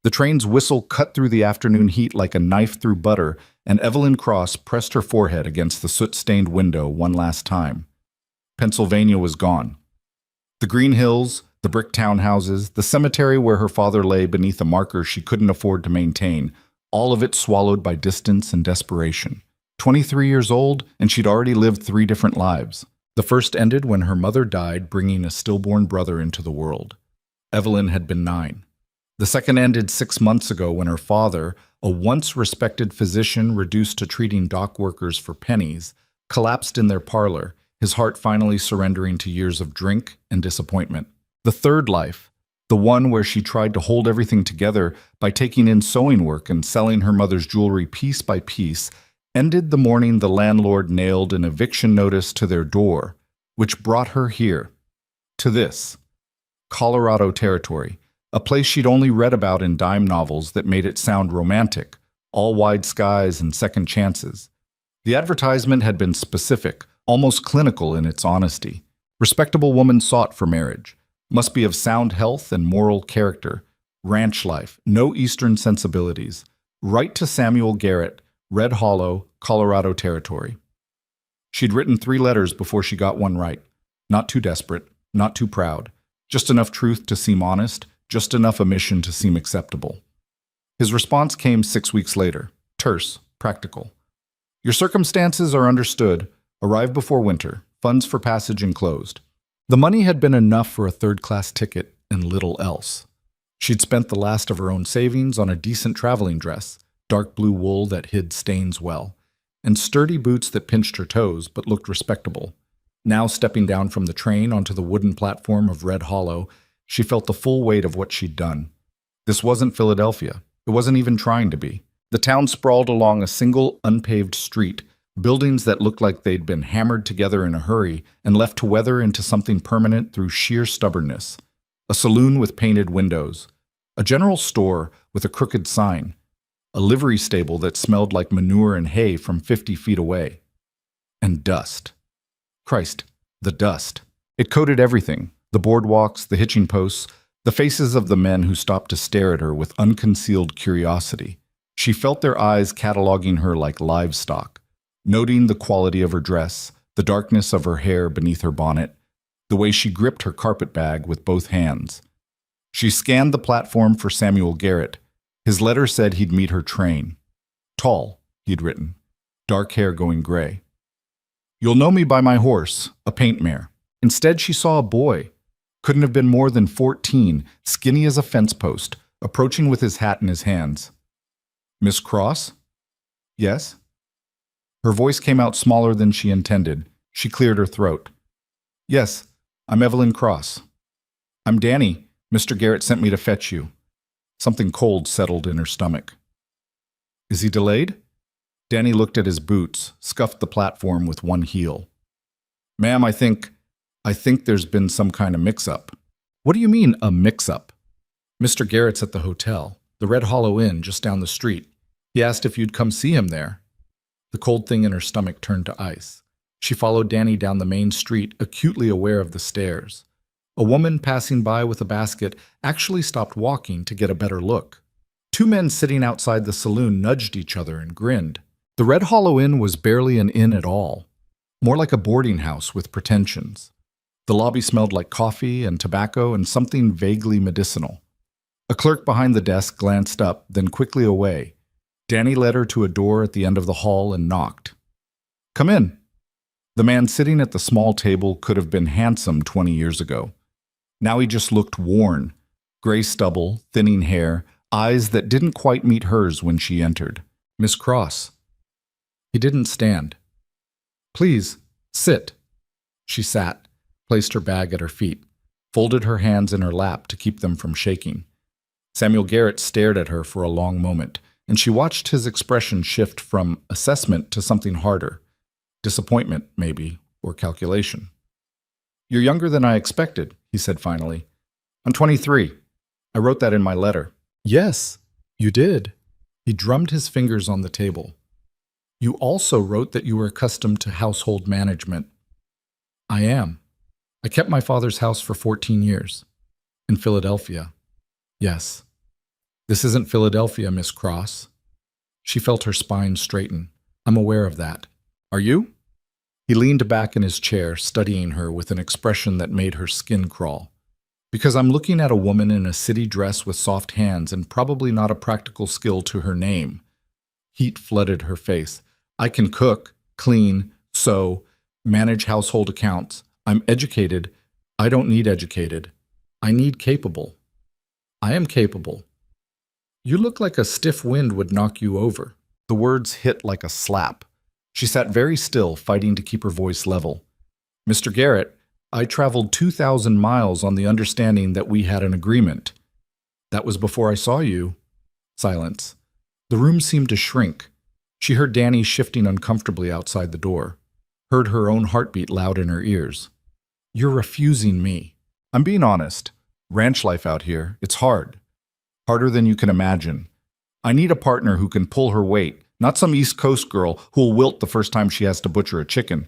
The train's whistle cut through the afternoon heat like a knife through butter, and Evelyn Cross pressed her forehead against the soot-stained window one last time. Pennsylvania was gone. The green hills, the brick townhouses, the cemetery where her father lay beneath a marker she couldn't afford to maintain, all of it swallowed by distance and desperation. 23 years old, and she'd already lived 3 different lives. The first ended when her mother died, bringing a stillborn brother into the world. Evelyn had been 9. The second ended 6 months ago when her father, a once respected physician reduced to treating dock workers for pennies, collapsed in their parlor, his heart finally surrendering to years of drink and disappointment. The third life, the one where she tried to hold everything together by taking in sewing work and selling her mother's jewelry piece by piece, ended the morning the landlord nailed an eviction notice to their door, which brought her here, to this, Colorado territory, a place she'd only read about in dime novels that made it sound romantic, all wide skies and second chances. The advertisement had been specific, almost clinical in its honesty. Respectable woman sought for marriage. Must be of sound health and moral character. Ranch life, no Eastern sensibilities. Write to Samuel Garrett, Red Hollow, Colorado territory. She'd written 3 letters before she got one right. Not too desperate, not too proud. Just enough truth to seem honest, just enough omission to seem acceptable. His response came 6 weeks later. Terse, practical. Your circumstances are understood. Arrive before winter. Funds for passage enclosed. The money had been enough for a third-class ticket and little else. She'd spent the last of her own savings on a decent traveling dress, dark blue wool that hid stains well, and sturdy boots that pinched her toes but looked respectable. Now stepping down from the train onto the wooden platform of Red Hollow, she felt the full weight of what she'd done. This wasn't Philadelphia. It wasn't even trying to be. The town sprawled along a single, unpaved street, buildings that looked like they'd been hammered together in a hurry and left to weather into something permanent through sheer stubbornness. A saloon with painted windows. A general store with a crooked sign. A livery stable that smelled like manure and hay from 50 feet away. And dust. Christ, the dust. It coated everything. The boardwalks, the hitching posts, the faces of the men who stopped to stare at her with unconcealed curiosity. She felt their eyes cataloging her like livestock, noting the quality of her dress, the darkness of her hair beneath her bonnet, the way she gripped her carpet bag with both hands. She scanned the platform for Samuel Garrett. His letter said he'd meet her train. Tall, he'd written, dark hair going gray. You'll know me by my horse, a paint mare. Instead, she saw a boy. Couldn't have been more than 14, skinny as a fence post, approaching with his hat in his hands. Miss Cross? Yes? Her voice came out smaller than she intended. She cleared her throat. Yes, I'm Evelyn Cross. I'm Danny. Mr. Garrett sent me to fetch you. Something cold settled in her stomach. Is he delayed? Danny looked at his boots, scuffed the platform with one heel. Ma'am, I think there's been some kind of mix-up. What do you mean, a mix-up? Mr. Garrett's at the hotel, the Red Hollow Inn just down the street. He asked if you'd come see him there. The cold thing in her stomach turned to ice. She followed Danny down the main street, acutely aware of the stairs. A woman passing by with a basket actually stopped walking to get a better look. 2 men sitting outside the saloon nudged each other and grinned. The Red Hollow Inn was barely an inn at all, more like a boarding house with pretensions. The lobby smelled like coffee and tobacco and something vaguely medicinal. A clerk behind the desk glanced up, then quickly away. Danny led her to a door at the end of the hall and knocked. Come in. The man sitting at the small table could have been handsome 20 years ago. Now he just looked worn. Gray stubble, thinning hair, eyes that didn't quite meet hers when she entered. Miss Cross. He didn't stand. Please, sit. She sat, placed her bag at her feet, folded her hands in her lap to keep them from shaking. Samuel Garrett stared at her for a long moment, and she watched his expression shift from assessment to something harder. Disappointment, maybe, or calculation. You're younger than I expected, he said finally. I'm 23. I wrote that in my letter. Yes, you did. He drummed his fingers on the table. You also wrote that you were accustomed to household management. I am. I kept my father's house for 14 years. In Philadelphia. Yes. This isn't Philadelphia, Miss Cross. She felt her spine straighten. I'm aware of that. Are you? He leaned back in his chair, studying her with an expression that made her skin crawl. Because I'm looking at a woman in a city dress with soft hands and probably not a practical skill to her name. Heat flooded her face. I can cook, clean, sew, manage household accounts. I'm educated. I don't need educated. I need capable. I am capable. You look like a stiff wind would knock you over. The words hit like a slap. She sat very still, fighting to keep her voice level. Mr. Garrett, I traveled 2,000 miles on the understanding that we had an agreement. That was before I saw you. Silence. The room seemed to shrink. She heard Danny shifting uncomfortably outside the door, heard her own heartbeat loud in her ears. You're refusing me. I'm being honest. Ranch life out here, it's hard. Harder than you can imagine. I need a partner who can pull her weight, not some East Coast girl who'll wilt the first time she has to butcher a chicken.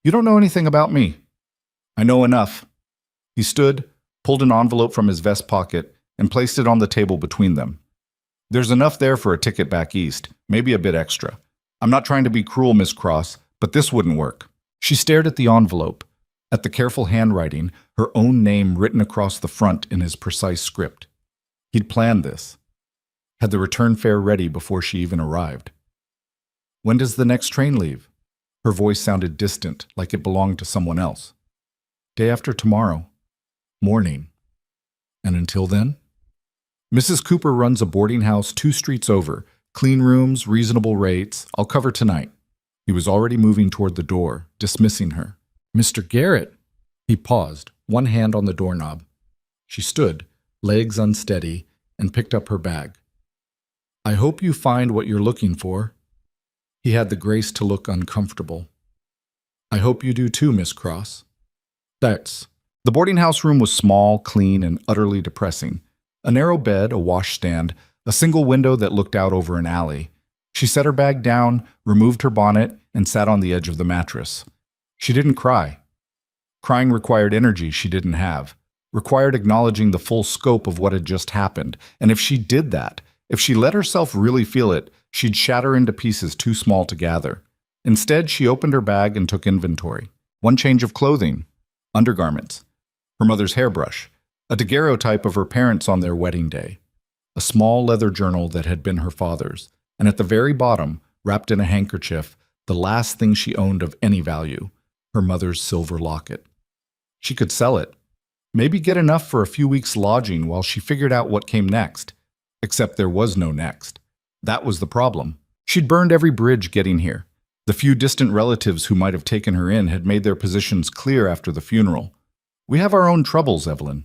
You don't know anything about me. I know enough. He stood, pulled an envelope from his vest pocket, and placed it on the table between them. There's enough there for a ticket back east, maybe a bit extra. I'm not trying to be cruel, Miss Cross, but this wouldn't work. She stared at the envelope, at the careful handwriting, her own name written across the front in his precise script. He'd planned this. Had the return fare ready before she even arrived. When does the next train leave? Her voice sounded distant, like it belonged to someone else. Day after tomorrow. Morning. And until then? Mrs. Cooper runs a boarding house 2 streets over. Clean rooms, reasonable rates. I'll cover tonight. He was already moving toward the door, dismissing her. Mr. Garrett. He paused, one hand on the doorknob. She stood, legs unsteady, and picked up her bag. I hope you find what you're looking for. He had the grace to look uncomfortable. I hope you do too, Miss Cross. That's. The boarding house room was small, clean, and utterly depressing. A narrow bed, a washstand, a single window that looked out over an alley. She set her bag down, removed her bonnet, and sat on the edge of the mattress. She didn't cry. Crying required energy she didn't have, required acknowledging the full scope of what had just happened, and if she did that, if she let herself really feel it, she'd shatter into pieces too small to gather. Instead, she opened her bag and took inventory. One change of clothing, undergarments, her mother's hairbrush, a daguerreotype of her parents on their wedding day, a small leather journal that had been her father's, and at the very bottom, wrapped in a handkerchief, the last thing she owned of any value, her mother's silver locket. She could sell it, maybe get enough for a few weeks' lodging while she figured out what came next. Except there was no next. That was the problem. She'd burned every bridge getting here. The few distant relatives who might have taken her in had made their positions clear after the funeral. We have our own troubles, Evelyn.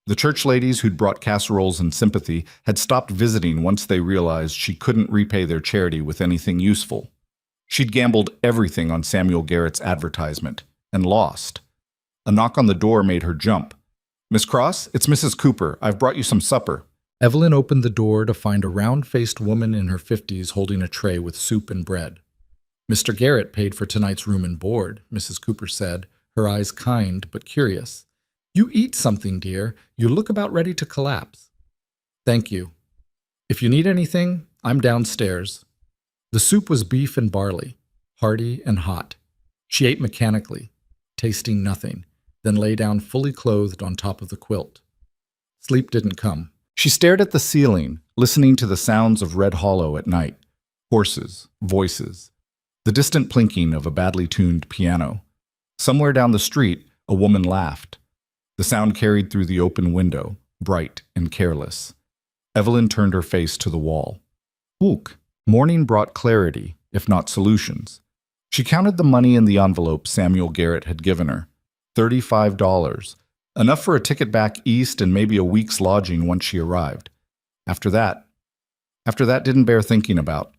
The church ladies who'd brought casseroles and sympathy had stopped visiting once they realized she couldn't repay their charity with anything useful. She'd gambled everything on Samuel Garrett's advertisement, and lost. A knock on the door made her jump. Miss Cross, it's Mrs. Cooper. I've brought you some supper. Evelyn opened the door to find a round-faced woman in her 50s holding a tray with soup and bread. Mr. Garrett paid for tonight's room and board, Mrs. Cooper said, her eyes kind but curious. You eat something, dear. You look about ready to collapse. Thank you. If you need anything, I'm downstairs. The soup was beef and barley, hearty and hot. She ate mechanically, tasting nothing, then lay down fully clothed on top of the quilt. Sleep didn't come. She stared at the ceiling, listening to the sounds of Red Hollow at night. Horses, voices, the distant plinking of a badly tuned piano. Somewhere down the street, a woman laughed. The sound carried through the open window, bright and careless. Evelyn turned her face to the wall. Ook. Morning brought clarity, if not solutions. She counted the money in the envelope Samuel Garrett had given her. $35. Enough for a ticket back east and maybe a week's lodging once she arrived. After that didn't bear thinking about.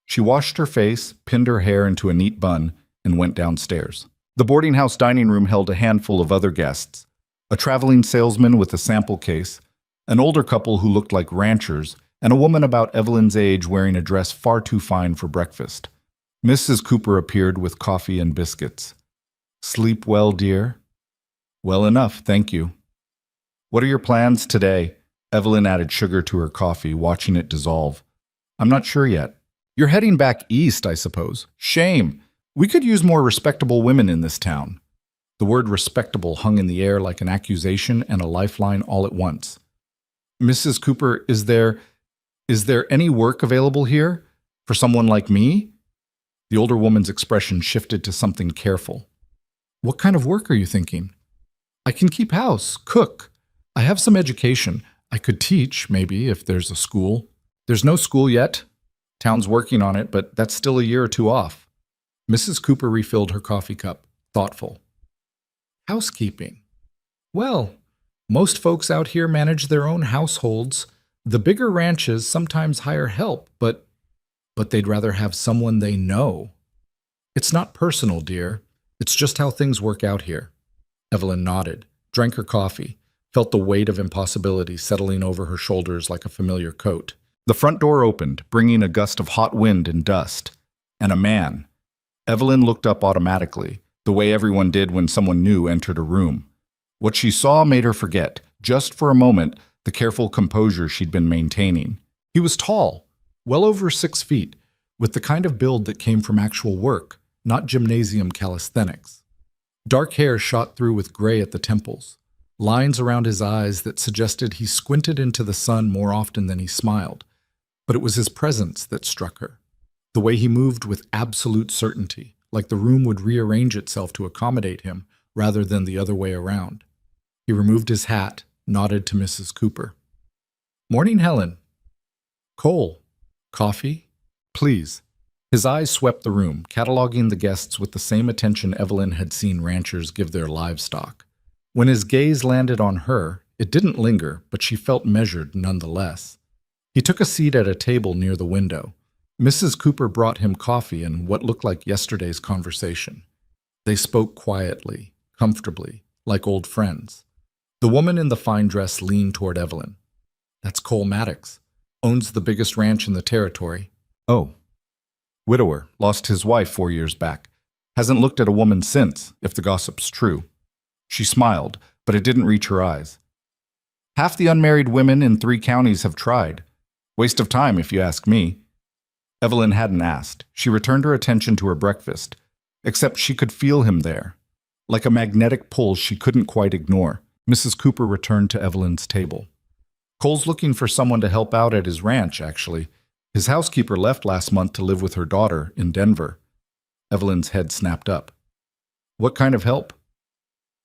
She washed her face, pinned her hair into a neat bun, and went downstairs. The boarding house dining room held a handful of other guests. A traveling salesman with a sample case, an older couple who looked like ranchers, and a woman about Evelyn's age wearing a dress far too fine for breakfast. Mrs. Cooper appeared with coffee and biscuits. Sleep well, dear? Well enough, thank you. What are your plans today? Evelyn added sugar to her coffee, watching it dissolve. I'm not sure yet. You're heading back east, I suppose. Shame. We could use more respectable women in this town. The word respectable hung in the air like an accusation and a lifeline all at once. Mrs. Cooper, is there any work available here? For someone like me? The older woman's expression shifted to something careful. What kind of work are you thinking? I can keep house, cook. I have some education. I could teach, maybe, if there's a school. There's no school yet. Town's working on it, but that's still a year or two off. Mrs. Cooper refilled her coffee cup, thoughtful. Housekeeping. Well, most folks out here manage their own households. The bigger ranches sometimes hire help, but they'd rather have someone they know. It's not personal, dear. It's just how things work out here. Evelyn nodded, drank her coffee, felt the weight of impossibility settling over her shoulders like a familiar coat. The front door opened, bringing a gust of hot wind and dust. And a man. Evelyn looked up automatically, the way everyone did when someone new entered a room. What she saw made her forget, just for a moment, the careful composure she'd been maintaining. He was tall, well over 6 feet, with the kind of build that came from actual work, not gymnasium calisthenics. Dark hair shot through with gray at the temples, lines around his eyes that suggested he squinted into the sun more often than he smiled. But it was his presence that struck her. The way he moved with absolute certainty, like the room would rearrange itself to accommodate him rather than the other way around. He removed his hat, nodded to Mrs. Cooper. Morning, Helen. Cole. Coffee? Please. His eyes swept the room, cataloging the guests with the same attention Evelyn had seen ranchers give their livestock. When his gaze landed on her, it didn't linger, but she felt measured nonetheless. He took a seat at a table near the window. Mrs. Cooper brought him coffee and what looked like yesterday's conversation. They spoke quietly, comfortably, like old friends. The woman in the fine dress leaned toward Evelyn. That's Cole Maddox. Owns the biggest ranch in the territory. Oh. Widower, lost his wife 4 years back. Hasn't looked at a woman since, if the gossip's true. She smiled, but it didn't reach her eyes. Half the unmarried women in 3 counties have tried. Waste of time, if you ask me. Evelyn hadn't asked. She returned her attention to her breakfast, except she could feel him there. Like a magnetic pull she couldn't quite ignore, Mrs. Cooper returned to Evelyn's table. Cole's looking for someone to help out at his ranch, actually. His housekeeper left last month to live with her daughter in Denver. Evelyn's head snapped up. What kind of help?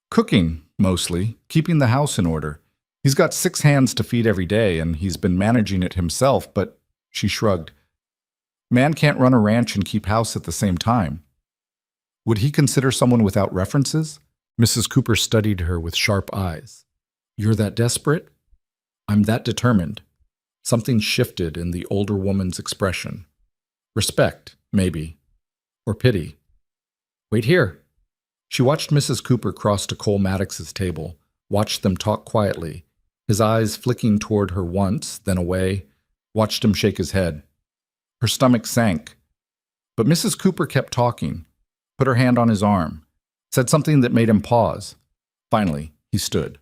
Cooking, mostly, keeping the house in order. He's got 6 hands to feed every day, and he's been managing it himself, but she shrugged. Man can't run a ranch and keep house at the same time. Would he consider someone without references? Mrs. Cooper studied her with sharp eyes. You're that desperate? I'm that determined. Something shifted in the older woman's expression. Respect, maybe. Or pity. Wait here. She watched Mrs. Cooper cross to Cole Maddox's table, watched them talk quietly, his eyes flicking toward her once, then away, watched him shake his head. Her stomach sank. But Mrs. Cooper kept talking, put her hand on his arm, said something that made him pause. Finally, he stood,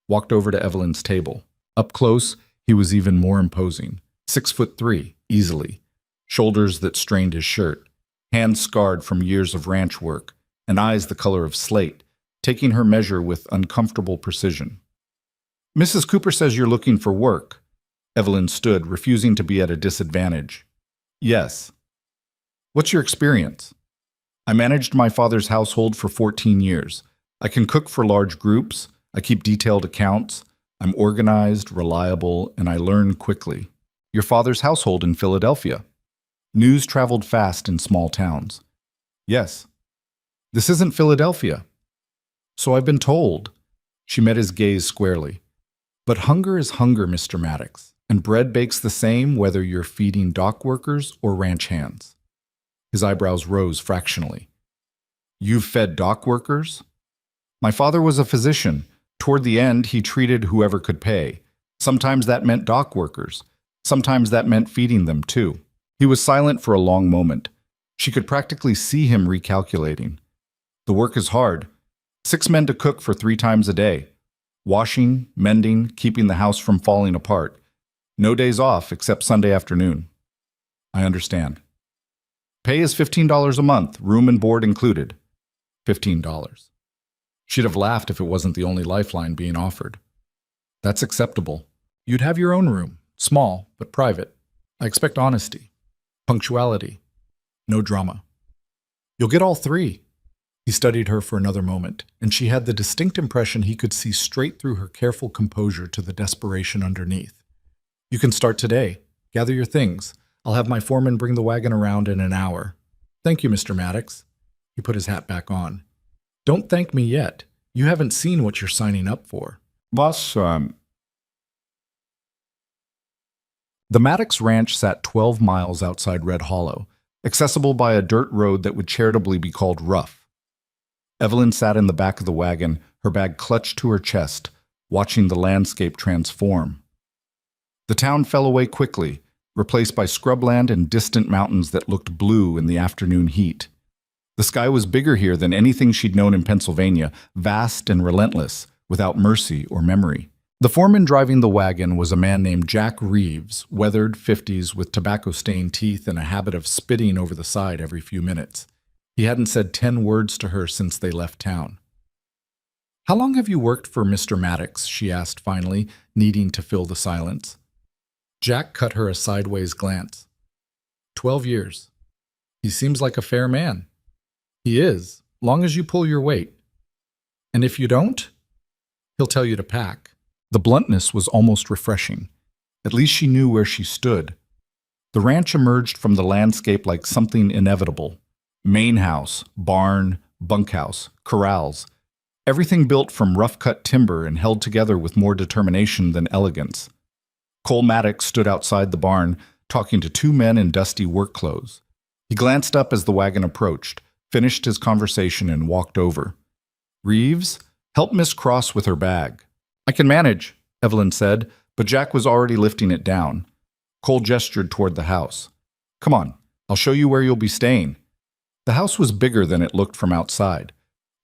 walked over to Evelyn's table. Up close, he was even more imposing. 6'3", easily. Shoulders that strained his shirt, hands scarred from years of ranch work, and eyes the color of slate, taking her measure with uncomfortable precision. Mrs. Cooper says you're looking for work. Evelyn stood, refusing to be at a disadvantage. Yes. What's your experience? I managed my father's household for 14 years. I can cook for large groups. I keep detailed accounts. I'm organized, reliable, and I learn quickly. Your father's household in Philadelphia. News traveled fast in small towns. Yes. This isn't Philadelphia. So I've been told. She met his gaze squarely. But hunger is hunger, Mr. Maddox, and bread bakes the same whether you're feeding dock workers or ranch hands. His eyebrows rose fractionally. You've fed dock workers? My father was a physician. Toward the end, he treated whoever could pay. Sometimes that meant dock workers. Sometimes that meant feeding them, too. He was silent for a long moment. She could practically see him recalculating. The work is hard. 6 men to cook for 3 times a day. Washing, mending, keeping the house from falling apart. No days off except Sunday afternoon. I understand. Pay is $15 a month, room and board included. $15. She'd have laughed if it wasn't the only lifeline being offered. That's acceptable. You'd have your own room, small but private. I expect honesty, punctuality, no drama. You'll get all three. He studied her for another moment, and she had the distinct impression he could see straight through her careful composure to the desperation underneath. You can start today. Gather your things. I'll have my foreman bring the wagon around in an hour. Thank you, Mr. Maddox. He put his hat back on. Don't thank me yet. You haven't seen what you're signing up for. Was, The Maddox Ranch sat 12 miles outside Red Hollow, accessible by a dirt road that would charitably be called rough. Evelyn sat in the back of the wagon, her bag clutched to her chest, watching the landscape transform. The town fell away quickly, replaced by scrubland and distant mountains that looked blue in the afternoon heat. The sky was bigger here than anything she'd known in Pennsylvania, vast and relentless, without mercy or memory. The foreman driving the wagon was a man named Jack Reeves, weathered 50s with tobacco-stained teeth and a habit of spitting over the side every few minutes. He hadn't said 10 words to her since they left town. How long have you worked for Mr. Maddox? She asked finally, needing to fill the silence. Jack cut her a sideways glance. 12 years. He seems like a fair man. He is, long as you pull your weight. And if you don't, he'll tell you to pack. The bluntness was almost refreshing. At least she knew where she stood. The ranch emerged from the landscape like something inevitable. Main house, barn, bunkhouse, corrals. Everything built from rough-cut timber and held together with more determination than elegance. Cole Maddox stood outside the barn, talking to two men in dusty work clothes. He glanced up as the wagon approached, finished his conversation, and walked over. Reeves, help Miss Cross with her bag. I can manage, Evelyn said, but Jack was already lifting it down. Cole gestured toward the house. Come on, I'll show you where you'll be staying. The house was bigger than it looked from outside.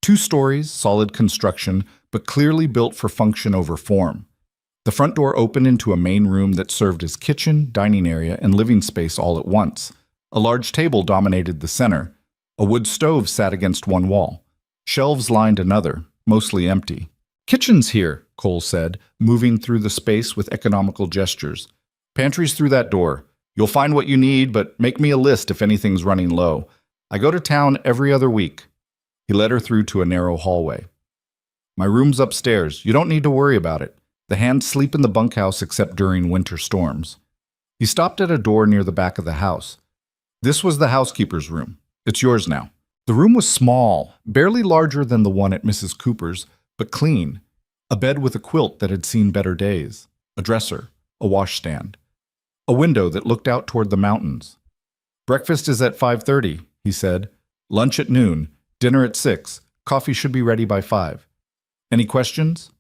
2 stories, solid construction, but clearly built for function over form. The front door opened into a main room that served as kitchen, dining area, and living space all at once. A large table dominated the center. A wood stove sat against one wall. Shelves lined another, mostly empty. Kitchen's here, Cole said, moving through the space with economical gestures. Pantry's through that door. You'll find what you need, but make me a list if anything's running low. I go to town every other week. He led her through to a narrow hallway. My room's upstairs. You don't need to worry about it. The hands sleep in the bunkhouse except during winter storms. He stopped at a door near the back of the house. This was the housekeeper's room. It's yours now. The room was small, barely larger than the one at Mrs. Cooper's, but clean. A bed with a quilt that had seen better days. A dresser. A washstand. A window that looked out toward the mountains. Breakfast is at 5:30, he said. Lunch at noon. Dinner at 6. Coffee should be ready by 5. Any questions?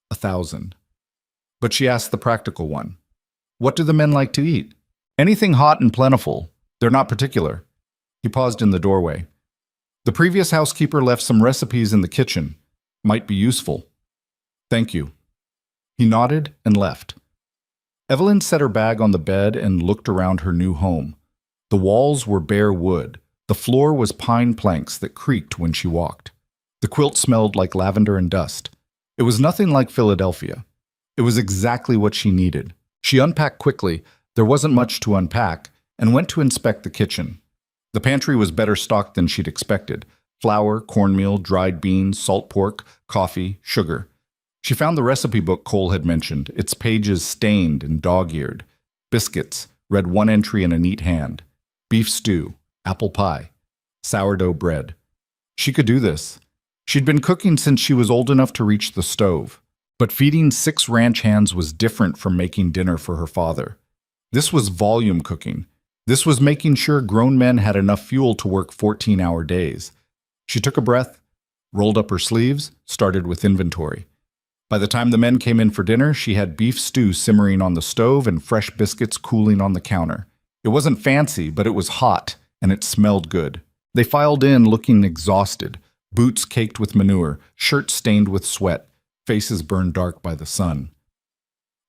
1,000. But she asked the practical one. What do the men like to eat? Anything hot and plentiful. They're not particular. He paused in the doorway. The previous housekeeper left some recipes in the kitchen. Might be useful. Thank you. He nodded and left. Evelyn set her bag on the bed and looked around her new home. The walls were bare wood. The floor was pine planks that creaked when she walked. The quilt smelled like lavender and dust. It was nothing like Philadelphia. It was exactly what she needed. She unpacked quickly, there wasn't much to unpack, and went to inspect the kitchen. The pantry was better stocked than she'd expected. Flour, cornmeal, dried beans, salt pork, coffee, sugar. She found the recipe book Cole had mentioned, its pages stained and dog-eared. Biscuits, read one entry in a neat hand. Beef stew, apple pie, sourdough bread. She could do this. She'd been cooking since she was old enough to reach the stove. But feeding 6 ranch hands was different from making dinner for her father. This was volume cooking. This was making sure grown men had enough fuel to work 14-hour days. She took a breath, rolled up her sleeves, started with inventory. By the time the men came in for dinner, she had beef stew simmering on the stove and fresh biscuits cooling on the counter. It wasn't fancy, but it was hot, and it smelled good. They filed in looking exhausted, boots caked with manure, shirts stained with sweat. faces burned dark by the sun.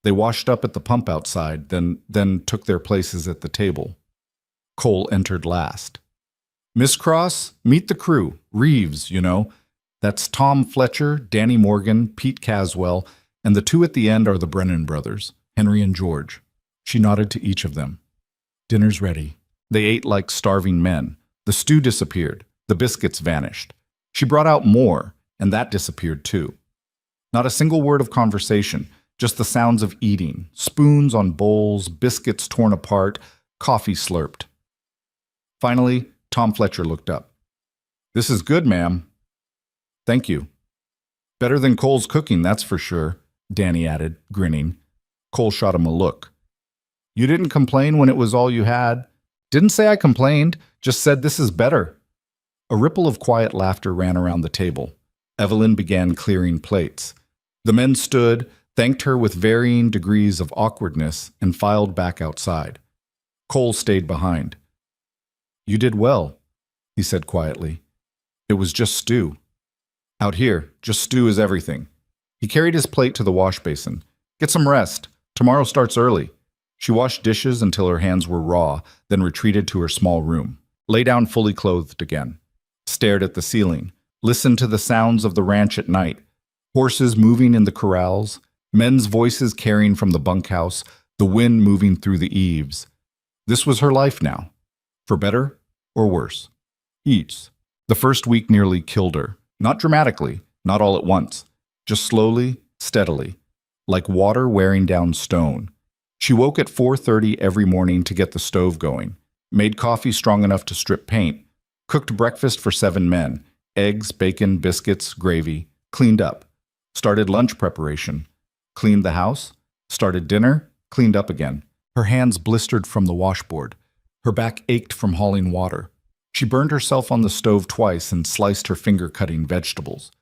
They washed up at the pump outside, then took their places at the table. Cole entered last. "Miss Cross, meet the crew. Reeves, you know. That's Tom Fletcher, Danny Morgan, Pete Caswell, and the two at the end are the Brennan brothers, Henry and George." She nodded to each of them. "Dinner's ready." They ate like starving men. The stew disappeared. The biscuits vanished. She brought out more, and that disappeared too. Not a single word of conversation, just the sounds of eating, spoons on bowls, biscuits torn apart, coffee slurped. Finally, Tom Fletcher looked up. "This is good, ma'am." "Thank you." "Better than Cole's cooking, that's for sure," Danny added, grinning. Cole shot him a look. "You didn't complain when it was all you had." "Didn't say I complained, just said this is better." A ripple of quiet laughter ran around the table. Evelyn began clearing plates. The men stood, thanked her with varying degrees of awkwardness, and filed back outside. Cole stayed behind. "You did well," he said quietly. "It was just stew. Out here, just stew is everything." He carried his plate to the wash basin. "Get some rest. Tomorrow starts early." She washed dishes until her hands were raw, then retreated to her small room. Lay down fully clothed again. Stared at the ceiling. Listened to the sounds of the ranch at night. Horses moving in the corrals. Men's voices carrying from the bunkhouse. The wind moving through the eaves. This was her life now. For better or worse. Each. The first week nearly killed her. Not dramatically, not all at once. Just slowly, steadily. Like water wearing down stone. She woke at 4:30 every morning to get the stove going. Made coffee strong enough to strip paint. Cooked breakfast for 7 men. Eggs, bacon, biscuits, gravy. Cleaned up. Started lunch preparation. Cleaned the house. Started dinner. Cleaned up again. Her hands blistered from the washboard. Her back ached from hauling water. She burned herself on the stove twice and sliced her finger cutting vegetables.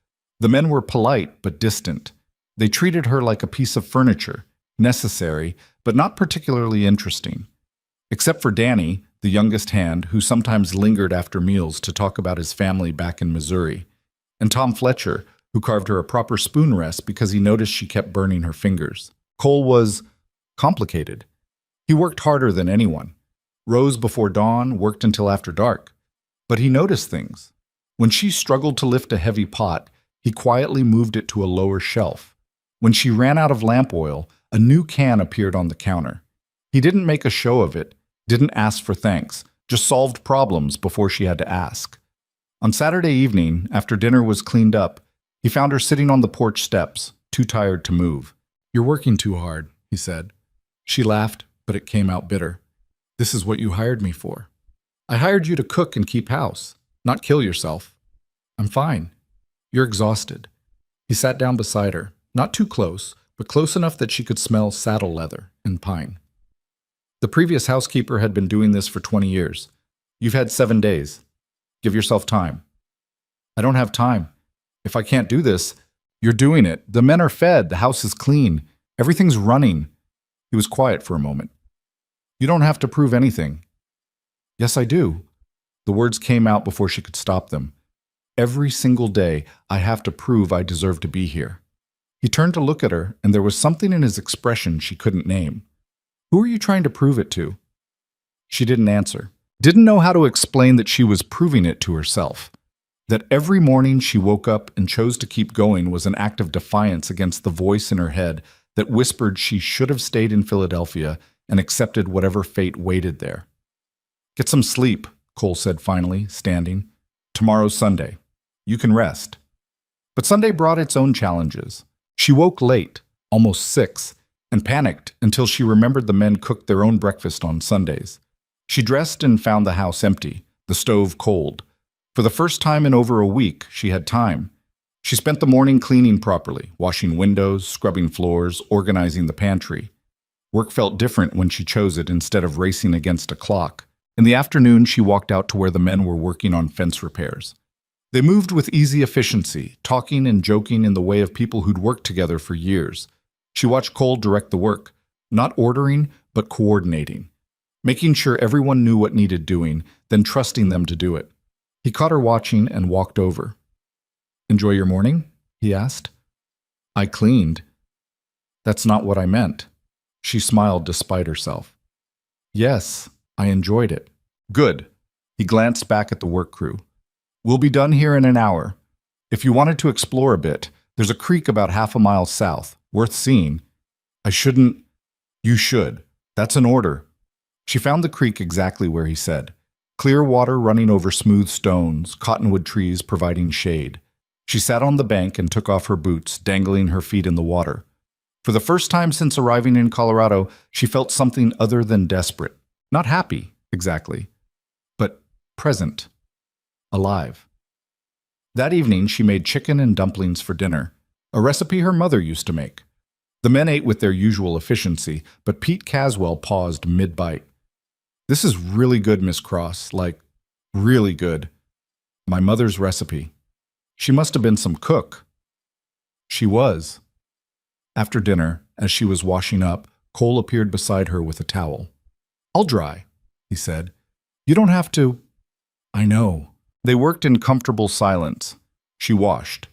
The men were polite but distant. They treated her like a piece of furniture, necessary but not particularly interesting. Except for Danny, the youngest hand, who sometimes lingered after meals to talk about his family back in Missouri, and Tom Fletcher, who carved her a proper spoon rest because he noticed she kept burning her fingers. Cole was complicated. He worked harder than anyone. Rose before dawn, worked until after dark. But he noticed things. When she struggled to lift a heavy pot, he quietly moved it to a lower shelf. When she ran out of lamp oil, a new can appeared on the counter. He didn't make a show of it, didn't ask for thanks, just solved problems before she had to ask. On Saturday evening, after dinner was cleaned up, he found her sitting on the porch steps, too tired to move. "You're working too hard," he said. She laughed, but it came out bitter. "This is what you hired me for." "I hired you to cook and keep house, not kill yourself." "I'm fine." "You're exhausted." He sat down beside her, not too close, but close enough that she could smell saddle leather and pine. "The previous housekeeper had been doing this for 20 years. You've had 7 days. Give yourself time." "I don't have time. If I can't do this..." "You're doing it. The men are fed. The house is clean. Everything's running." He was quiet for a moment. "You don't have to prove anything." "Yes, I do." The words came out before she could stop them. "Every single day, I have to prove I deserve to be here." He turned to look at her, and there was something in his expression she couldn't name. "Who are you trying to prove it to?" She didn't answer. Didn't know how to explain that she was proving it to herself. That every morning she woke up and chose to keep going was an act of defiance against the voice in her head that whispered she should have stayed in Philadelphia and accepted whatever fate waited there. "Get some sleep," Cole said finally, standing. "Tomorrow's Sunday. You can rest." But Sunday brought its own challenges. She woke late, almost 6, and panicked until she remembered the men cooked their own breakfast on Sundays. She dressed and found the house empty, the stove cold. For the first time in over a week, she had time. She spent the morning cleaning properly, washing windows, scrubbing floors, organizing the pantry. Work felt different when she chose it instead of racing against a clock. In the afternoon, she walked out to where the men were working on fence repairs. They moved with easy efficiency, talking and joking in the way of people who'd worked together for years. She watched Cole direct the work, not ordering, but coordinating, making sure everyone knew what needed doing, then trusting them to do it. He caught her watching and walked over. "Enjoy your morning?" he asked. I cleaned. That's not what I meant. She smiled despite herself. Yes, I enjoyed it. Good. He glanced back at the work crew. We'll be done here in an hour. If you wanted to explore a bit, there's a creek about half a mile south, worth seeing. I shouldn't. You should. That's an order. She found the creek exactly where he said. Clear water running over smooth stones, cottonwood trees providing shade. She sat on the bank and took off her boots, dangling her feet in the water. For the first time since arriving in Colorado, she felt something other than desperate. Not happy, exactly, but present, alive. That evening, she made chicken and dumplings for dinner, a recipe her mother used to make. The men ate with their usual efficiency, but Pete Caswell paused mid-bite. This is really good, Miss Cross, like, really good. My mother's recipe. She must have been some cook. She was. After dinner, as she was washing up, Cole appeared beside her with a towel. I'll dry, he said. You don't have to. I know. They worked in comfortable silence. She washed.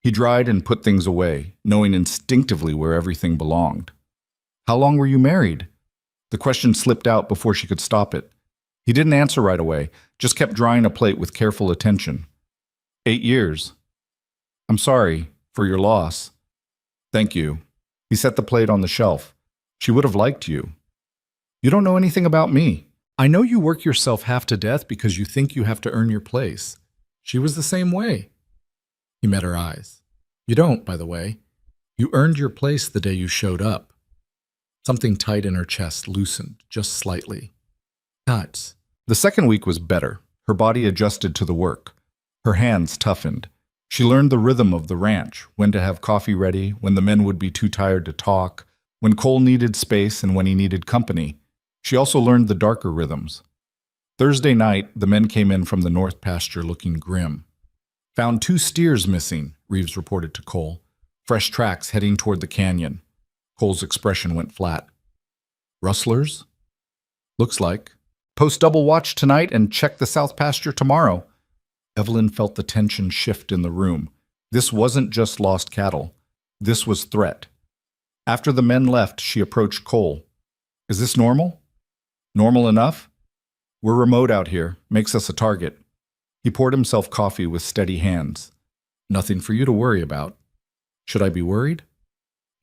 He dried and put things away, knowing instinctively where everything belonged. How long were you married? The question slipped out before she could stop it. He didn't answer right away, just kept drying a plate with careful attention. 8 years. I'm sorry for your loss. Thank you. He set the plate on the shelf. She would have liked you. You don't know anything about me. I know you work yourself half to death because you think you have to earn your place. She was the same way. He met her eyes. You don't, by the way. You earned your place the day you showed up. Something tight in her chest loosened, just slightly. Nuts. The second week was better. Her body adjusted to the work. Her hands toughened. She learned the rhythm of the ranch, when to have coffee ready, when the men would be too tired to talk, when Cole needed space and when he needed company. She also learned the darker rhythms. Thursday night, the men came in from the north pasture looking grim. Found 2 steers missing, Reeves reported to Cole. Fresh tracks heading toward the canyon. Cole's expression went flat. Rustlers? Looks like. Post double watch tonight and check the south pasture tomorrow. Evelyn felt the tension shift in the room. This wasn't just lost cattle. This was threat. After the men left, she approached Cole. Is this normal? Normal enough? We're remote out here. Makes us a target. He poured himself coffee with steady hands. Nothing for you to worry about. Should I be worried?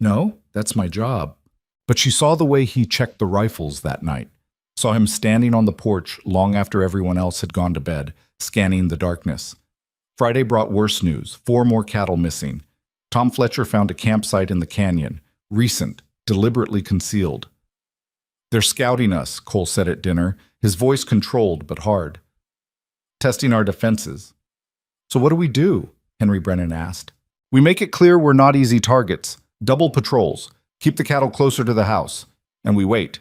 No, that's my job. But she saw the way he checked the rifles that night. Saw him standing on the porch long after everyone else had gone to bed, scanning the darkness. Friday brought worse news. 4 more cattle missing. Tom Fletcher found a campsite in the canyon. Recent, deliberately concealed. They're scouting us, Cole said at dinner, his voice controlled but hard. Testing our defenses. So what do we do? Henry Brennan asked. We make it clear we're not easy targets. Double patrols. Keep the cattle closer to the house. And we wait.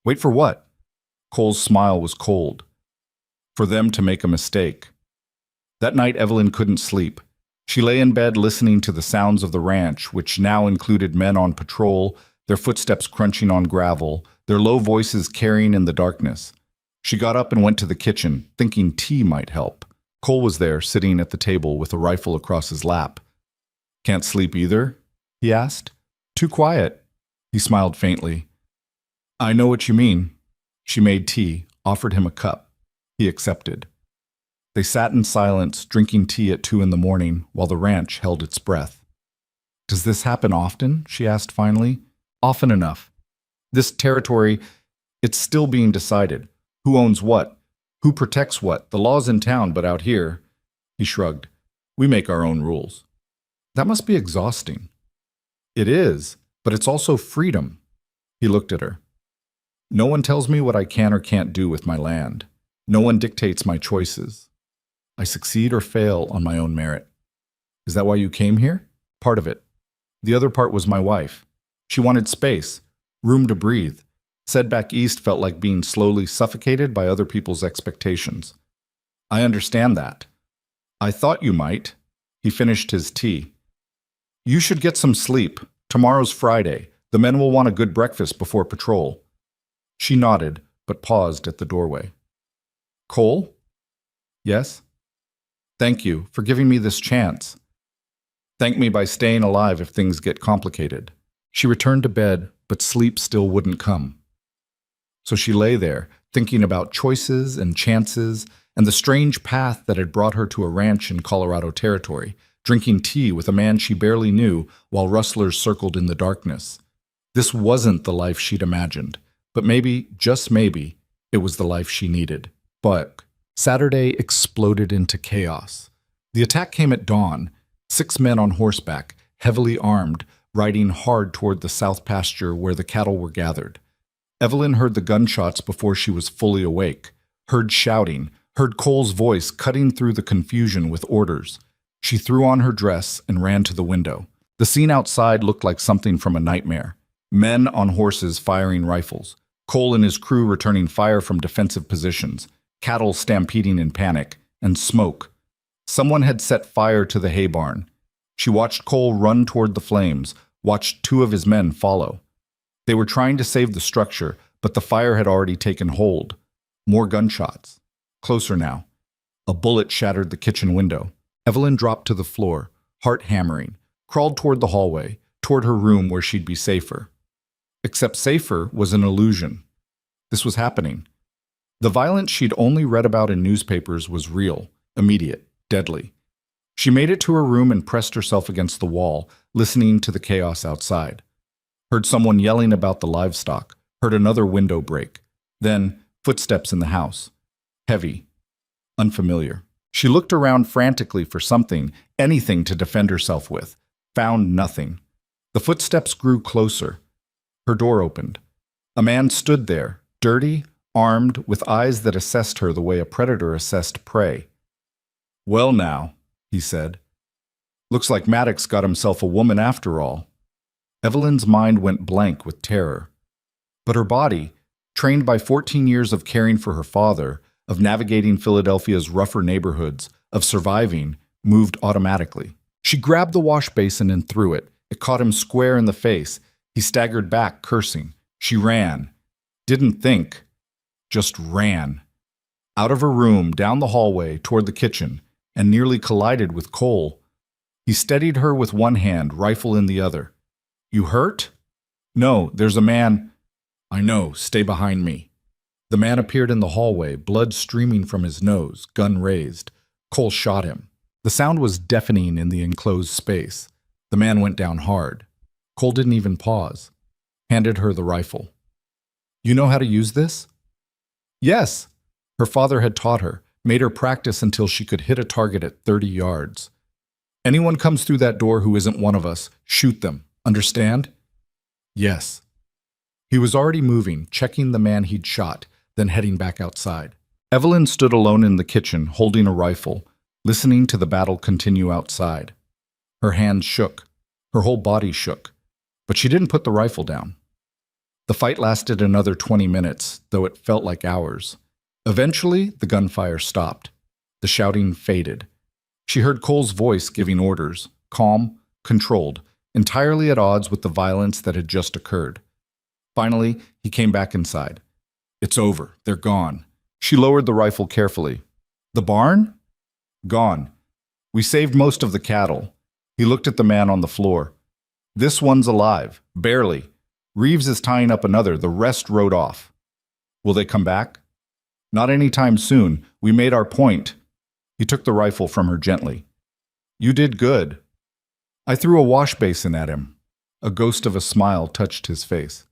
Wait for what? Cole's smile was cold. For them to make a mistake. That night, Evelyn couldn't sleep. She lay in bed listening to the sounds of the ranch, which now included men on patrol, their footsteps crunching on gravel, their low voices carrying in the darkness. She got up and went to the kitchen, thinking tea might help. Cole was there, sitting at the table with a rifle across his lap. Can't sleep either? He asked. Too quiet. He smiled faintly. I know what you mean. She made tea, offered him a cup. He accepted. They sat in silence, drinking tea at 2 a.m, while the ranch held its breath. Does this happen often? She asked finally. Often enough. This territory, it's still being decided. Who owns what? Who protects what? The law's in town, but out here, he shrugged. We make our own rules. That must be exhausting. It is, but it's also freedom. He looked at her. No one tells me what I can or can't do with my land. No one dictates my choices. I succeed or fail on my own merit. Is that why you came here? Part of it. The other part was my wife. She wanted space, room to breathe. Said back east felt like being slowly suffocated by other people's expectations. I understand that. I thought you might. He finished his tea. You should get some sleep. Tomorrow's Friday. The men will want a good breakfast before patrol. She nodded, but paused at the doorway. Cole? Yes? Thank you for giving me this chance. Thank me by staying alive if things get complicated. She returned to bed, but sleep still wouldn't come. So she lay there, thinking about choices and chances and the strange path that had brought her to a ranch in Colorado Territory, drinking tea with a man she barely knew while rustlers circled in the darkness. This wasn't the life she'd imagined, but maybe, just maybe, it was the life she needed. But Saturday exploded into chaos. The attack came at dawn. 6 men on horseback, heavily armed, riding hard toward the south pasture where the cattle were gathered. Evelyn heard the gunshots before she was fully awake, heard shouting, heard Cole's voice cutting through the confusion with orders. She threw on her dress and ran to the window. The scene outside looked like something from a nightmare. Men on horses firing rifles, Cole and his crew returning fire from defensive positions, cattle stampeding in panic, and smoke. Someone had set fire to the hay barn. She watched Cole run toward the flames, watched 2 of his men follow. They were trying to save the structure, but the fire had already taken hold. More gunshots. Closer now. A bullet shattered the kitchen window. Evelyn dropped to the floor, heart hammering, crawled toward the hallway, toward her room where she'd be safer. Except safer was an illusion. This was happening. The violence she'd only read about in newspapers was real, immediate, deadly. She made it to her room and pressed herself against the wall, listening to the chaos outside. Heard someone yelling about the livestock, heard another window break. Then, footsteps in the house. Heavy. Unfamiliar. She looked around frantically for something, anything to defend herself with. Found nothing. The footsteps grew closer. Her door opened. A man stood there, dirty, armed, with eyes that assessed her the way a predator assessed prey. "Well now," he said. "Looks like Maddox got himself a woman after all." Evelyn's mind went blank with terror. But her body, trained by 14 years of caring for her father, of navigating Philadelphia's rougher neighborhoods, of surviving, moved automatically. She grabbed the wash basin and threw it. It caught him square in the face. He staggered back, cursing. She ran. Didn't think. Just ran. Out of her room, down the hallway, toward the kitchen, and nearly collided with Cole. He steadied her with one hand, rifle in the other. "You hurt?" "No, there's a man." "I know, stay behind me." The man appeared in the hallway, blood streaming from his nose, gun raised. Cole shot him. The sound was deafening in the enclosed space. The man went down hard. Cole didn't even pause. Handed her the rifle. "You know how to use this?" "Yes." Her father had taught her, made her practice until she could hit a target at 30 yards. "Anyone comes through that door who isn't one of us, shoot them. Understand?" "Yes." He was already moving, checking the man he'd shot, then heading back outside. Evelyn stood alone in the kitchen, holding a rifle, listening to the battle continue outside. Her hands shook. Her whole body shook. But she didn't put the rifle down. The fight lasted another 20 minutes, though it felt like hours. Eventually, the gunfire stopped. The shouting faded. She heard Cole's voice giving orders, calm, controlled, entirely at odds with the violence that had just occurred. Finally, he came back inside. "It's over. They're gone." She lowered the rifle carefully. "The barn?" "Gone. We saved most of the cattle." He looked at the man on the floor. "This one's alive. Barely. Reeves is tying up another. The rest rode off." "Will they come back?" "Not any time soon. We made our point." He took the rifle from her gently. "You did good." I threw a wash basin at him. A ghost of a smile touched his face.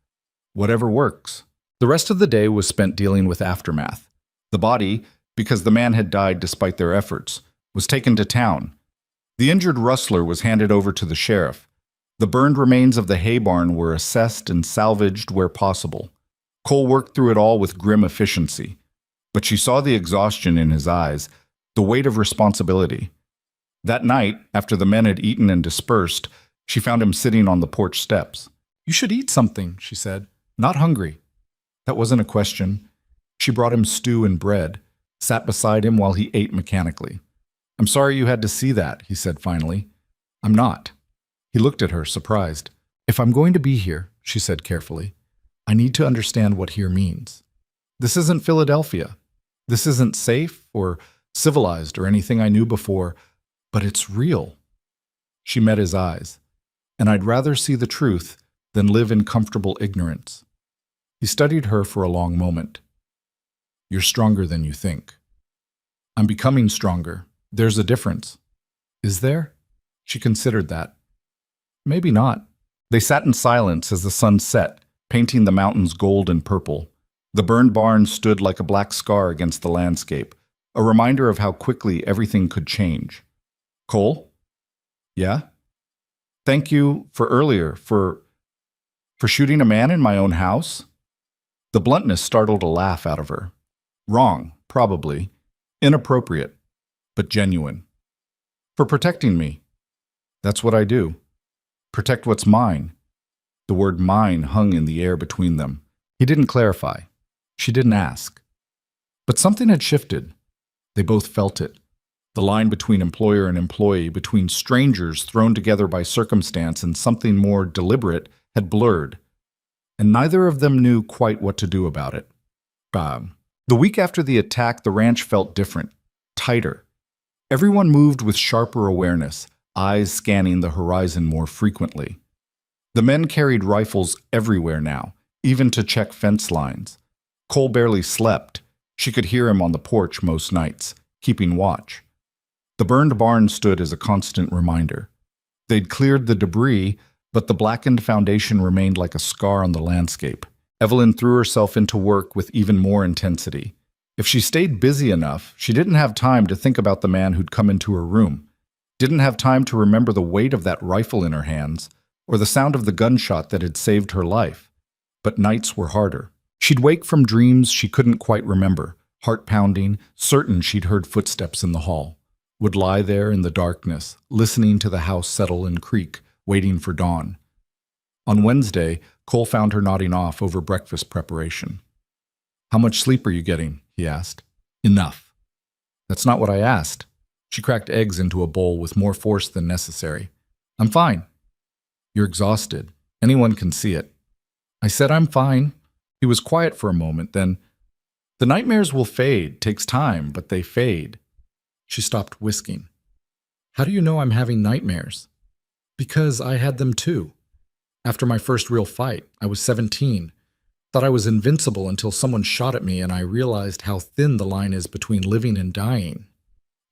"Whatever works." The rest of the day was spent dealing with aftermath. The body, because the man had died despite their efforts, was taken to town. The injured rustler was handed over to the sheriff. The burned remains of the hay barn were assessed and salvaged where possible. Cole worked through it all with grim efficiency. But she saw the exhaustion in his eyes, the weight of responsibility. That night, after the men had eaten and dispersed, she found him sitting on the porch steps. "You should eat something," she said. "Not hungry." That wasn't a question. She brought him stew and bread, sat beside him while he ate mechanically. "I'm sorry you had to see that," he said finally. "I'm not." He looked at her, surprised. "If I'm going to be here," she said carefully, "I need to understand what here means. This isn't Philadelphia. This isn't safe or civilized or anything I knew before, but it's real." She met his eyes. And I'd rather see the truth than live in comfortable ignorance. He studied her for a long moment. You're stronger than you think. I'm becoming stronger. There's a difference. Is there? She considered that. Maybe not. They sat in silence as the sun set, painting the mountains gold and purple. The burned barn stood like a black scar against the landscape, a reminder of how quickly everything could change. Cole? Yeah? Thank you for earlier, for shooting a man in my own house? The bluntness startled a laugh out of her. Wrong, probably. Inappropriate, but genuine. For protecting me. That's what I do. Protect what's mine. The word mine hung in the air between them. He didn't clarify. She didn't ask. But something had shifted. They both felt it. The line between employer and employee, between strangers thrown together by circumstance and something more deliberate, had blurred. And neither of them knew quite what to do about it. The week after the attack, the ranch felt different, tighter. Everyone moved with sharper awareness, eyes scanning the horizon more frequently. The men carried rifles everywhere now, even to check fence lines. Cole barely slept. She could hear him on the porch most nights, keeping watch. The burned barn stood as a constant reminder. They'd cleared the debris, but the blackened foundation remained like a scar on the landscape. Evelyn threw herself into work with even more intensity. If she stayed busy enough, she didn't have time to think about the man who'd come into her room, didn't have time to remember the weight of that rifle in her hands, or the sound of the gunshot that had saved her life. But nights were harder. She'd wake from dreams she couldn't quite remember, heart pounding, certain she'd heard footsteps in the hall. Would lie there in the darkness, listening to the house settle and creak, waiting for dawn. On Wednesday, Cole found her nodding off over breakfast preparation. How much sleep are you getting? He asked. Enough. That's not what I asked. She cracked eggs into a bowl with more force than necessary. I'm fine. You're exhausted. Anyone can see it. I said I'm fine. He was quiet for a moment, then, the nightmares will fade. Takes time, but they fade. She stopped whisking. How do you know I'm having nightmares? Because I had them too. After my first real fight, I was 17. Thought I was invincible until someone shot at me and I realized how thin the line is between living and dying.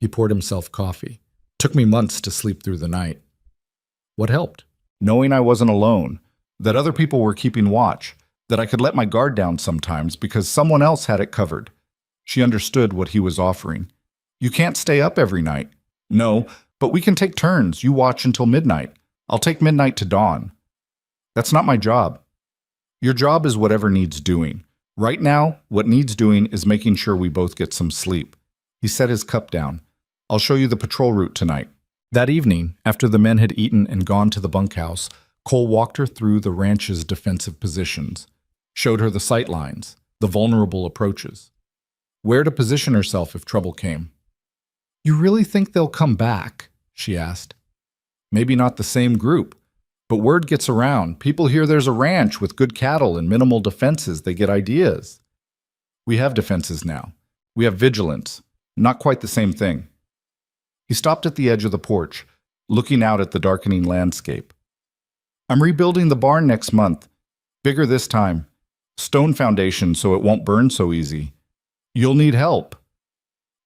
He poured himself coffee. Took me months to sleep through the night. What helped? Knowing I wasn't alone, that other people were keeping watch, that I could let my guard down sometimes because someone else had it covered. She understood what he was offering. You can't stay up every night. No, but we can take turns. You watch until midnight. I'll take midnight to dawn. That's not my job. Your job is whatever needs doing. Right now, what needs doing is making sure we both get some sleep. He set his cup down. I'll show you the patrol route tonight. That evening, after the men had eaten and gone to the bunkhouse, Cole walked her through the ranch's defensive positions, showed her the sight lines, the vulnerable approaches, where to position herself if trouble came. You really think they'll come back? She asked. Maybe not the same group, but word gets around. People hear there's a ranch with good cattle and minimal defenses. They get ideas. We have defenses now. We have vigilance. Not quite the same thing. He stopped at the edge of the porch, looking out at the darkening landscape. I'm rebuilding the barn next month. Bigger this time. Stone foundation so it won't burn so easy. You'll need help.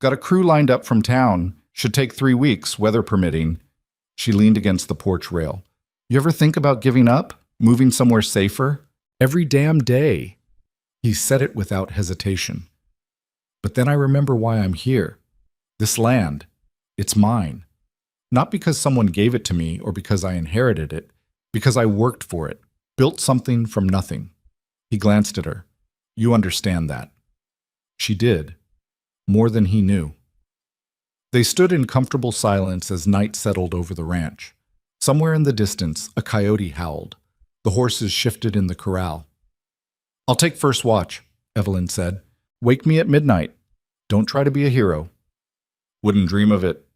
Got a crew lined up from town. Should take 3 weeks, weather permitting. She leaned against the porch rail. You ever think about giving up? Moving somewhere safer? Every damn day. He said it without hesitation. But then I remember why I'm here. This land. It's mine. Not because someone gave it to me or because I inherited it. Because I worked for it. Built something from nothing. He glanced at her. You understand that. She did. More than he knew. They stood in comfortable silence as night settled over the ranch. Somewhere in the distance, a coyote howled. The horses shifted in the corral. I'll take first watch, Evelyn said. Wake me at midnight. Don't try to be a hero. Wouldn't dream of it.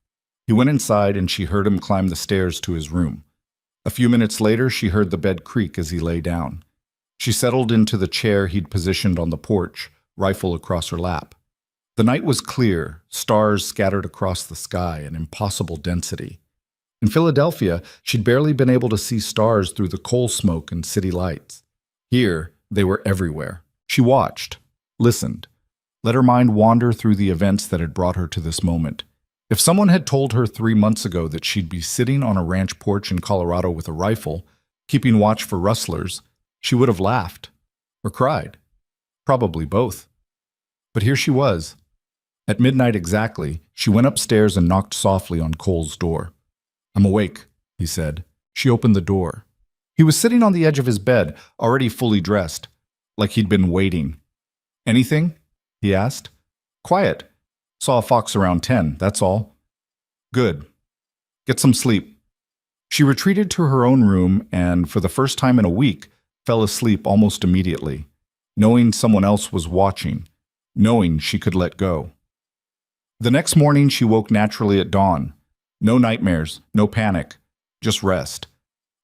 He went inside and she heard him climb the stairs to his room. A few minutes later, she heard the bed creak as he lay down. She settled into the chair he'd positioned on the porch, rifle across her lap. The night was clear, stars scattered across the sky, an impossible density. In Philadelphia, she'd barely been able to see stars through the coal smoke and city lights. Here, they were everywhere. She watched, listened, let her mind wander through the events that had brought her to this moment. If someone had told her 3 months ago that she'd be sitting on a ranch porch in Colorado with a rifle, keeping watch for rustlers, she would have laughed or cried. Probably both. But here she was. At midnight exactly, she went upstairs and knocked softly on Cole's door. "I'm awake," he said. She opened the door. He was sitting on the edge of his bed, already fully dressed, like he'd been waiting. "Anything?" he asked. "Quiet. Saw a fox around 10, that's all." "Good. Get some sleep." She retreated to her own room and, for the first time in a week, fell asleep almost immediately, knowing someone else was watching, knowing she could let go. The next morning she woke naturally at dawn. No nightmares, no panic, just rest.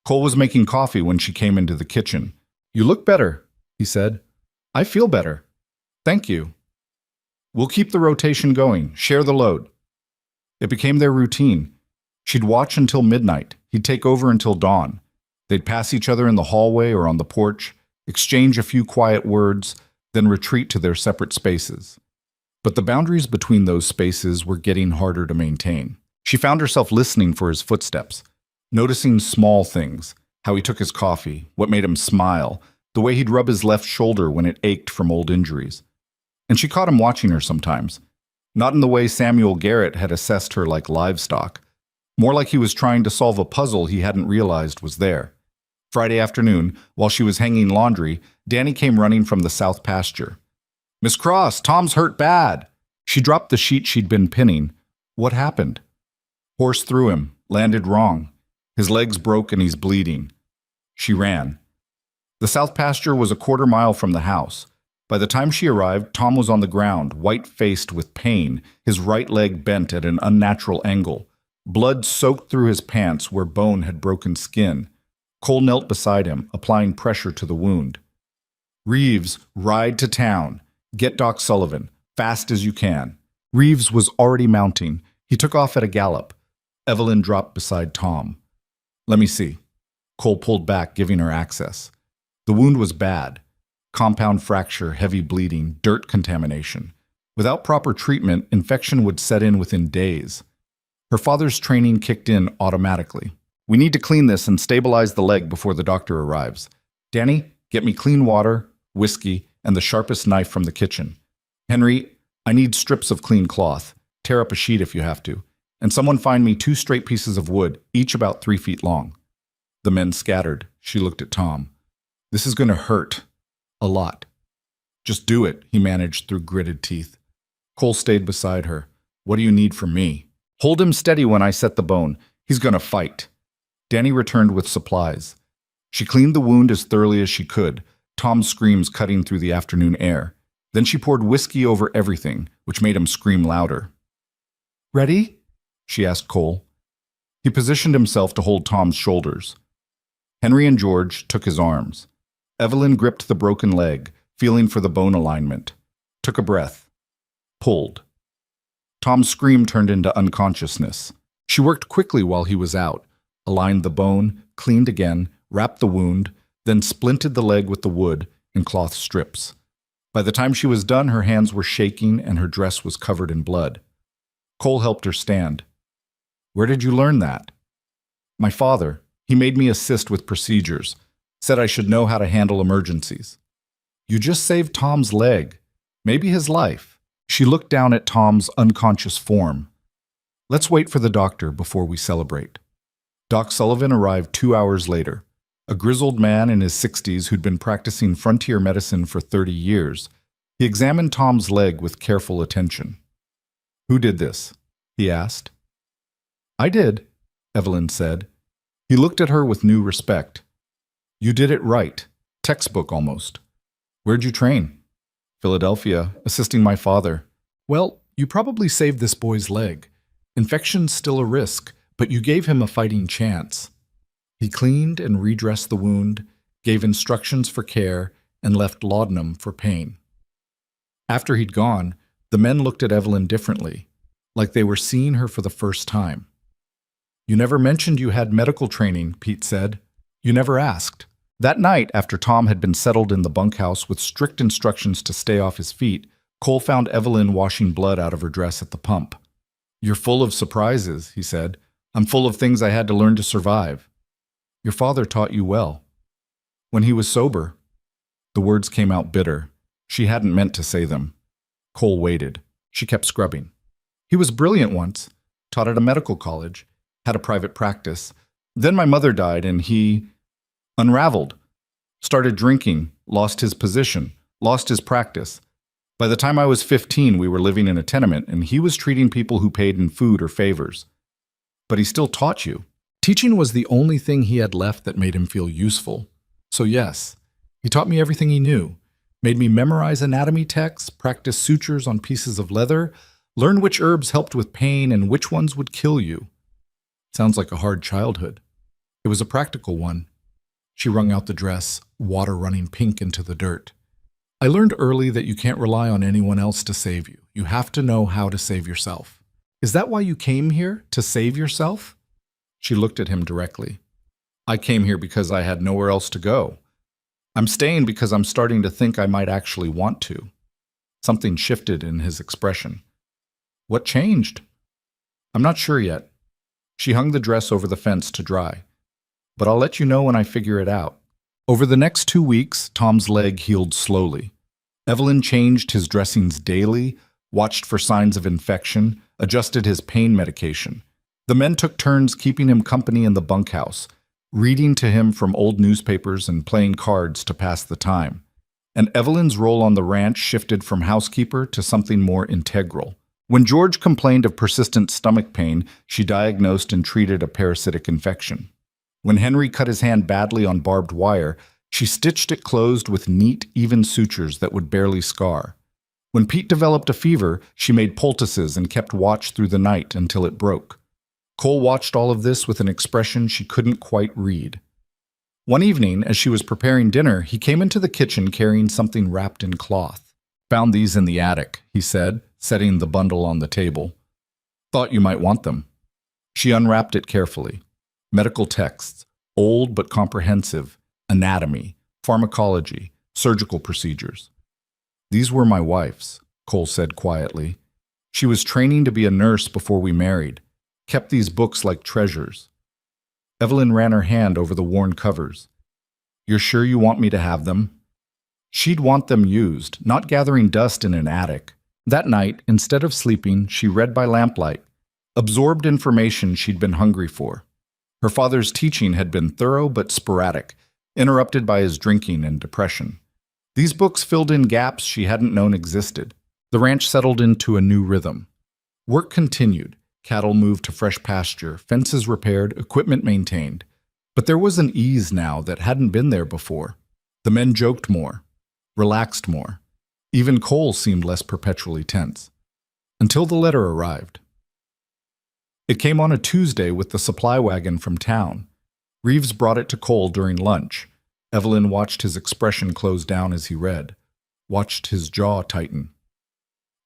Cole was making coffee when she came into the kitchen. "You look better," he said. "I feel better. Thank you. We'll keep the rotation going, share the load." It became their routine. She'd watch until midnight. He'd take over until dawn. They'd pass each other in the hallway or on the porch, exchange a few quiet words, then retreat to their separate spaces. But the boundaries between those spaces were getting harder to maintain. She found herself listening for his footsteps, noticing small things, how he took his coffee, what made him smile, the way he'd rub his left shoulder when it ached from old injuries. And she caught him watching her sometimes, not in the way Samuel Garrett had assessed her like livestock, more like he was trying to solve a puzzle he hadn't realized was there. Friday afternoon, while she was hanging laundry, Danny came running from the south pasture. "Miss Cross, Tom's hurt bad." She dropped the sheet she'd been pinning. "What happened?" "Horse threw him, landed wrong. His leg's broke and he's bleeding." She ran. The south pasture was a quarter mile from the house. By the time she arrived, Tom was on the ground, white-faced with pain, his right leg bent at an unnatural angle. Blood soaked through his pants where bone had broken skin. Cole knelt beside him, applying pressure to the wound. "Reeves, ride to town. Get Doc Sullivan, fast as you can." Reeves was already mounting. He took off at a gallop. Evelyn dropped beside Tom. "Let me see." Cole pulled back, giving her access. The wound was bad. Compound fracture, heavy bleeding, dirt contamination. Without proper treatment, infection would set in within days. Her father's training kicked in automatically. "We need to clean this and stabilize the leg before the doctor arrives. Danny, get me clean water, whiskey, and the sharpest knife from the kitchen. Henry, I need strips of clean cloth. Tear up a sheet if you have to. And someone find me 2 straight pieces of wood, each about 3 feet long." The men scattered. She looked at Tom. "This is going to hurt. A lot." "Just do it," he managed through gritted teeth. Cole stayed beside her. "What do you need from me?" "Hold him steady when I set the bone. He's going to fight." Danny returned with supplies. She cleaned the wound as thoroughly as she could, Tom's screams cutting through the afternoon air. Then she poured whiskey over everything, which made him scream louder. "Ready?" she asked Cole. He positioned himself to hold Tom's shoulders. Henry and George took his arms. Evelyn gripped the broken leg, feeling for the bone alignment. Took a breath. Pulled. Tom's scream turned into unconsciousness. She worked quickly while he was out, aligned the bone, cleaned again, wrapped the wound, then splinted the leg with the wood in cloth strips. By the time she was done, her hands were shaking and her dress was covered in blood. Cole helped her stand. "Where did you learn that?" "My father. He made me assist with procedures. Said I should know how to handle emergencies." "You just saved Tom's leg. Maybe his life." She looked down at Tom's unconscious form. "Let's wait for the doctor before we celebrate." Doc Sullivan arrived 2 hours later. A grizzled man in his 60s who'd been practicing frontier medicine for 30 years. He examined Tom's leg with careful attention. "Who did this?" he asked. "I did," Evelyn said. He looked at her with new respect. "You did it right. Textbook almost. Where'd you train?" "Philadelphia, assisting my father." "Well, you probably saved this boy's leg. Infection's still a risk, but you gave him a fighting chance." He cleaned and redressed the wound, gave instructions for care, and left laudanum for pain. After he'd gone, the men looked at Evelyn differently, like they were seeing her for the first time. You never mentioned you had medical training, Pete said. You never asked. That night, after Tom had been settled in the bunkhouse with strict instructions to stay off his feet, Cole found Evelyn washing blood out of her dress at the pump. You're full of surprises, he said. I'm full of things I had to learn to survive. Your father taught you well. When he was sober. The words came out bitter. She hadn't meant to say them. Cole waited. She kept scrubbing. He was brilliant once, taught at a medical college, had a private practice. Then my mother died and he unraveled, started drinking, lost his position, lost his practice. By the time I was 15, we were living in a tenement and he was treating people who paid in food or favors. But he still taught you. Teaching was the only thing he had left that made him feel useful. So yes, he taught me everything he knew, made me memorize anatomy texts, practice sutures on pieces of leather, learn which herbs helped with pain and which ones would kill you. Sounds like a hard childhood. It was a practical one. She wrung out the dress, water running pink into the dirt. I learned early that you can't rely on anyone else to save you. You have to know how to save yourself. Is that why you came here, to save yourself? She looked at him directly. I came here because I had nowhere else to go. I'm staying because I'm starting to think I might actually want to. Something shifted in his expression. What changed? I'm not sure yet. She hung the dress over the fence to dry. But I'll let you know when I figure it out. Over the next 2 weeks, Tom's leg healed slowly. Evelyn changed his dressings daily, watched for signs of infection, adjusted his pain medication. The men took turns keeping him company in the bunkhouse, reading to him from old newspapers and playing cards to pass the time. And Evelyn's role on the ranch shifted from housekeeper to something more integral. When George complained of persistent stomach pain, she diagnosed and treated a parasitic infection. When Henry cut his hand badly on barbed wire, she stitched it closed with neat, even sutures that would barely scar. When Pete developed a fever, she made poultices and kept watch through the night until it broke. Cole watched all of this with an expression she couldn't quite read. One evening, as she was preparing dinner, he came into the kitchen carrying something wrapped in cloth. Found these in the attic, he said, setting the bundle on the table. Thought you might want them. She unwrapped it carefully. Medical texts, old but comprehensive, anatomy, pharmacology, surgical procedures. These were my wife's, Cole said quietly. She was training to be a nurse before we married, kept these books like treasures. Evelyn ran her hand over the worn covers. You're sure you want me to have them? She'd want them used, not gathering dust in an attic. That night, instead of sleeping, she read by lamplight, absorbed information she'd been hungry for. Her father's teaching had been thorough but sporadic, interrupted by his drinking and depression. These books filled in gaps she hadn't known existed. The ranch settled into a new rhythm. Work continued. Cattle moved to fresh pasture, fences repaired, equipment maintained. But there was an ease now that hadn't been there before. The men joked more, relaxed more. Even Cole seemed less perpetually tense. Until the letter arrived. It came on a Tuesday with the supply wagon from town. Reeves brought it to Cole during lunch. Evelyn watched his expression close down as he read, watched his jaw tighten.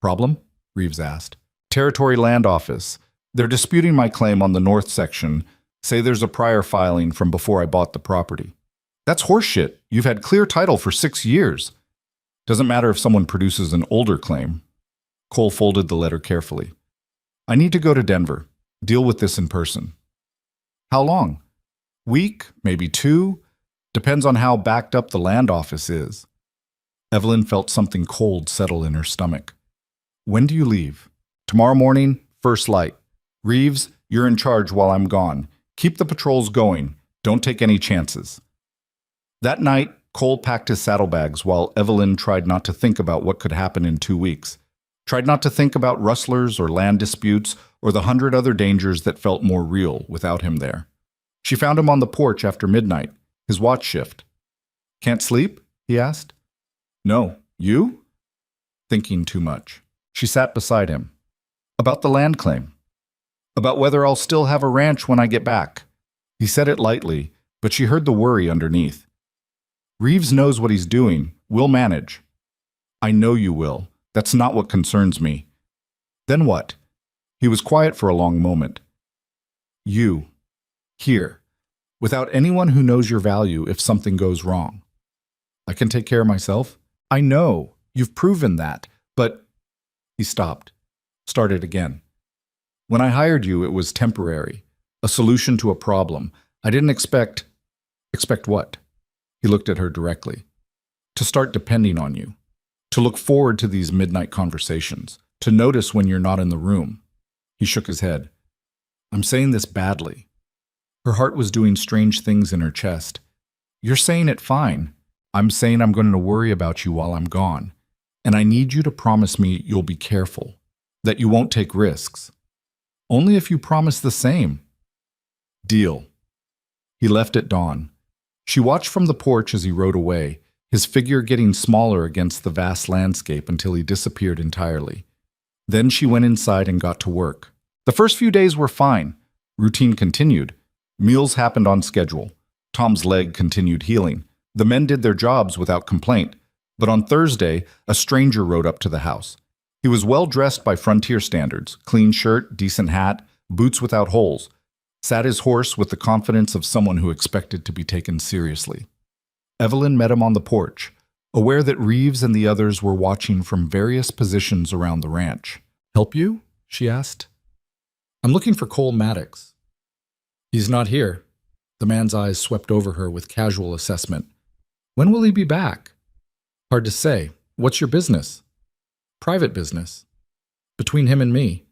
Problem? Reeves asked. Territory Land Office. They're disputing my claim on the north section, say there's a prior filing from before I bought the property. That's horseshit. You've had clear title for 6 years. Doesn't matter if someone produces an older claim. Cole folded the letter carefully. I need to go to Denver. Deal with this in person. How long? Week, maybe 2. Depends on how backed up the land office is. Evelyn felt something cold settle in her stomach. When do you leave? Tomorrow morning, first light. Reeves, you're in charge while I'm gone. Keep the patrols going. Don't take any chances. That night, Cole packed his saddlebags while Evelyn tried not to think about what could happen in 2 weeks. Tried not to think about rustlers or land disputes or the 100 other dangers that felt more real without him there. She found him on the porch after midnight, his watch shift. Can't sleep? He asked. No. You? Thinking too much. She sat beside him. About the land claim. About whether I'll still have a ranch when I get back. He said it lightly, but she heard the worry underneath. Reeves knows what he's doing. We'll manage. I know you will. That's not what concerns me. Then what? He was quiet for a long moment. You. Here. Without anyone who knows your value if something goes wrong. I can take care of myself. I know. You've proven that. But he stopped. Started again. When I hired you, it was temporary. A solution to a problem. I didn't expect... Expect what? He looked at her directly. To start depending on you. To look forward to these midnight conversations. To notice when you're not in the room. He shook his head. I'm saying this badly. Her heart was doing strange things in her chest. You're saying it fine. I'm saying I'm going to worry about you while I'm gone. And I need you to promise me you'll be careful. That you won't take risks. Only if you promise the same. Deal. He left at dawn. She watched from the porch as he rode away, his figure getting smaller against the vast landscape until he disappeared entirely. Then she went inside and got to work. The first few days were fine. Routine continued. Meals happened on schedule. Tom's leg continued healing. The men did their jobs without complaint. But on Thursday, a stranger rode up to the house. He was well dressed by frontier standards, clean shirt, decent hat, boots without holes. Sat his horse with the confidence of someone who expected to be taken seriously. Evelyn met him on the porch, aware that Reeves and the others were watching from various positions around the ranch. Help you? She asked. I'm looking for Cole Maddox. He's not here. The man's eyes swept over her with casual assessment. When will he be back? Hard to say. What's your business? Private business. Between him and me.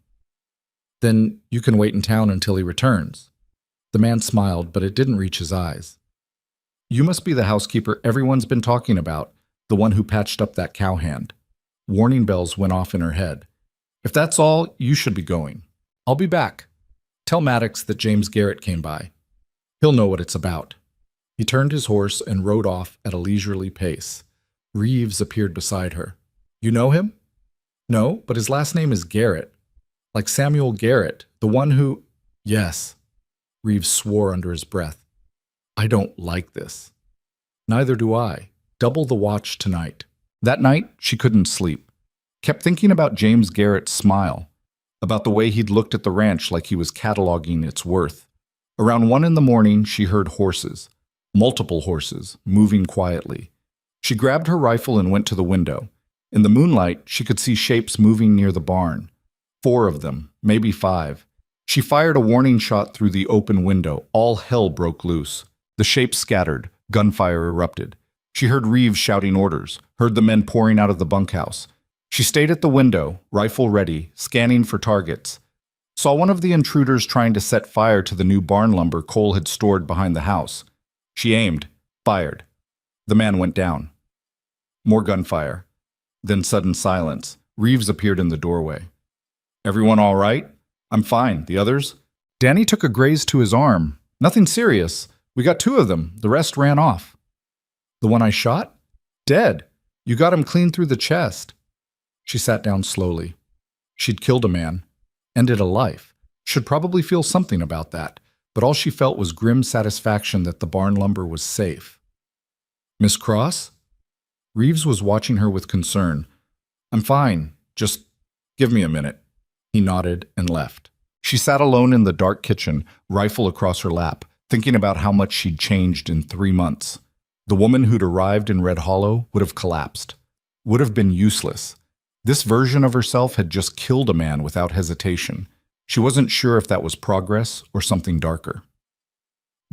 Then you can wait in town until he returns. The man smiled, but it didn't reach his eyes. You must be the housekeeper everyone's been talking about, the one who patched up that cowhand. Warning bells went off in her head. If that's all, you should be going. I'll be back. Tell Maddox that James Garrett came by. He'll know what it's about. He turned his horse and rode off at a leisurely pace. Reeves appeared beside her. You know him? No, but his last name is Garrett. Like Samuel Garrett, the one who... Yes. Reeves swore under his breath. I don't like this. Neither do I. Double the watch tonight. That night, she couldn't sleep. Kept thinking about James Garrett's smile. About the way he'd looked at the ranch like he was cataloging its worth. Around 1 in the morning, she heard horses. Multiple horses, moving quietly. She grabbed her rifle and went to the window. In the moonlight, she could see shapes moving near the barn. 4 of them, maybe 5. She fired a warning shot through the open window. All hell broke loose. The shapes scattered. Gunfire erupted. She heard Reeves shouting orders, heard the men pouring out of the bunkhouse. She stayed at the window, rifle ready, scanning for targets. Saw one of the intruders trying to set fire to the new barn lumber Cole had stored behind the house. She aimed, fired. The man went down. More gunfire. Then sudden silence. Reeves appeared in the doorway. Everyone all right? I'm fine. The others? Danny took a graze to his arm. Nothing serious. We got 2 of them. The rest ran off. The one I shot? Dead. You got him clean through the chest. She sat down slowly. She'd killed a man. Ended a life. Should probably feel something about that. But all she felt was grim satisfaction that the barn lumber was safe. Miss Cross? Reeves was watching her with concern. I'm fine. Just give me a minute. He nodded and left. She sat alone in the dark kitchen, rifle across her lap, thinking about how much she'd changed in 3 months. The woman who'd arrived in Red Hollow would have collapsed. Would have been useless. This version of herself had just killed a man without hesitation. She wasn't sure if that was progress or something darker.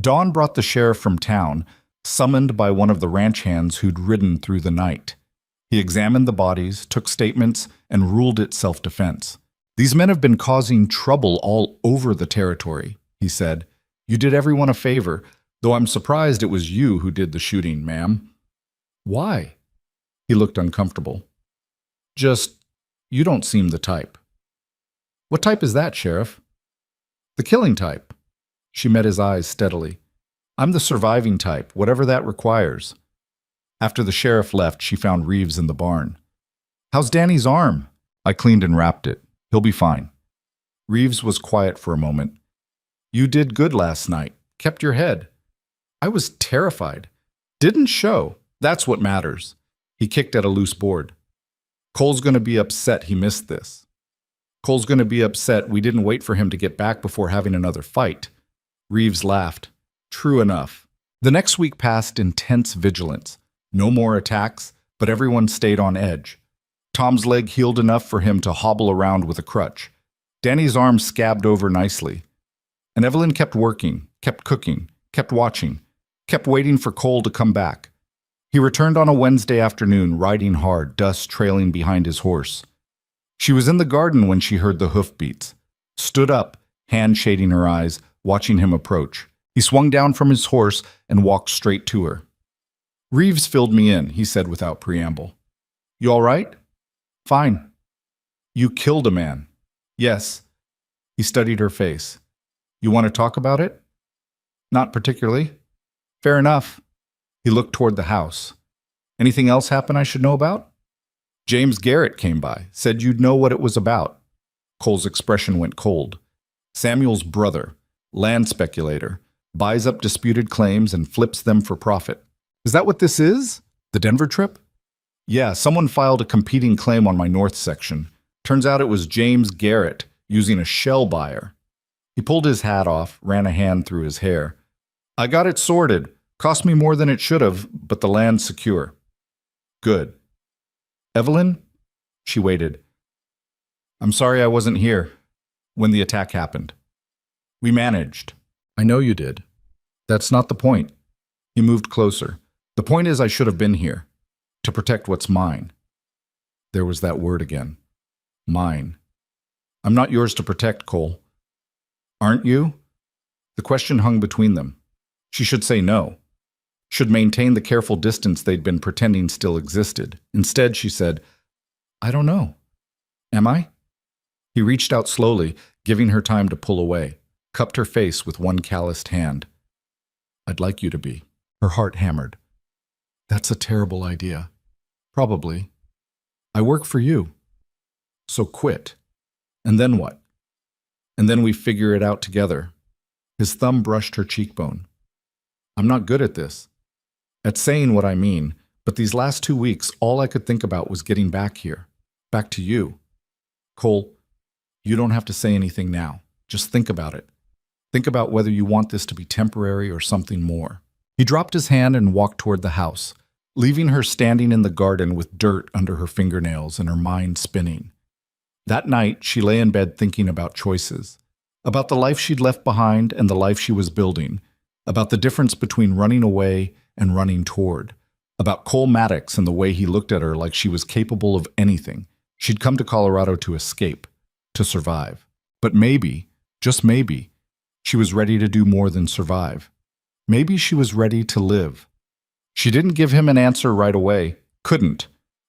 Dawn brought the sheriff from town, summoned by one of the ranch hands who'd ridden through the night. He examined the bodies, took statements, and ruled it self-defense. These men have been causing trouble all over the territory, he said. You did everyone a favor, though I'm surprised it was you who did the shooting, ma'am. Why? He looked uncomfortable. Just, you don't seem the type. What type is that, Sheriff? The killing type. She met his eyes steadily. I'm the surviving type, whatever that requires. After the sheriff left, she found Reeves in the barn. How's Danny's arm? I cleaned and wrapped it. He'll be fine. Reeves was quiet for a moment. You did good last night. Kept your head. I was terrified. Didn't show. That's what matters. He kicked at a loose board. Cole's going to be upset he missed this. Cole's going to be upset we didn't wait for him to get back before having another fight. Reeves laughed. True enough. The next week passed in tense vigilance. No more attacks, but everyone stayed on edge. Tom's leg healed enough for him to hobble around with a crutch. Danny's arm scabbed over nicely. And Evelyn kept working, kept cooking, kept watching, kept waiting for Cole to come back. He returned on a Wednesday afternoon, riding hard, dust trailing behind his horse. She was in the garden when she heard the hoofbeats. Stood up, hand shading her eyes, watching him approach. He swung down from his horse and walked straight to her. Reeves filled me in, he said without preamble. You all right? Fine. You killed a man. Yes. He studied her face. You want to talk about it? Not particularly. Fair enough. He looked toward the house. Anything else happen I should know about? James Garrett came by, said you'd know what it was about. Cole's expression went cold. Samuel's brother, land speculator, buys up disputed claims and flips them for profit. Is that what this is? The Denver trip? Yeah, someone filed a competing claim on my north section. Turns out it was James Garrett using a shell buyer. He pulled his hat off, ran a hand through his hair. I got it sorted. Cost me more than it should have, but the land's secure. Good. Evelyn? She waited. I'm sorry I wasn't here when the attack happened. We managed. I know you did. That's not the point. He moved closer. The point is I should have been here. To protect what's mine. There was that word again. Mine. I'm not yours to protect, Cole. Aren't you? The question hung between them. She should say no. Should maintain the careful distance they'd been pretending still existed. Instead, she said, I don't know. Am I? He reached out slowly, giving her time to pull away, cupped her face with one calloused hand. I'd like you to be. Her heart hammered. That's a terrible idea. Probably. I work for you. So quit. And then what? And then we figure it out together. His thumb brushed her cheekbone. I'm not good at this. At saying what I mean, but these last 2 weeks, all I could think about was getting back here. Back to you. Cole, you don't have to say anything now. Just think about it. Think about whether you want this to be temporary or something more. He dropped his hand and walked toward the house, leaving her standing in the garden with dirt under her fingernails and her mind spinning. That night, she lay in bed thinking about choices, about the life she'd left behind and the life she was building, about the difference between running away and running toward, about Cole Maddox and the way he looked at her like she was capable of anything. She'd come to Colorado to escape, to survive. But maybe, just maybe, she was ready to do more than survive. Maybe she was ready to live. She didn't give him an answer right away. Couldn't.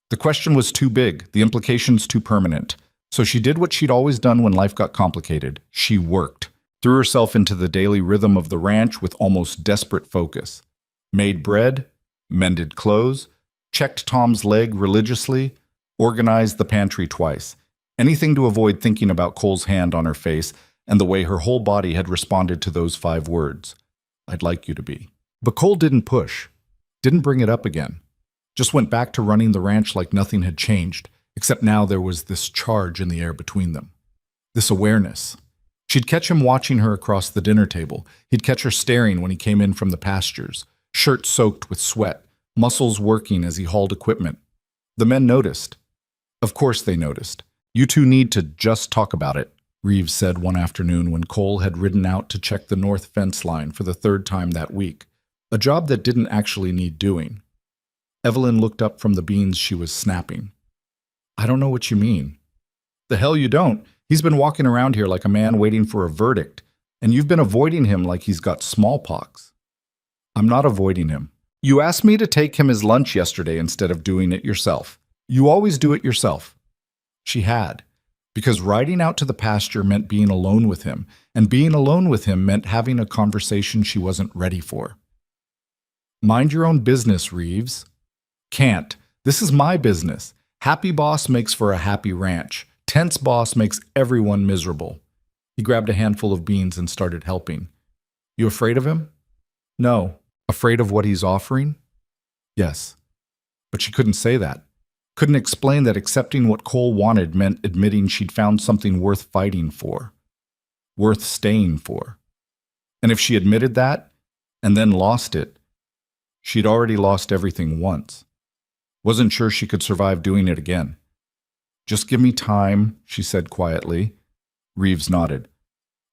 The question was too big, the implications too permanent. So she did what she'd always done when life got complicated. She worked, threw herself into the daily rhythm of the ranch with almost desperate focus. Made bread, mended clothes, checked Tom's leg religiously, organized the pantry twice. Anything to avoid thinking about Cole's hand on her face and the way her whole body had responded to those 5 words. I'd like you to be. But Cole didn't push, didn't bring it up again. Just went back to running the ranch like nothing had changed, except now there was this charge in the air between them. This awareness. She'd catch him watching her across the dinner table. He'd catch her staring when he came in from the pastures, shirt soaked with sweat, muscles working as he hauled equipment. The men noticed. Of course they noticed. You two need to just talk about it, Reeves said one afternoon when Cole had ridden out to check the north fence line for the 3rd time that week, a job that didn't actually need doing. Evelyn looked up from the beans she was snapping. I don't know what you mean. The hell you don't. He's been walking around here like a man waiting for a verdict, and you've been avoiding him like he's got smallpox. I'm not avoiding him. You asked me to take him his lunch yesterday instead of doing it yourself. You always do it yourself. She had, because riding out to the pasture meant being alone with him, and being alone with him meant having a conversation she wasn't ready for. Mind your own business, Reeves. Can't. This is my business. Happy boss makes for a happy ranch. Tense boss makes everyone miserable. He grabbed a handful of beans and started helping. You afraid of him? No. Afraid of what he's offering? Yes. But she couldn't say that. Couldn't explain that accepting what Cole wanted meant admitting she'd found something worth fighting for, worth staying for. And if she admitted that, and then lost it, she'd already lost everything once. Wasn't sure she could survive doing it again. "Just give me time," she said quietly. Reeves nodded.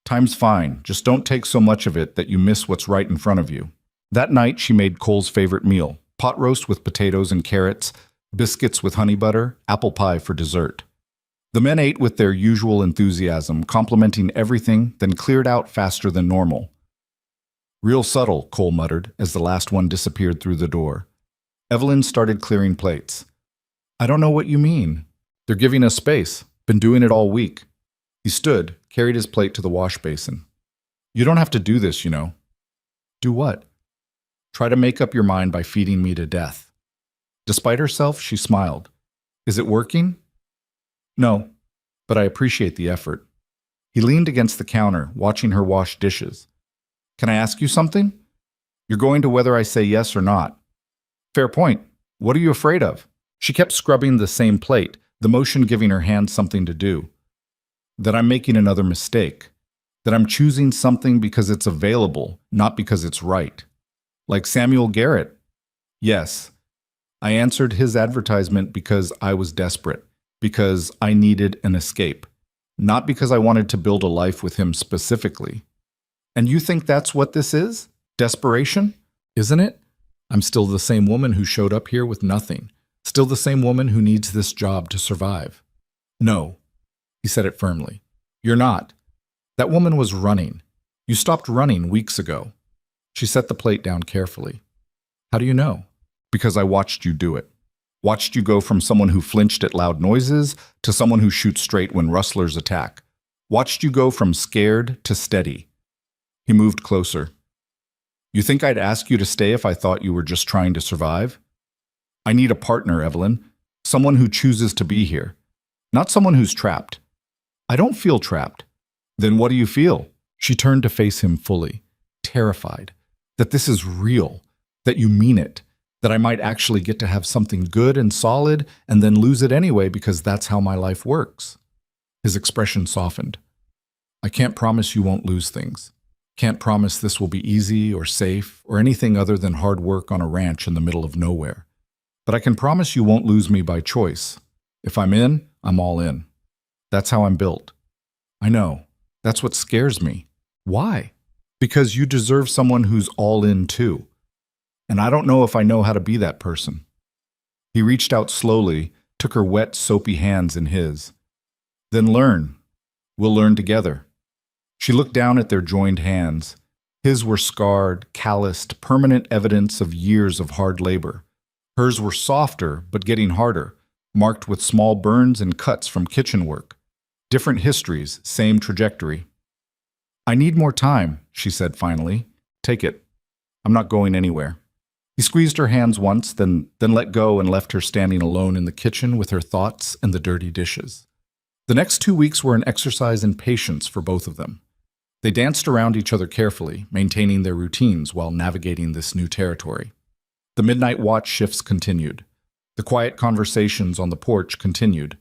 "Time's fine, just don't take so much of it that you miss what's right in front of you." That night she made Cole's favorite meal, pot roast with potatoes and carrots, biscuits with honey butter, apple pie for dessert. The men ate with their usual enthusiasm, complimenting everything, then cleared out faster than normal. "Real subtle," Cole muttered as the last one disappeared through the door. Evelyn started clearing plates. "I don't know what you mean. They're giving us space. Been doing it all week." He stood, carried his plate to the wash basin. "You don't have to do this, you know." "Do what?" "Try to make up your mind by feeding me to death." Despite herself, she smiled. "Is it working?" "No, but I appreciate the effort." He leaned against the counter, watching her wash dishes. "Can I ask you something? You're going to whether I say yes or not." "Fair point. What are you afraid of?" She kept scrubbing the same plate, the motion giving her hand something to do. "That I'm making another mistake. That I'm choosing something because it's available, not because it's right. Like Samuel Garrett." "Yes. I answered his advertisement because I was desperate, because I needed an escape, not because I wanted to build a life with him specifically." "And you think that's what this is? Desperation? Isn't it? I'm still the same woman who showed up here with nothing. Still the same woman who needs this job to survive." "No," he said it firmly. "You're not. That woman was running. You stopped running weeks ago." She set the plate down carefully. "How do you know?" "Because I watched you do it. Watched you go from someone who flinched at loud noises to someone who shoots straight when rustlers attack. Watched you go from scared to steady." He moved closer. "You think I'd ask you to stay if I thought you were just trying to survive? I need a partner, Evelyn. Someone who chooses to be here. Not someone who's trapped." "I don't feel trapped." "Then what do you feel?" She turned to face him fully, terrified. "That this is real. That you mean it. That I might actually get to have something good and solid and then lose it anyway because that's how my life works." His expression softened. "I can't promise you won't lose things. Can't promise this will be easy or safe or anything other than hard work on a ranch in the middle of nowhere. But I can promise you won't lose me by choice. If I'm in, I'm all in. That's how I'm built." "I know. That's what scares me." "Why?" "Because you deserve someone who's all in too. And I don't know if I know how to be that person." He reached out slowly, took her wet, soapy hands in his. "Then learn. We'll learn together." She looked down at their joined hands. His were scarred, calloused, permanent evidence of years of hard labor. Hers were softer, but getting harder, marked with small burns and cuts from kitchen work. Different histories, same trajectory. "I need more time," she said finally. "Take it. I'm not going anywhere." He squeezed her hands once, then let go and left her standing alone in the kitchen with her thoughts and the dirty dishes. The next 2 weeks were an exercise in patience for both of them. They danced around each other carefully, maintaining their routines while navigating this new territory. The midnight watch shifts continued. The quiet conversations on the porch continued.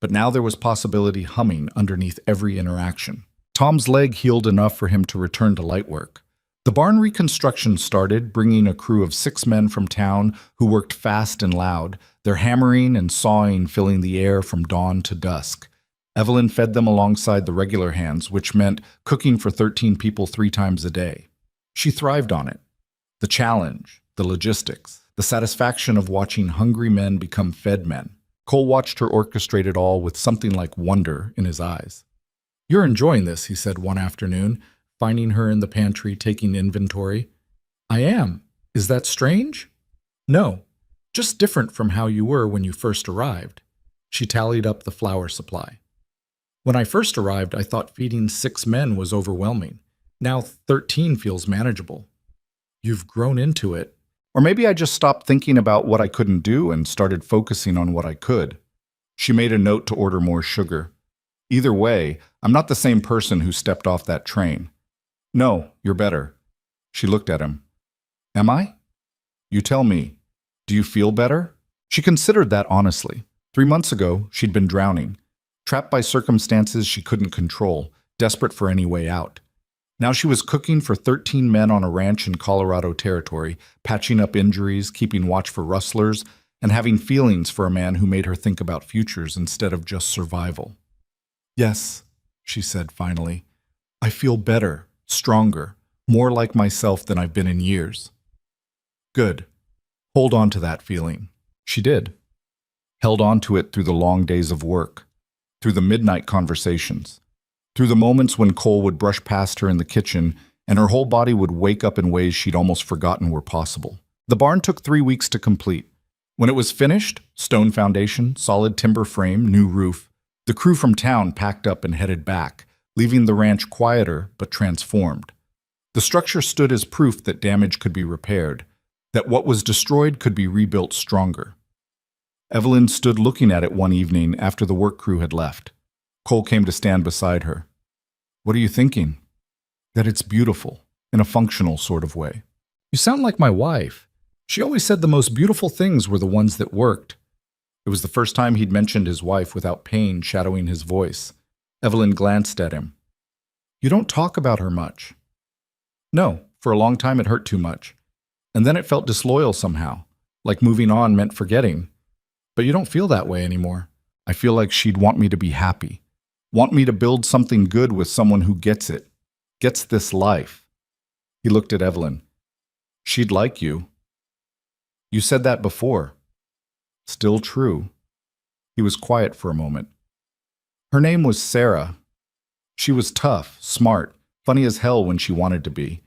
But now there was possibility humming underneath every interaction. Tom's leg healed enough for him to return to light work. The barn reconstruction started, bringing a crew of 6 men from town who worked fast and loud, their hammering and sawing filling the air from dawn to dusk. Evelyn fed them alongside the regular hands, which meant cooking for 13 people 3 times a day. She thrived on it. The challenge, the logistics, the satisfaction of watching hungry men become fed men. Cole watched her orchestrate it all with something like wonder in his eyes. "You're enjoying this," he said one afternoon, finding her in the pantry taking inventory. "I am. Is that strange?" "No, just different from how you were when you first arrived." She tallied up the flour supply. "When I first arrived, I thought feeding 6 men was overwhelming. Now 13 feels manageable." "You've grown into it." "Or maybe I just stopped thinking about what I couldn't do and started focusing on what I could." She made a note to order more sugar. "Either way, I'm not the same person who stepped off that train." "No, you're better." She looked at him. "Am I?" "You tell me. Do you feel better?" She considered that honestly. 3 months ago, she'd been drowning, trapped by circumstances she couldn't control, desperate for any way out. Now she was cooking for 13 men on a ranch in Colorado territory, patching up injuries, keeping watch for rustlers, and having feelings for a man who made her think about futures instead of just survival. "Yes," she said finally. "I feel better, stronger, more like myself than I've been in years." "Good. Hold on to that feeling." She did. Held on to it through the long days of work, through the midnight conversations, through the moments when Cole would brush past her in the kitchen and her whole body would wake up in ways she'd almost forgotten were possible. The barn took 3 weeks to complete. When it was finished, stone foundation, solid timber frame, new roof, the crew from town packed up and headed back, leaving the ranch quieter but transformed. The structure stood as proof that damage could be repaired, that what was destroyed could be rebuilt stronger. Evelyn stood looking at it one evening after the work crew had left. Cole came to stand beside her. "What are you thinking?" "That it's beautiful, in a functional sort of way." "You sound like my wife. She always said the most beautiful things were the ones that worked." It was the first time he'd mentioned his wife without pain shadowing his voice. Evelyn glanced at him. "You don't talk about her much." "No, for a long time it hurt too much. And then it felt disloyal somehow, like moving on meant forgetting. But you don't feel that way anymore. I feel like she'd want me to be happy, want me to build something good with someone who gets it, gets this life." He looked at Evelyn. "She'd like you." "You said that before." "Still true." He was quiet for a moment. "Her name was Sarah. She was tough, smart, funny as hell when she wanted to be.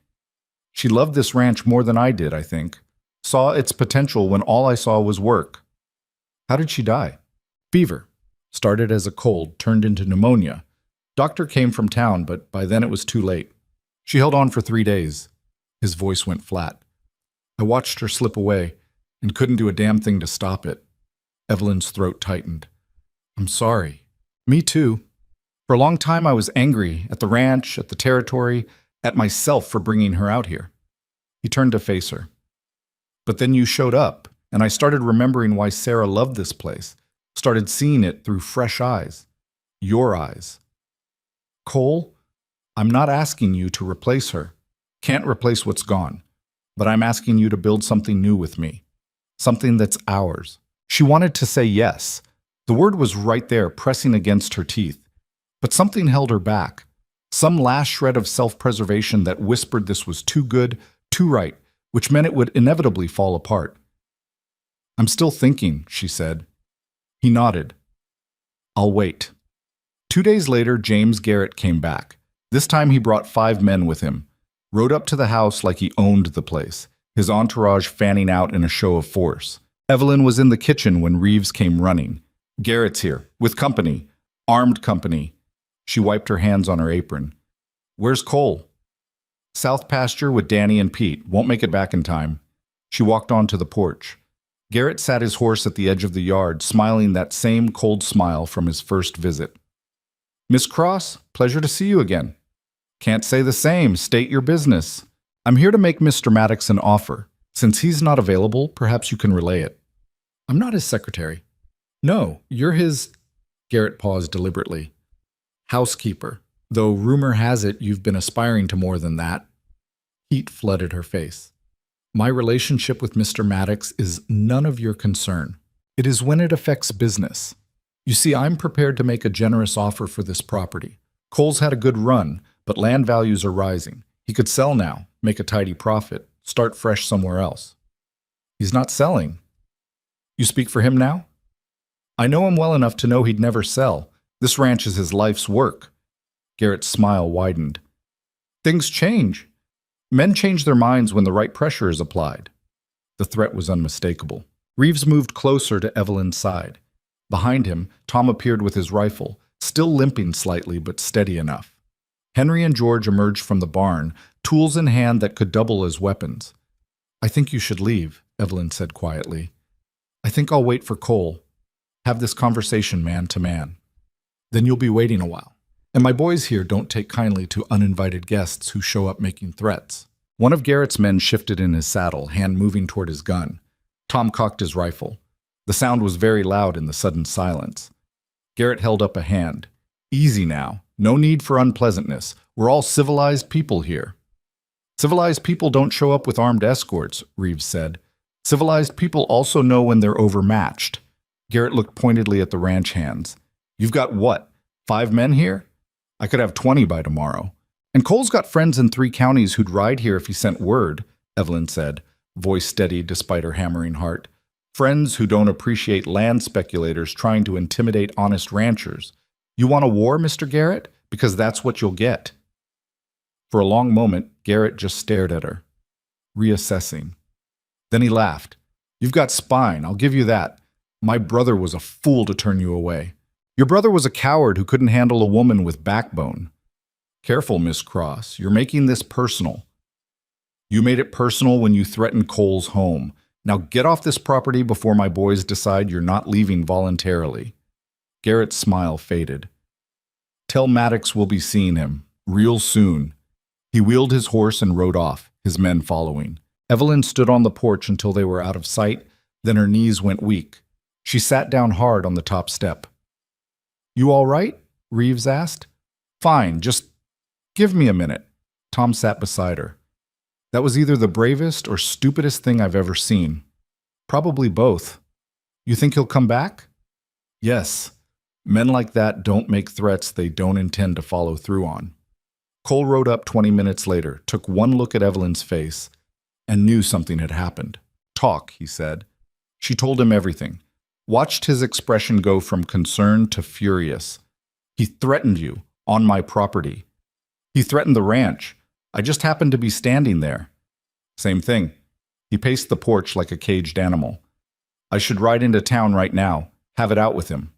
She loved this ranch more than I did, I think. Saw its potential when all I saw was work." "How did she die?" "Fever. Started as a cold, turned into pneumonia. Doctor came from town, but by then it was too late. She held on for 3 days. His voice went flat. "I watched her slip away and couldn't do a damn thing to stop it." Evelyn's throat tightened. "I'm sorry." "Me too. For a long time I was angry at the ranch, at the territory, at myself for bringing her out here." He turned to face her. "But then you showed up, and I started remembering why Sarah loved this place, started seeing it through fresh eyes. Your eyes. Cole, I'm not asking you to replace her. Can't replace what's gone. But I'm asking you to build something new with me. Something that's ours." She wanted to say yes. The word was right there, pressing against her teeth. But something held her back. Some last shred of self-preservation that whispered this was too good, too right, which meant it would inevitably fall apart. "I'm still thinking," she said. He nodded. "I'll wait." 2 days later, James Garrett came back. This time he brought 5 men with him. Rode up to the house like he owned the place, his entourage fanning out in a show of force. Evelyn was in the kitchen when Reeves came running. "Garrett's here, with company. Armed company." She wiped her hands on her apron. "Where's Cole?" "South pasture with Danny and Pete. Won't make it back in time." She walked onto the porch. Garrett sat his horse at the edge of the yard, smiling that same cold smile from his first visit. "Miss Cross, pleasure to see you again." "Can't say the same. State your business." "I'm here to make Mr. Maddox an offer. Since he's not available, perhaps you can relay it." "I'm not his secretary." "No, you're his—" Garrett paused deliberately. "Housekeeper, though rumor has it you've been aspiring to more than that." Heat flooded her face. "My relationship with Mr. Maddox is none of your concern. It is when it affects business. You see, I'm prepared to make a generous offer for this property. Cole's had a good run, but land values are rising. He could sell now, make a tidy profit, start fresh somewhere else." "He's not selling." "You speak for him now?" "I know him well enough to know he'd never sell. This ranch is his life's work." Garrett's smile widened. "Things change. Men change their minds when the right pressure is applied." The threat was unmistakable. Reeves moved closer to Evelyn's side. Behind him, Tom appeared with his rifle, still limping slightly but steady enough. Henry and George emerged from the barn, tools in hand that could double as weapons. "I think you should leave," Evelyn said quietly. "I think I'll wait for Cole. Have this conversation man to man. Then you'll be waiting a while. And my boys here don't take kindly to uninvited guests who show up making threats." One of Garrett's men shifted in his saddle, hand moving toward his gun. Tom cocked his rifle. The The sound was very loud in the sudden silence. Garrett held up a hand. Easy now. No need for unpleasantness. We're all civilized people here. Civilized people don't show up with armed escorts, Reeves said. Civilized people also know when they're overmatched. Garrett looked pointedly at the ranch hands. You've got what? 5 men here? I could have 20 by tomorrow. And Cole's got friends in 3 counties who'd ride here if he sent word, Evelyn said, voice steady despite her hammering heart. Friends who don't appreciate land speculators trying to intimidate honest ranchers. You want a war, Mr. Garrett? Because that's what you'll get. For a long moment, Garrett just stared at her, reassessing. Then he laughed. You've got spine, I'll give you that. My brother was a fool to turn you away. Your brother was a coward who couldn't handle a woman with backbone. Careful, Miss Cross, you're making this personal. You made it personal when you threatened Cole's home. Now get off this property before my boys decide you're not leaving voluntarily. Garrett's smile faded. Tell Maddox we'll be seeing him, real soon. He wheeled his horse and rode off, his men following. Evelyn stood on the porch until they were out of sight, then her knees went weak. She sat down hard on the top step. You all right? Reeves asked. Fine, just give me a minute. Tom sat beside her. That was either the bravest or stupidest thing I've ever seen. Probably both. You think he'll come back? Yes. Men like that don't make threats they don't intend to follow through on. Cole rode up 20 minutes later, took one look at Evelyn's face, and knew something had happened. Talk, he said. She told him everything. Watched his expression go from concerned to furious. He threatened you, on my property. He threatened the ranch. I just happened to be standing there. Same thing. He paced the porch like a caged animal. I should ride into town right now, have it out with him.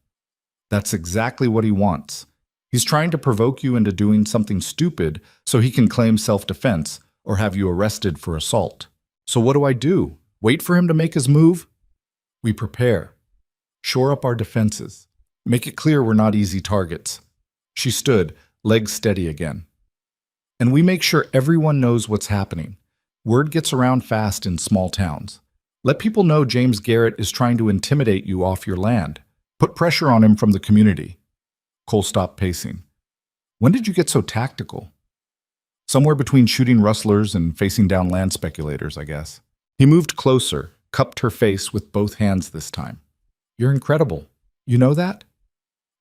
That's exactly what he wants. He's trying to provoke you into doing something stupid so he can claim self-defense or have you arrested for assault. So what do? Wait for him to make his move? We prepare. Shore up our defenses. Make it clear we're not easy targets. She stood, legs steady again. And we make sure everyone knows what's happening. Word gets around fast in small towns. Let people know James Garrett is trying to intimidate you off your land. Put pressure on him from the community. Cole stopped pacing. When did you get so tactical? Somewhere between shooting rustlers and facing down land speculators, I guess. He moved closer, cupped her face with both hands this time. You're incredible. You know that?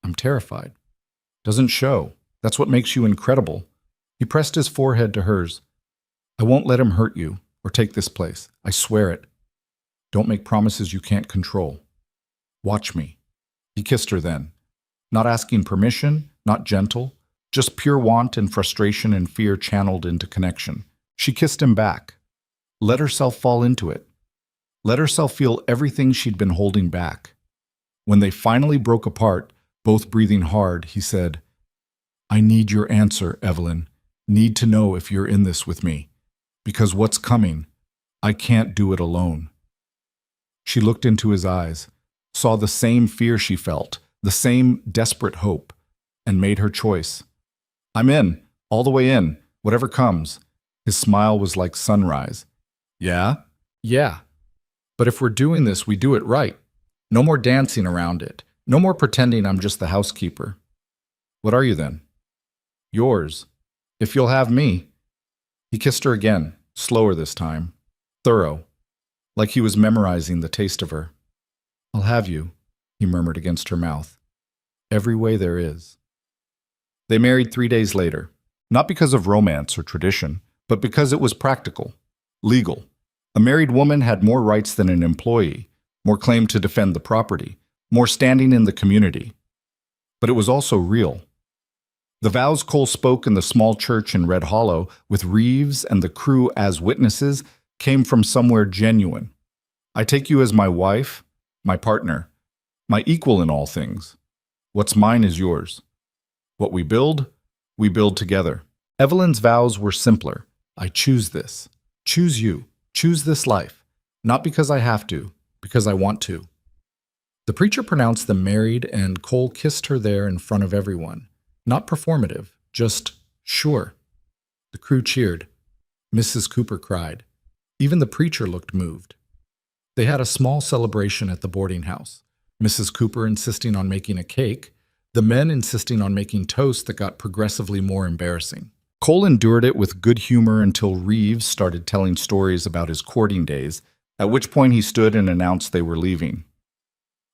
I'm terrified. Doesn't show. That's what makes you incredible. He pressed his forehead to hers. I won't let him hurt you or take this place. I swear it. Don't make promises you can't control. Watch me. He kissed her then. Not asking permission, not gentle, just pure want and frustration and fear channeled into connection. She kissed him back. Let herself fall into it. Let herself feel everything she'd been holding back. When they finally broke apart, both breathing hard, he said, I need your answer, Evelyn. Need to know if you're in this with me. Because what's coming, I can't do it alone. She looked into his eyes, saw the same fear she felt, the same desperate hope, and made her choice. I'm in, all the way in, whatever comes. His smile was like sunrise. Yeah? Yeah. But if we're doing this, we do it right. No more dancing around it. No more pretending I'm just the housekeeper. What are you then? Yours. If you'll have me. He kissed her again, slower this time, thorough, like he was memorizing the taste of her. I'll have you, he murmured against her mouth. Every way there is. They married 3 days later, not because of romance or tradition, but because it was practical, legal. A married woman had more rights than an employee, more claim to defend the property, more standing in the community. But it was also real. The vows Cole spoke in the small church in Red Hollow, with Reeves and the crew as witnesses, came from somewhere genuine. I take you as my wife, my partner, my equal in all things. What's mine is yours. What we build together. Evelyn's vows were simpler. I choose this. Choose you. Choose this life. Not because I have to, because I want to. The preacher pronounced them married, and Cole kissed her there in front of everyone. Not performative, just sure. The crew cheered. Mrs. Cooper cried. Even the preacher looked moved. They had a small celebration at the boarding house, Mrs. Cooper insisting on making a cake, the men insisting on making toast that got progressively more embarrassing. Cole endured it with good humor until Reeves started telling stories about his courting days, at which point he stood and announced they were leaving.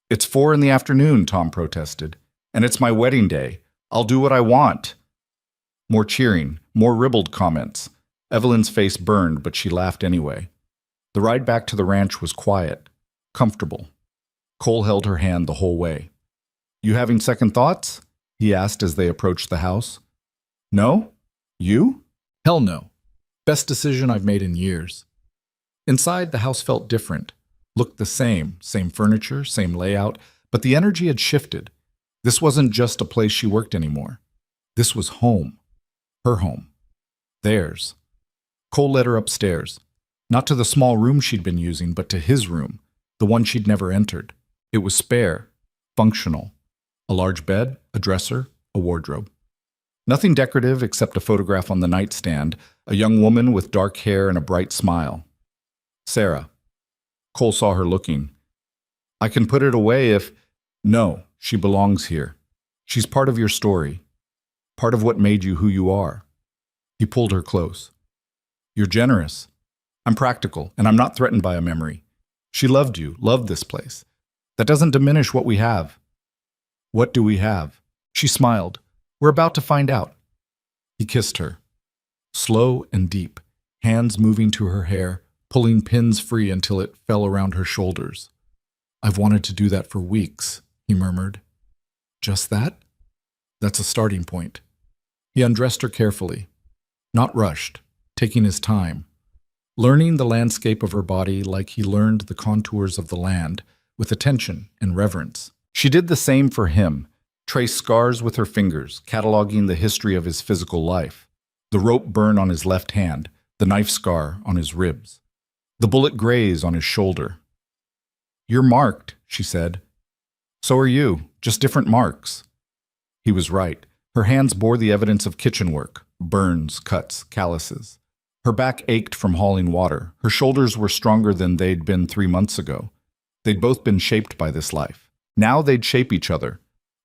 "It's 4 in the afternoon," Tom protested, "and it's my wedding day. I'll do what I want." More cheering, more ribald comments. Evelyn's face burned, but she laughed anyway. The ride back to the ranch was quiet, comfortable. Cole held her hand the whole way. "You having second thoughts?" he asked as they approached the house. "No? You?" "Hell no. Best decision I've made in years." Inside, the house felt different. Looked the same furniture, same layout, but the energy had shifted. This wasn't just a place she worked anymore. This was home. Her home. Theirs. Cole led her upstairs. Not to the small room she'd been using, but to his room, the one she'd never entered. It was spare, functional. A large bed, a dresser, a wardrobe. Nothing decorative except a photograph on the nightstand, a young woman with dark hair and a bright smile. Sarah. Cole saw her looking. "I can put it away if—" "No, she belongs here. She's part of your story. Part of what made you who you are." He pulled her close. "You're generous. I'm practical, and I'm not threatened by a memory. She loved you, loved this place. That doesn't diminish what we have." "What do we have?" She smiled. "We're about to find out." He kissed her. Slow and deep, hands moving to her hair, pulling pins free until it fell around her shoulders. "I've wanted to do that for weeks," he murmured. "Just that?" "That's a starting point." He undressed her carefully. Not rushed, taking his time. Learning the landscape of her body like he learned the contours of the land, with attention and reverence. She did the same for him, traced scars with her fingers, cataloging the history of his physical life. The rope burn on his left hand, the knife scar on his ribs. The bullet graze on his shoulder. "You're marked," she said. "So are you, just different marks." He was right. Her hands bore the evidence of kitchen work, burns, cuts, calluses. Her back ached from hauling water. Her shoulders were stronger than they'd been 3 months ago. They'd both been shaped by this life. Now they'd shape each other.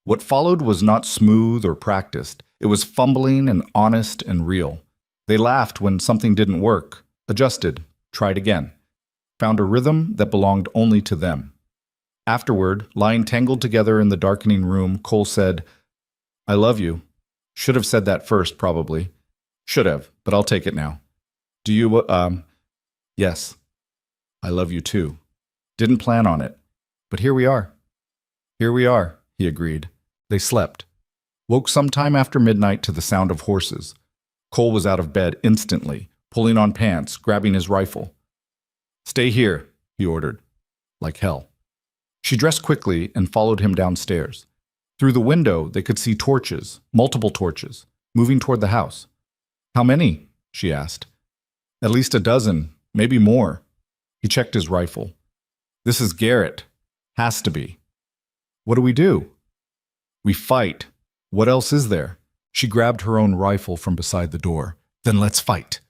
What followed was not smooth or practiced. It was fumbling and honest and real. They laughed when something didn't work, adjusted, tried again, found a rhythm that belonged only to them. Afterward, lying tangled together in the darkening room, Cole said, "I love you. Should have said that first, probably. Should have, but I'll take it now. Do you, yes. I love you too. Didn't plan on it. But here we are." "Here we are," he agreed. They slept. Woke sometime after midnight to the sound of horses. Cole was out of bed instantly, pulling on pants, grabbing his rifle. "Stay here," he ordered. Like hell. She dressed quickly and followed him downstairs. Through the window, they could see torches, multiple torches, moving toward the house. "How many?" she asked. "At least a dozen, maybe more." He checked his rifle. "This is Garrett. Has to be." "What do we do?" "We fight. What else is there?" She grabbed her own rifle from beside the door. "Then let's fight."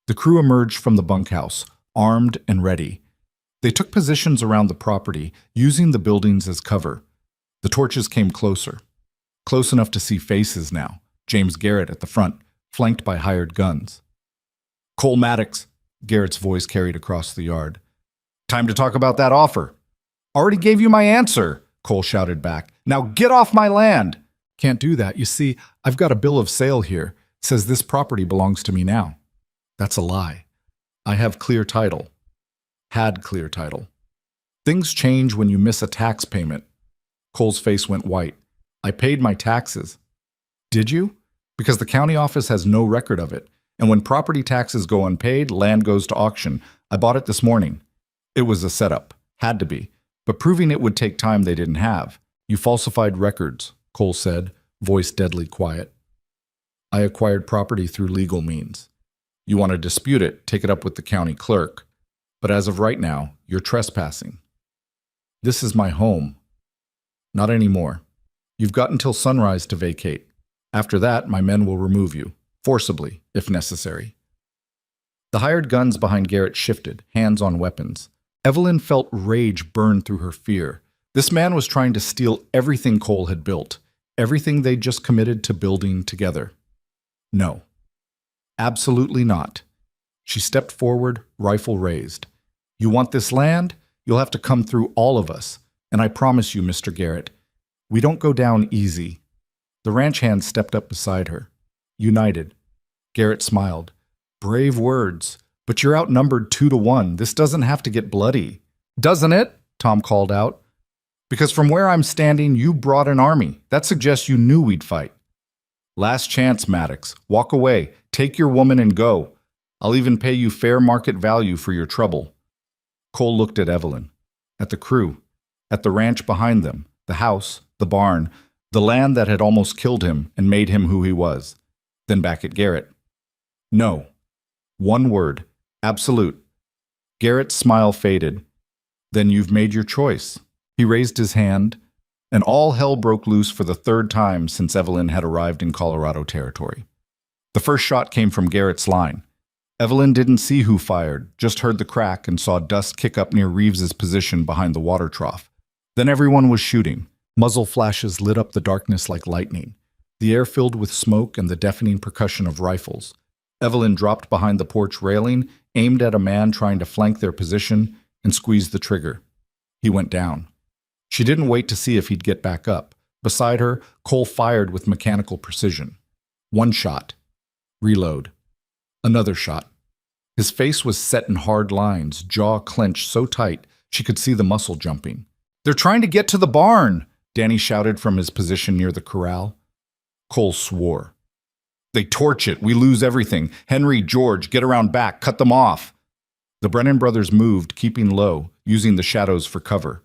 The crew emerged from the bunkhouse, armed and ready. They took positions around the property, using the buildings as cover. The torches came closer. Close enough to see faces now. James Garrett at the front, flanked by hired guns. "Cole Maddox," Garrett's voice carried across the yard. "Time to talk about that offer." "Already gave you my answer," Cole shouted back. "Now get off my land." "Can't do that. You see, I've got a bill of sale here. Says this property belongs to me now." "That's a lie. I have clear title." Had clear title. "Things change when you miss a tax payment." Cole's face went white. "I paid my taxes." "Did you?" "Because the county office has no record of it. And when property taxes go unpaid, land goes to auction. I bought it this morning." It was a setup. Had to be. But proving it would take time they didn't have. "You falsified records," Cole said, voice deadly quiet. "I acquired property through legal means. You want to dispute it, take it up with the county clerk. But as of right now, you're trespassing." "This is my home." "Not anymore. You've got until sunrise to vacate. After that, my men will remove you, forcibly, if necessary." The hired guns behind Garrett shifted, hands on weapons. Evelyn felt rage burn through her fear. This man was trying to steal everything Cole had built, everything they'd just committed to building together. No. Absolutely not. She stepped forward, rifle raised. You want this land? You'll have to come through all of us. And I promise you, Mr. Garrett, we don't go down easy. The ranch hand stepped up beside her. United. Garrett smiled. Brave words, but you're outnumbered 2-1. This doesn't have to get bloody. Doesn't it? Tom called out. Because from where I'm standing, you brought an army. That suggests you knew we'd fight. Last chance, Maddox. Walk away. Take your woman and go. I'll even pay you fair market value for your trouble. Cole looked at Evelyn, at the crew, at the ranch behind them, the house, the barn, the land that had almost killed him and made him who he was. Then back at Garrett. No. One word. Absolute. Garrett's smile faded. Then you've made your choice. He raised his hand, and all hell broke loose for the third time since Evelyn had arrived in Colorado territory. The first shot came from Garrett's line. Evelyn didn't see who fired, just heard the crack and saw dust kick up near Reeves's position behind the water trough. Then everyone was shooting. Muzzle flashes lit up the darkness like lightning. The air filled with smoke and the deafening percussion of rifles. Evelyn dropped behind the porch railing, aimed at a man trying to flank their position, and squeezed the trigger. He went down. She didn't wait to see if he'd get back up. Beside her, Cole fired with mechanical precision. One shot. Reload. Another shot. His face was set in hard lines, jaw clenched so tight she could see the muscle jumping. They're trying to get to the barn, Danny shouted from his position near the corral. Cole swore. They torch it. We lose everything. Henry, George, get around back. Cut them off. The Brennan brothers moved, keeping low, using the shadows for cover.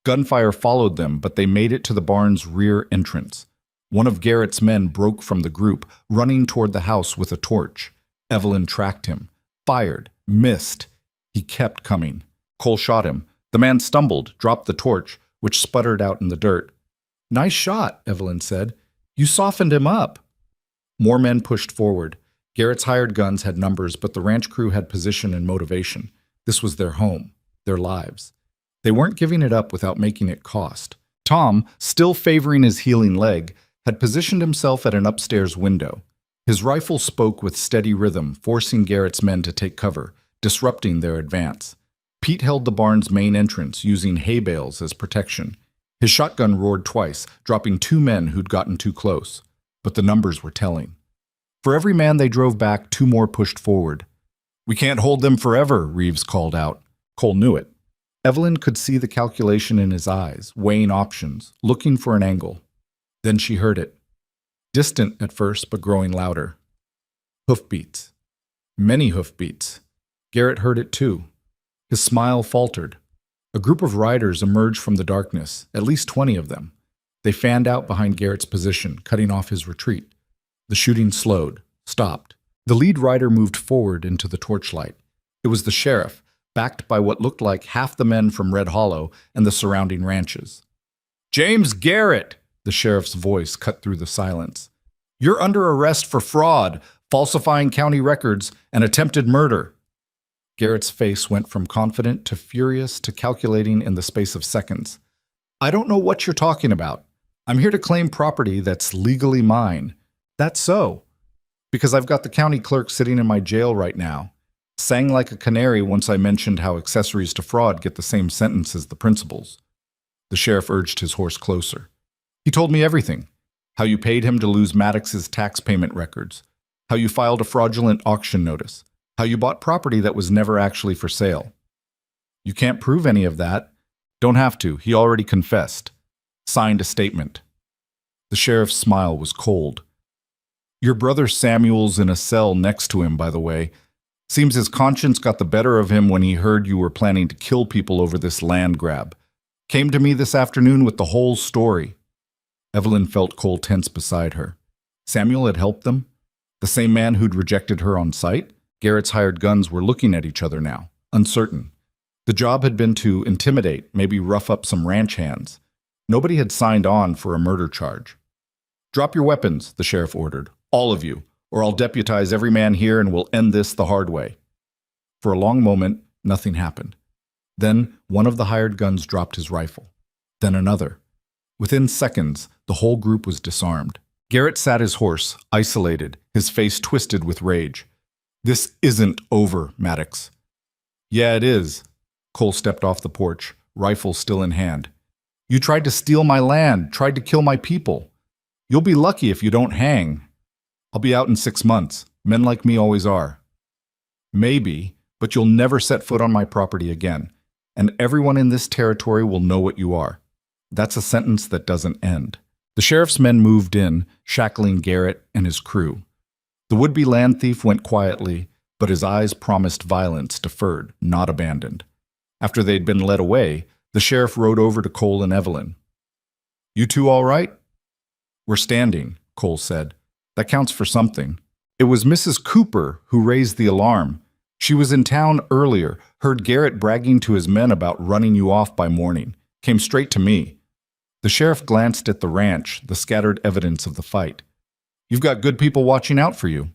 Gunfire followed them, but they made it to the barn's rear entrance. One of Garrett's men broke from the group, running toward the house with a torch. Evelyn tracked him, fired, missed. He kept coming. Cole shot him. The man stumbled, dropped the torch, which sputtered out in the dirt. Nice shot, Evelyn said. You softened him up. More men pushed forward. Garrett's hired guns had numbers, but the ranch crew had position and motivation. This was their home, their lives. They weren't giving it up without making it cost. Tom, still favoring his healing leg, had positioned himself at an upstairs window. His rifle spoke with steady rhythm, forcing Garrett's men to take cover, disrupting their advance. Pete held the barn's main entrance, using hay bales as protection. His shotgun roared twice, dropping 2 men who'd gotten too close. But the numbers were telling. For every man they drove back, 2 more pushed forward. We can't hold them forever, Reeves called out. Cole knew it. Evelyn could see the calculation in his eyes, weighing options, looking for an angle. Then she heard it. Distant at first, but growing louder. Hoofbeats. Many hoofbeats. Garrett heard it too. His smile faltered. A group of riders emerged from the darkness, at least 20 of them. They fanned out behind Garrett's position, cutting off his retreat. The shooting slowed, stopped. The lead rider moved forward into the torchlight. It was the sheriff, backed by what looked like half the men from Red Hollow and the surrounding ranches. James Garrett, the sheriff's voice cut through the silence. You're under arrest for fraud, falsifying county records, and attempted murder. Garrett's face went from confident to furious to calculating in the space of seconds. I don't know what you're talking about. I'm here to claim property that's legally mine. That's so. Because I've got the county clerk sitting in my jail right now. Sang like a canary once I mentioned how accessories to fraud get the same sentence as the principals. The sheriff urged his horse closer. He told me everything. How you paid him to lose Maddox's tax payment records. How you filed a fraudulent auction notice. How you bought property that was never actually for sale. You can't prove any of that. Don't have to. He already confessed. Signed a statement. The sheriff's smile was cold. Your brother Samuel's in a cell next to him, by the way. Seems his conscience got the better of him when he heard you were planning to kill people over this land grab. Came to me this afternoon with the whole story. Evelyn felt Cole tense beside her. Samuel had helped them? The same man who'd rejected her on sight? Garrett's hired guns were looking at each other now, uncertain. The job had been to intimidate, maybe rough up some ranch hands. Nobody had signed on for a murder charge. Drop your weapons, the sheriff ordered. All of you, or I'll deputize every man here and we'll end this the hard way. For a long moment, nothing happened. Then one of the hired guns dropped his rifle. Then another. Within seconds, the whole group was disarmed. Garrett sat his horse, isolated, his face twisted with rage. "This isn't over, Maddox." "Yeah, it is." Cole stepped off the porch, rifle still in hand. "You tried to steal my land, tried to kill my people. You'll be lucky if you don't hang. I'll be out in 6 months. Men like me always are." "Maybe, but you'll never set foot on my property again, and everyone in this territory will know what you are." That's a sentence that doesn't end. The sheriff's men moved in, shackling Garrett and his crew. The would-be land thief went quietly, but his eyes promised violence deferred, not abandoned. After they'd been led away, the sheriff rode over to Cole and Evelyn. "You two all right?" "We're standing," Cole said. "That counts for something." It was Mrs. Cooper who raised the alarm. She was in town earlier, heard Garrett bragging to his men about running you off by morning. Came straight to me. The sheriff glanced at the ranch, the scattered evidence of the fight. "You've got good people watching out for you."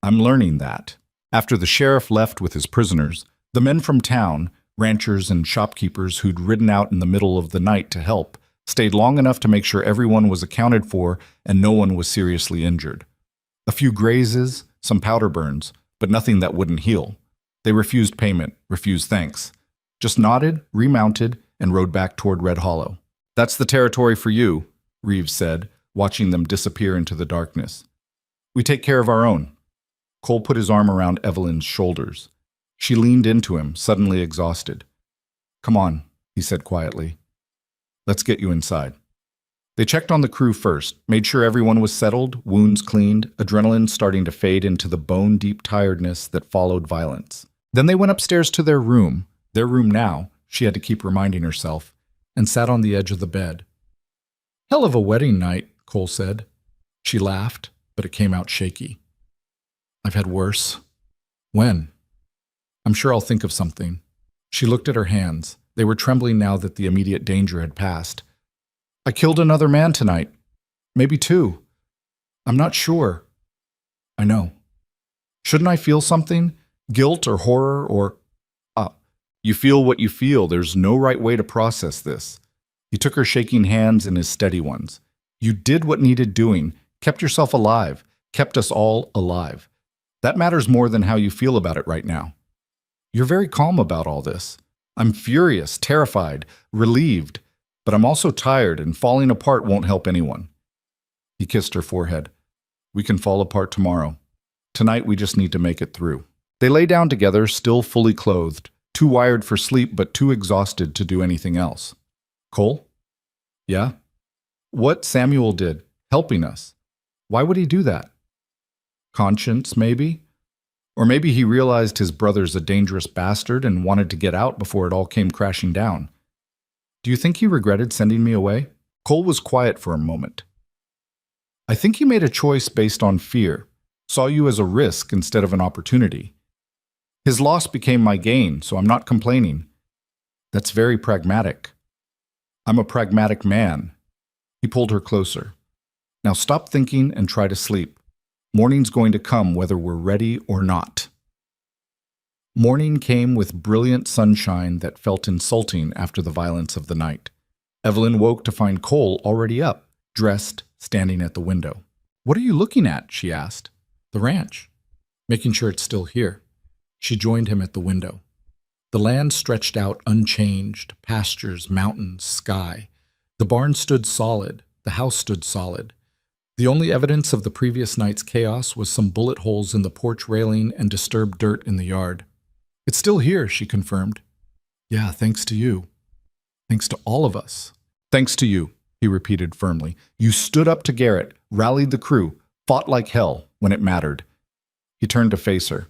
"I'm learning that." After the sheriff left with his prisoners, the men from town, ranchers and shopkeepers who'd ridden out in the middle of the night to help, stayed long enough to make sure everyone was accounted for and no one was seriously injured. A few grazes, some powder burns, but nothing that wouldn't heal. They refused payment, refused thanks. Just nodded, remounted, and rode back toward Red Hollow. "That's the territory for you," Reeves said, watching them disappear into the darkness. "We take care of our own." Cole put his arm around Evelyn's shoulders. She leaned into him, suddenly exhausted. "Come on," he said quietly. "Let's get you inside." They checked on the crew first, made sure everyone was settled, wounds cleaned, adrenaline starting to fade into the bone-deep tiredness that followed violence. Then they went upstairs to their room now, she had to keep reminding herself, and sat on the edge of the bed. "Hell of a wedding night," Cole said. She laughed, but it came out shaky. "I've had worse." "When?" "I'm sure I'll think of something." She looked at her hands. They were trembling now that the immediate danger had passed. "I killed another man tonight. Maybe 2. I'm not sure." "I know." "Shouldn't I feel something? Guilt or horror or—" "You feel what you feel. There's no right way to process this." He took her shaking hands in his steady ones. "You did what needed doing, kept yourself alive, kept us all alive. That matters more than how you feel about it right now. You're very calm about all this. I'm furious, terrified, relieved, but I'm also tired, and falling apart won't help anyone." He kissed her forehead. "We can fall apart tomorrow. Tonight we just need to make it through." They lay down together, still fully clothed, too wired for sleep but too exhausted to do anything else. "Cole?" "Yeah?" "What Samuel did, helping us. Why would he do that?" "Conscience, maybe? Or maybe he realized his brother's a dangerous bastard and wanted to get out before it all came crashing down. Do you think he regretted sending me away?" Cole was quiet for a moment. "I think he made a choice based on fear, saw you as a risk instead of an opportunity. His loss became my gain, so I'm not complaining. That's very pragmatic." "I'm a pragmatic man." He pulled her closer. "Now stop thinking and try to sleep. Morning's going to come whether we're ready or not." Morning came with brilliant sunshine that felt insulting after the violence of the night. Evelyn woke to find Cole already up, dressed, standing at the window. "What are you looking at?" she asked. "The ranch. Making sure it's still here." She joined him at the window. The land stretched out unchanged, pastures, mountains, sky. The barn stood solid, the house stood solid. The only evidence of the previous night's chaos was some bullet holes in the porch railing and disturbed dirt in the yard. "It's still here," she confirmed. "Yeah, thanks to you. Thanks to all of us." "Thanks to you," he repeated firmly. "You stood up to Garrett, rallied the crew, fought like hell when it mattered." He turned to face her.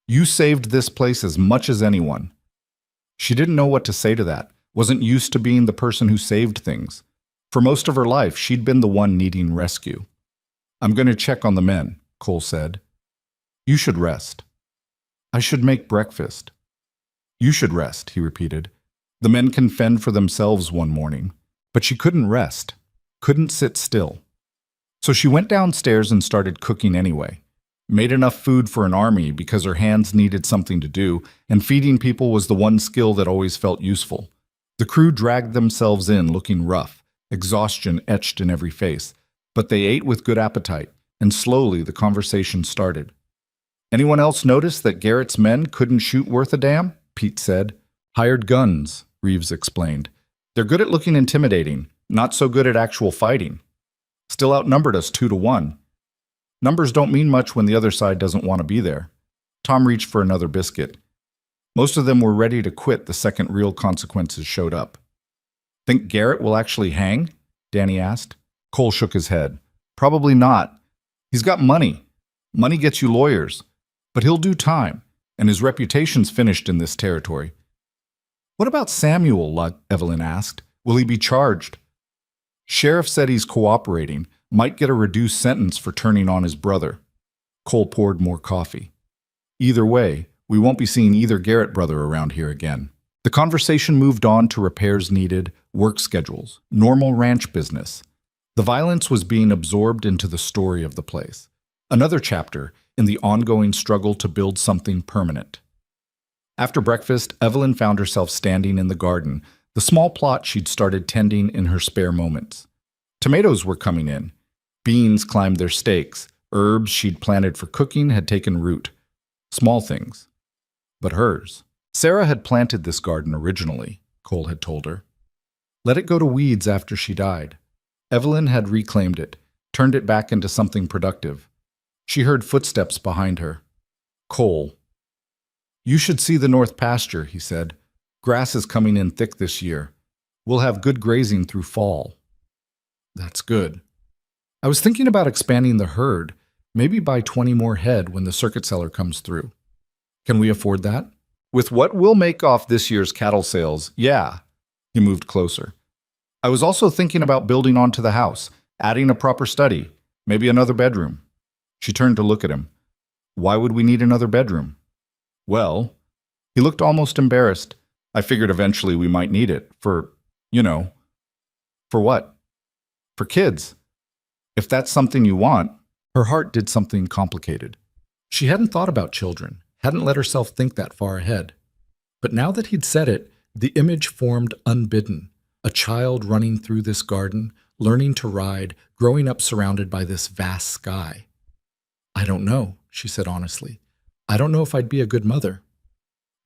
"You saved this place as much as anyone." She didn't know what to say to that, wasn't used to being the person who saved things. For most of her life, she'd been the one needing rescue. "I'm going to check on the men," Cole said. "You should rest." "I should make breakfast." "You should rest," he repeated. "The men can fend for themselves one morning." But she couldn't rest, couldn't sit still. So she went downstairs and started cooking anyway. made enough food for an army because her hands needed something to do, and feeding people was the one skill that always felt useful. The crew dragged themselves in looking rough, exhaustion etched in every face, but they ate with good appetite, and slowly the conversation started. "Anyone else notice that Garrett's men couldn't shoot worth a damn?" Pete said. "Hired guns," Reeves explained. "They're good at looking intimidating, not so good at actual fighting. Still outnumbered us 2-1. Numbers don't mean much when the other side doesn't want to be there." Tom reached for another biscuit. Most of them were ready to quit the second real consequences showed up. "Think Garrett will actually hang?" Danny asked. Cole shook his head. "Probably not. He's got money. Money gets you lawyers. But he'll do time, and his reputation's finished in this territory." "What about Samuel?" Evelyn asked. "Will he be charged?" "Sheriff said he's cooperating, might get a reduced sentence for turning on his brother." Cole poured more coffee. "Either way, we won't be seeing either Garrett brother around here again." The conversation moved on to repairs needed, work schedules, normal ranch business. The violence was being absorbed into the story of the place. Another chapter in the ongoing struggle to build something permanent. After breakfast, Evelyn found herself standing in the garden, the small plot she'd started tending in her spare moments. Tomatoes were coming in. Beans climbed their stakes. Herbs she'd planted for cooking had taken root. Small things. But hers. Sarah had planted this garden originally, Cole had told her. Let it go to weeds after she died. Evelyn had reclaimed it, turned it back into something productive. She heard footsteps behind her. Cole. "You should see the north pasture," he said. "Grass is coming in thick this year. We'll have good grazing through fall." "That's good. I was thinking about expanding the herd, maybe buy 20 more head when the circuit seller comes through." "Can we afford that?" "With what we'll make off this year's cattle sales, yeah." He moved closer. "I was also thinking about building onto the house, adding a proper study, maybe another bedroom." She turned to look at him. "Why would we need another bedroom?" "Well," he looked almost embarrassed. "I figured eventually we might need it for, you know." "For what?" "For kids. If that's something you want." Her heart did something complicated. She hadn't thought about children, hadn't let herself think that far ahead. But now that he'd said it, the image formed unbidden. A child running through this garden, learning to ride, growing up surrounded by this vast sky. "I don't know," she said honestly. "I don't know if I'd be a good mother."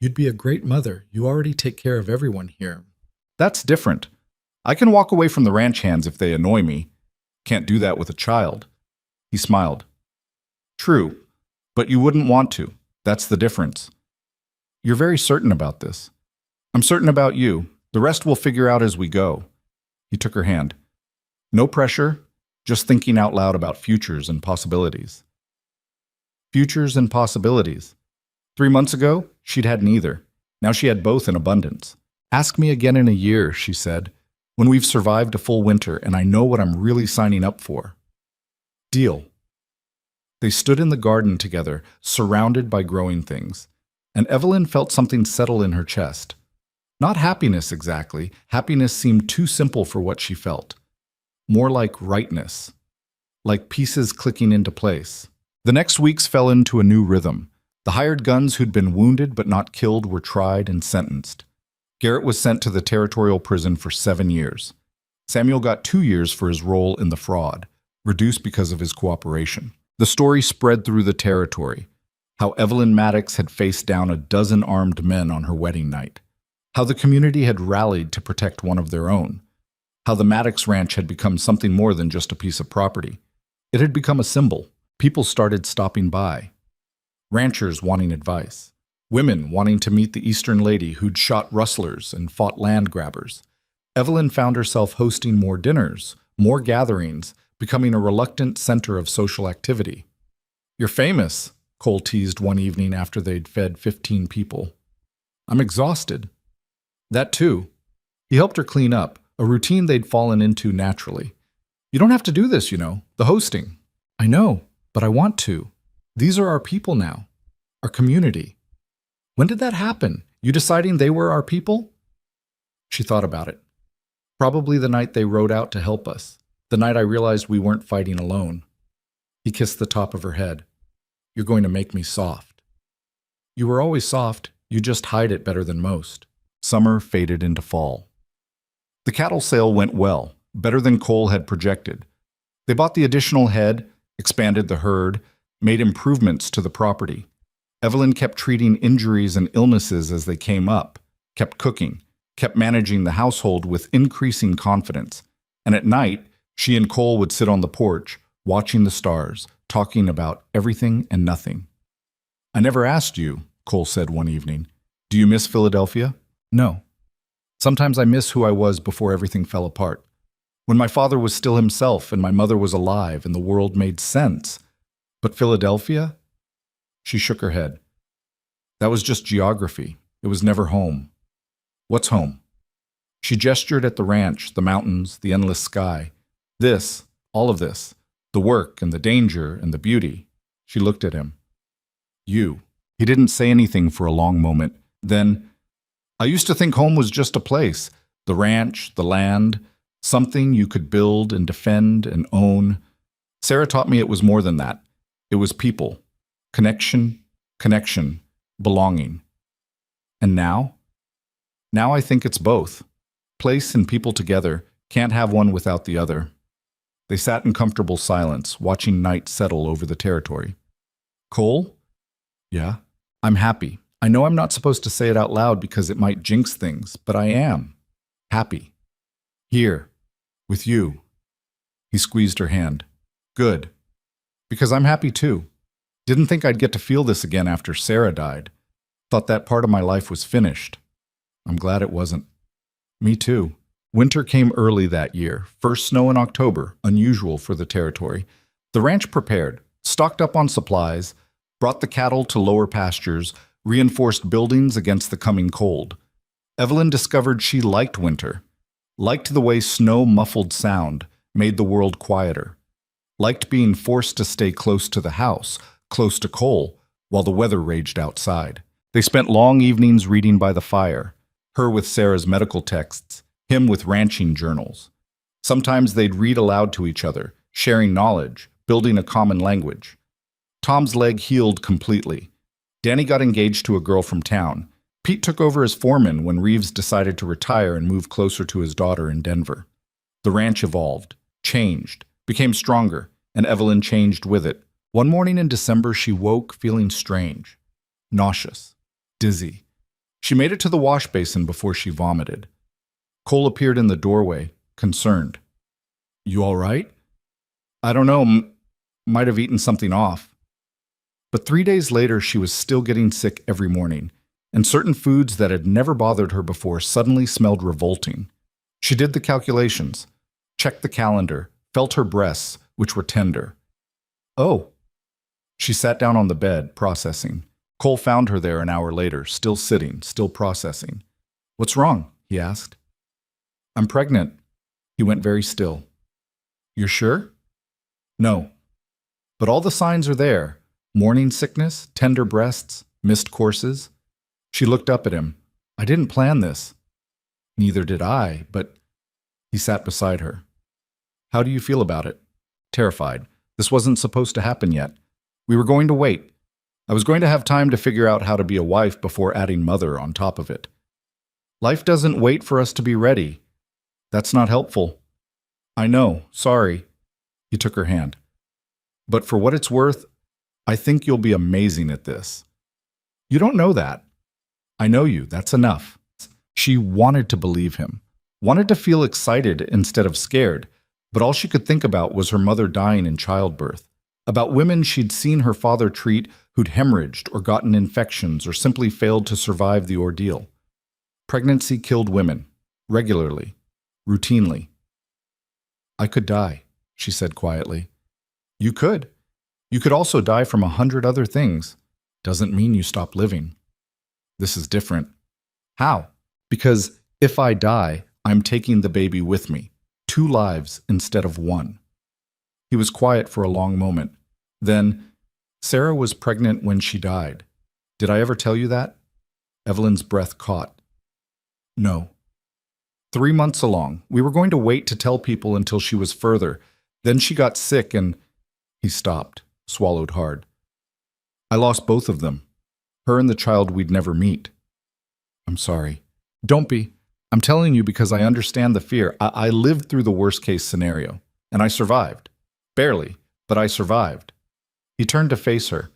"You'd be a great mother. You already take care of everyone here." "That's different. I can walk away from the ranch hands if they annoy me. Can't do that with a child." He smiled. "True, but you wouldn't want to. That's the difference." "You're very certain about this." "I'm certain about you. The rest we'll figure out as we go." He took her hand. "No pressure, just thinking out loud about futures and possibilities." Futures and possibilities. 3 months ago, she'd had neither. Now she had both in abundance. "Ask me again in a year," she said, "when we've survived a full winter and I know what I'm really signing up for." Deal. They stood in the garden together, surrounded by growing things, and Evelyn felt something settle in her chest. Not happiness exactly. Happiness seemed too simple for what she felt. More like rightness. Like pieces clicking into place. The next weeks fell into a new rhythm. The hired guns who'd been wounded but not killed were tried and sentenced. Garrett was sent to the territorial prison for 7 years. Samuel got 2 years for his role in the fraud, reduced because of his cooperation. The story spread through the territory. How Evelyn Maddox had faced down a dozen armed men on her wedding night. How the community had rallied to protect one of their own. How the Maddox Ranch had become something more than just a piece of property. It had become a symbol. People started stopping by. Ranchers wanting advice. Women wanting to meet the Eastern lady who'd shot rustlers and fought land grabbers. Evelyn found herself hosting more dinners, more gatherings, becoming a reluctant center of social activity. "You're famous," Cole teased one evening after they'd fed 15 people. "I'm exhausted." That too. He helped her clean up, a routine they'd fallen into naturally. "You don't have to do this, you know, the hosting." "I know, but I want to. These are our people now. Our community." "When did that happen? You deciding they were our people?" She thought about it. "Probably the night they rode out to help us. The night I realized we weren't fighting alone." He kissed the top of her head. You're going to make me soft. You were always soft, you just hide it better than most. Summer faded into fall. The cattle sale went well, better than Cole had projected. They bought the additional head, expanded the herd, made improvements to the property. Evelyn kept treating injuries and illnesses as they came up, kept cooking, kept managing the household with increasing confidence. And at night, she and Cole would sit on the porch, watching the stars, talking about everything and nothing. "I never asked you," Cole said one evening. "Do you miss Philadelphia?" "No. Sometimes I miss who I was before everything fell apart. When my father was still himself and my mother was alive and the world made sense. But Philadelphia?" She shook her head. "That was just geography. It was never home." "What's home?" She gestured at the ranch, the mountains, the endless sky. "This, all of this, the work and the danger and the beauty." She looked at him. "You." He didn't say anything for a long moment. Then, "I used to think home was just a place, the ranch, the land, something you could build and defend and own. Sarah taught me it was more than that. It was people, connection, belonging. And now? Now I think it's both. Place and people together, can't have one without the other." They sat in comfortable silence, watching night settle over the territory. "Cole?" "Yeah?" "I'm happy. I know I'm not supposed to say it out loud because it might jinx things, but I am. Happy. Here. With you." He squeezed her hand. "Good. Because I'm happy too. Didn't think I'd get to feel this again after Sarah died. Thought that part of my life was finished. I'm glad it wasn't." "Me too." Winter came early that year. First snow in October, unusual for the territory. The ranch prepared, stocked up on supplies, brought the cattle to lower pastures, reinforced buildings against the coming cold. Evelyn discovered she liked winter, liked the way snow muffled sound, made the world quieter, liked being forced to stay close to the house, close to Cole, while the weather raged outside. They spent long evenings reading by the fire, her with Sarah's medical texts, him with ranching journals. Sometimes they'd read aloud to each other, sharing knowledge, building a common language. Tom's leg healed completely. Danny got engaged to a girl from town. Pete took over as foreman when Reeves decided to retire and move closer to his daughter in Denver. The ranch evolved, changed, became stronger, and Evelyn changed with it. One morning in December, she woke feeling strange, nauseous, dizzy. She made it to the wash basin before she vomited. Cole appeared in the doorway, concerned. "You all right?" "I don't know, might have eaten something off." But 3 days later, she was still getting sick every morning, and certain foods that had never bothered her before suddenly smelled revolting. She did the calculations, checked the calendar, felt her breasts, which were tender. "Oh." She sat down on the bed, processing. Cole found her there an hour later, still sitting, still processing. "What's wrong?" he asked. "I'm pregnant." He went very still. "You're sure?" "No. But all the signs are there. Morning sickness, tender breasts, missed courses." She looked up at him. "I didn't plan this." "Neither did I, but—" He sat beside her. "How do you feel about it?" "Terrified. This wasn't supposed to happen yet. We were going to wait. I was going to have time to figure out how to be a wife before adding mother on top of it. Life doesn't wait for us to be ready. That's not helpful." "I know, sorry." He took her hand. "But for what it's worth, I think you'll be amazing at this." "You don't know that." "I know you, that's enough." She wanted to believe him, wanted to feel excited instead of scared, but all she could think about was her mother dying in childbirth, about women she'd seen her father treat who'd hemorrhaged or gotten infections or simply failed to survive the ordeal. Pregnancy killed women, regularly, routinely. "I could die," she said quietly. "You could. You could also die from 100 other things. Doesn't mean you stop living." "This is different." "How?" "Because if I die, I'm taking the baby with me. 2 lives instead of 1. He was quiet for a long moment. Then, "Sarah was pregnant when she died. Did I ever tell you that?" Evelyn's breath caught. "No." 3 months along. We were going to wait to tell people until she was further. Then she got sick and—" He stopped, swallowed hard. I lost both of them, her and the child we'd never meet. I'm sorry. Don't be. I'm telling you because I understand the fear. I lived through the worst-case scenario, and I survived. Barely, but I survived. He turned to face her.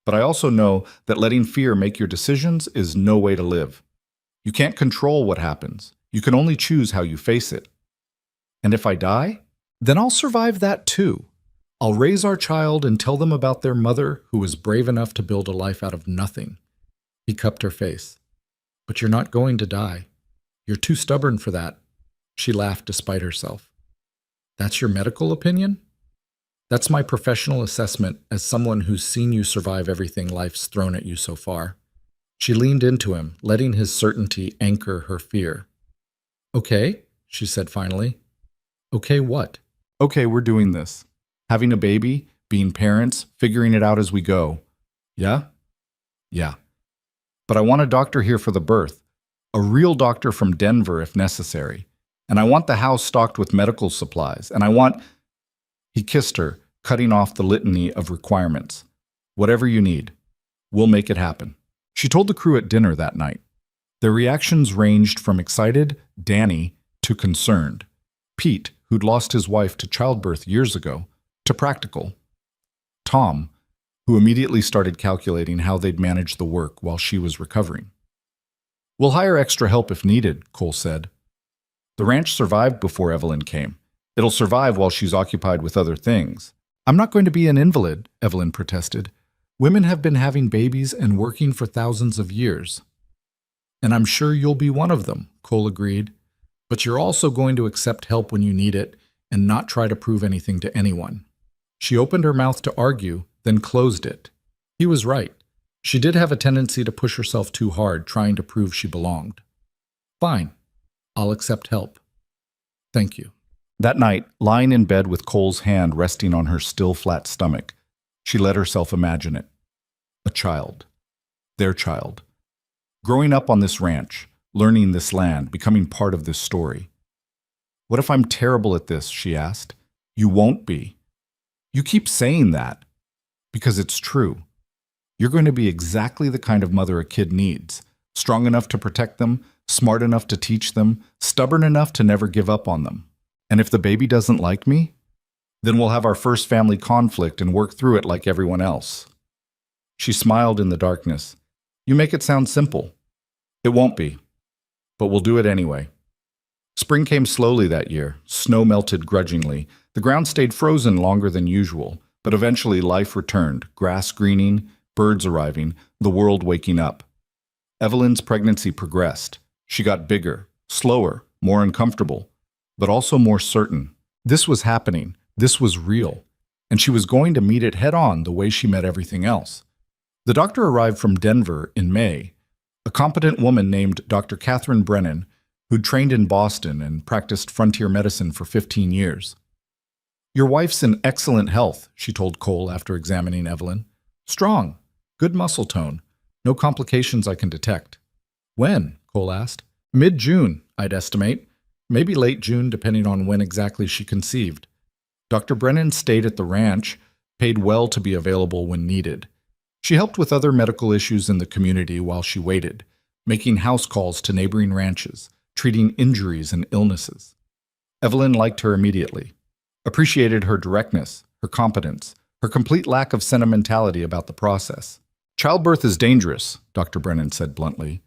But I also know that letting fear make your decisions is no way to live. You can't control what happens. You can only choose how you face it. And if I die, then I'll survive that too. I'll raise our child and tell them about their mother who was brave enough to build a life out of nothing. He cupped her face. But you're not going to die. You're too stubborn for that. She laughed despite herself. That's your medical opinion? That's my professional assessment as someone who's seen you survive everything life's thrown at you so far. She leaned into him, letting his certainty anchor her fear. Okay, she said finally. Okay, what? Okay, we're doing this. Having a baby, being parents, figuring it out as we go. Yeah? Yeah. But I want a doctor here for the birth. A real doctor from Denver if necessary. And I want the house stocked with medical supplies. And I want... He kissed her, cutting off the litany of requirements. Whatever you need. We'll make it happen. She told the crew at dinner that night. Their reactions ranged from excited, Danny, to concerned. Pete, who'd lost his wife to childbirth years ago, to practical. Tom, who immediately started calculating how they'd manage the work while she was recovering. We'll hire extra help if needed, Cole said. The ranch survived before Evelyn came. It'll survive while she's occupied with other things. I'm not going to be an invalid, Evelyn protested. Women have been having babies and working for thousands of years. And I'm sure you'll be one of them, Cole agreed. But you're also going to accept help when you need it and not try to prove anything to anyone. She opened her mouth to argue, then closed it. He was right. She did have a tendency to push herself too hard, trying to prove she belonged. Fine. I'll accept help. Thank you. That night, lying in bed with Cole's hand resting on her still flat stomach, she let herself imagine it. A child. Their child. Growing up on this ranch, learning this land, becoming part of this story. What if I'm terrible at this, she asked. You won't be. You keep saying that. Because it's true. You're going to be exactly the kind of mother a kid needs. Strong enough to protect them, smart enough to teach them, stubborn enough to never give up on them. And if the baby doesn't like me, then we'll have our first family conflict and work through it like everyone else. She smiled in the darkness. You make it sound simple. It won't be. But we'll do it anyway. Spring came slowly that year. Snow melted grudgingly. The ground stayed frozen longer than usual, but eventually life returned, grass greening, birds arriving, the world waking up. Evelyn's pregnancy progressed. She got bigger, slower, more uncomfortable, but also more certain. This was happening. This was real. And she was going to meet it head-on the way she met everything else. The doctor arrived from Denver in May, a competent woman named Dr. Catherine Brennan, who'd trained in Boston and practiced frontier medicine for 15 years. Your wife's in excellent health, she told Cole after examining Evelyn. Strong, good muscle tone, no complications I can detect. When? Cole asked. Mid-June, I'd estimate. Maybe late June, depending on when exactly she conceived. Dr. Brennan stayed at the ranch, paid well to be available when needed. She helped with other medical issues in the community while she waited, making house calls to neighboring ranches, treating injuries and illnesses. Evelyn liked her immediately, appreciated her directness, her competence, her complete lack of sentimentality about the process. Childbirth is dangerous, Dr. Brennan said bluntly.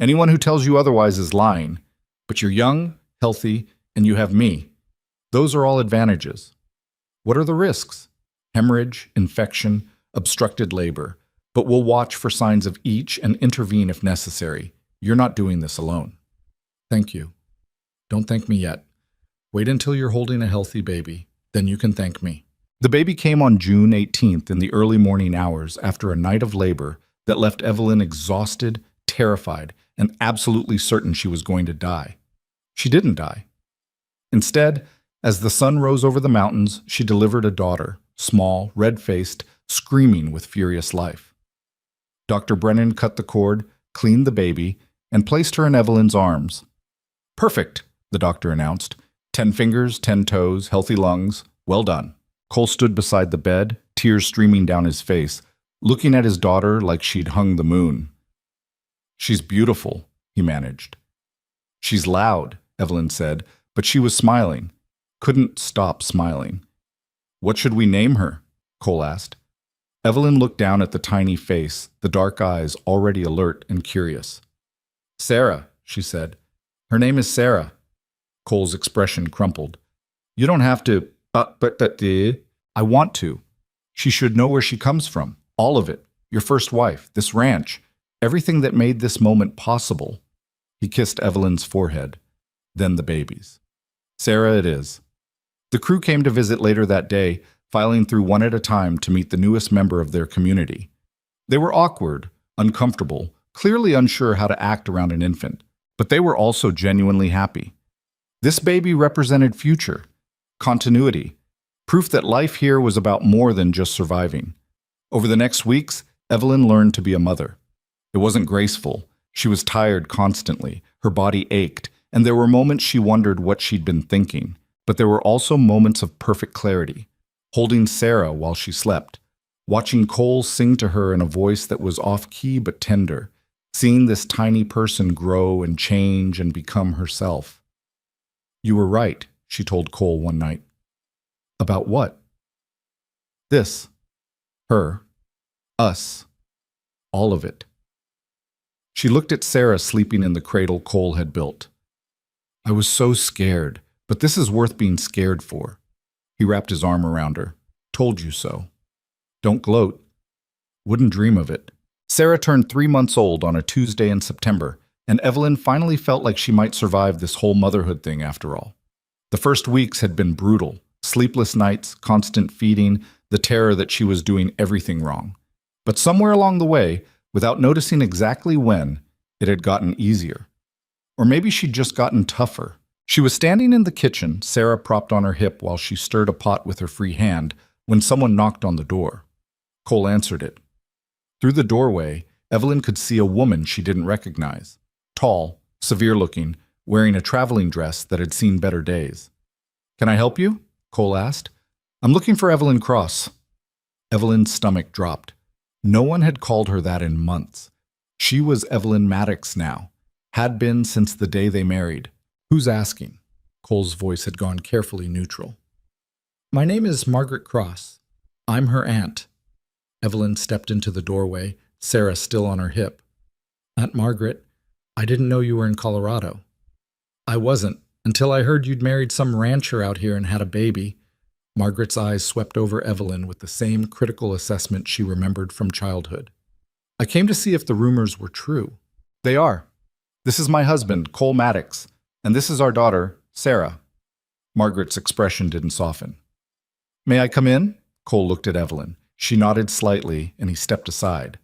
Anyone who tells you otherwise is lying, but you're young, healthy, and you have me. Those are all advantages. What are the risks? Hemorrhage, infection, obstructed labor, but we'll watch for signs of each and intervene if necessary. You're not doing this alone. Thank you. Don't thank me yet. Wait until you're holding a healthy baby, then you can thank me. The baby came on June 18th in the early morning hours after a night of labor that left Evelyn exhausted, terrified, and absolutely certain she was going to die. She didn't die. Instead, as the sun rose over the mountains, she delivered a daughter, small, red-faced, screaming with furious life. Dr. Brennan cut the cord, cleaned the baby, and placed her in Evelyn's arms. Perfect, the doctor announced. 10 fingers, 10 toes, healthy lungs. Well done. Cole stood beside the bed, tears streaming down his face, looking at his daughter like she'd hung the moon. "She's beautiful," he managed. "She's loud," Evelyn said, but she was smiling. Couldn't stop smiling. "What should we name her?" Cole asked. Evelyn looked down at the tiny face, the dark eyes already alert and curious. "Sarah," she said. "Her name is Sarah." Cole's expression crumpled. "You don't have to, I want to. She should know where she comes from. All of it. Your first wife, this ranch, everything that made this moment possible." He kissed Evelyn's forehead, then the baby's. "Sarah it is." The crew came to visit later that day, filing through one at a time to meet the newest member of their community. They were awkward, uncomfortable, clearly unsure how to act around an infant, but they were also genuinely happy. This baby represented future, continuity, proof that life here was about more than just surviving. Over the next weeks, Evelyn learned to be a mother. It wasn't graceful. She was tired constantly. Her body ached, and there were moments she wondered what she'd been thinking. But there were also moments of perfect clarity. Holding Sarah while she slept, watching Cole sing to her in a voice that was off-key but tender, seeing this tiny person grow and change and become herself. "You were right," she told Cole one night. "About what?" "This. Her. Us. All of it." She looked at Sarah sleeping in the cradle Cole had built. "I was so scared, but this is worth being scared for." He wrapped his arm around her. "Told you so. Don't gloat. Wouldn't dream of it." Sarah turned 3 months old on a Tuesday in September, and Evelyn finally felt like she might survive this whole motherhood thing after all. The first weeks had been brutal. Sleepless nights, constant feeding, the terror that she was doing everything wrong. But somewhere along the way, without noticing exactly when, it had gotten easier. Or maybe she'd just gotten tougher. She was standing in the kitchen, Sarah propped on her hip while she stirred a pot with her free hand, when someone knocked on the door. Cole answered it. Through the doorway, Evelyn could see a woman she didn't recognize. Tall, severe-looking, wearing a traveling dress that had seen better days. "Can I help you?" Cole asked. "I'm looking for Evelyn Cross." Evelyn's stomach dropped. No one had called her that in months. She was Evelyn Maddox now, had been since the day they married. "Who's asking?" Cole's voice had gone carefully neutral. "My name is Margaret Cross. I'm her aunt." Evelyn stepped into the doorway, Sarah still on her hip. "Aunt Margaret, I didn't know you were in Colorado." "I wasn't, until I heard you'd married some rancher out here and had a baby." Margaret's eyes swept over Evelyn with the same critical assessment she remembered from childhood. "I came to see if the rumors were true." "They are. This is my husband, Cole Maddox, and this is our daughter, Sarah." Margaret's expression didn't soften. "May I come in?" Cole looked at Evelyn. She nodded slightly, and he stepped aside.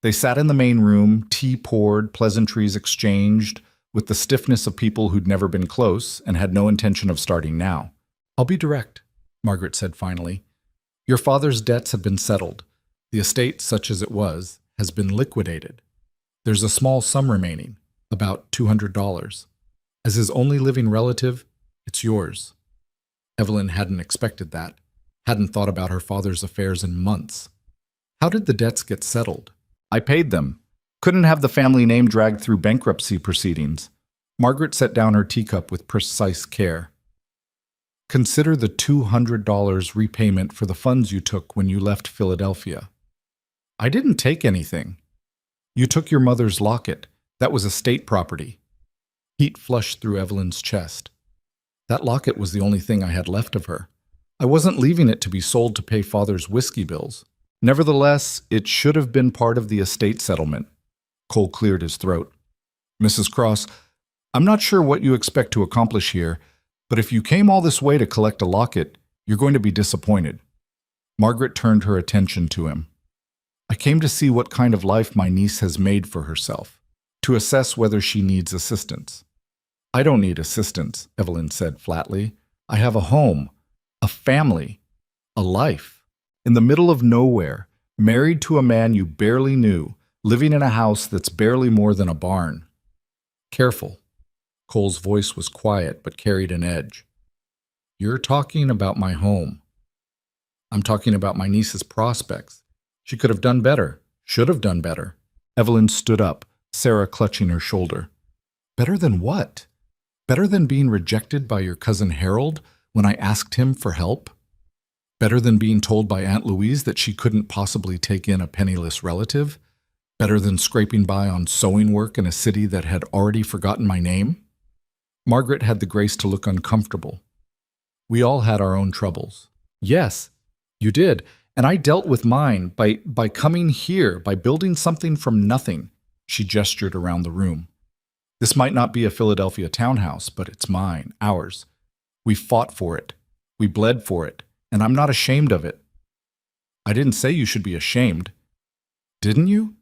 They sat in the main room, tea poured, pleasantries exchanged, with the stiffness of people who'd never been close and had no intention of starting now. "I'll be direct," Margaret said finally. "Your father's debts have been settled. The estate, such as it was, has been liquidated. There's a small sum remaining, about $200. As his only living relative, it's yours." Evelyn hadn't expected that, hadn't thought about her father's affairs in months. "How did the debts get settled?" "I paid them. Couldn't have the family name dragged through bankruptcy proceedings." Margaret set down her teacup with precise care. "Consider the $200 repayment for the funds you took when you left Philadelphia." "I didn't take anything." "You took your mother's locket. That was estate property." Heat flushed through Evelyn's chest. "That locket was the only thing I had left of her. I wasn't leaving it to be sold to pay father's whiskey bills. Nevertheless, it should have been part of the estate settlement." Cole cleared his throat. "Mrs. Cross, I'm not sure what you expect to accomplish here, but if you came all this way to collect a locket, you're going to be disappointed." Margaret turned her attention to him. "I came to see what kind of life my niece has made for herself, to assess whether she needs assistance." "I don't need assistance," Evelyn said flatly. "I have a home, a family, a life. In the middle of nowhere, married to a man you barely knew, living in a house that's barely more than a barn." "Careful." Cole's voice was quiet but carried an edge. "You're talking about my home. I'm talking about my niece's prospects. She could have done better, should have done better. Evelyn stood up, Sarah clutching her shoulder. Better than what? Better than being rejected by your cousin Harold when I asked him for help? Better than being told by Aunt Louise that she couldn't possibly take in a penniless relative? Better than scraping by on sewing work in a city that had already forgotten my name? Margaret had the grace to look uncomfortable. We all had our own troubles. Yes, you did, and I dealt with mine by coming here, by building something from nothing. She gestured around the room. This might not be a Philadelphia townhouse, but it's mine, ours. We fought for it. We bled for it, and I'm not ashamed of it. I didn't say you should be ashamed. Didn't you?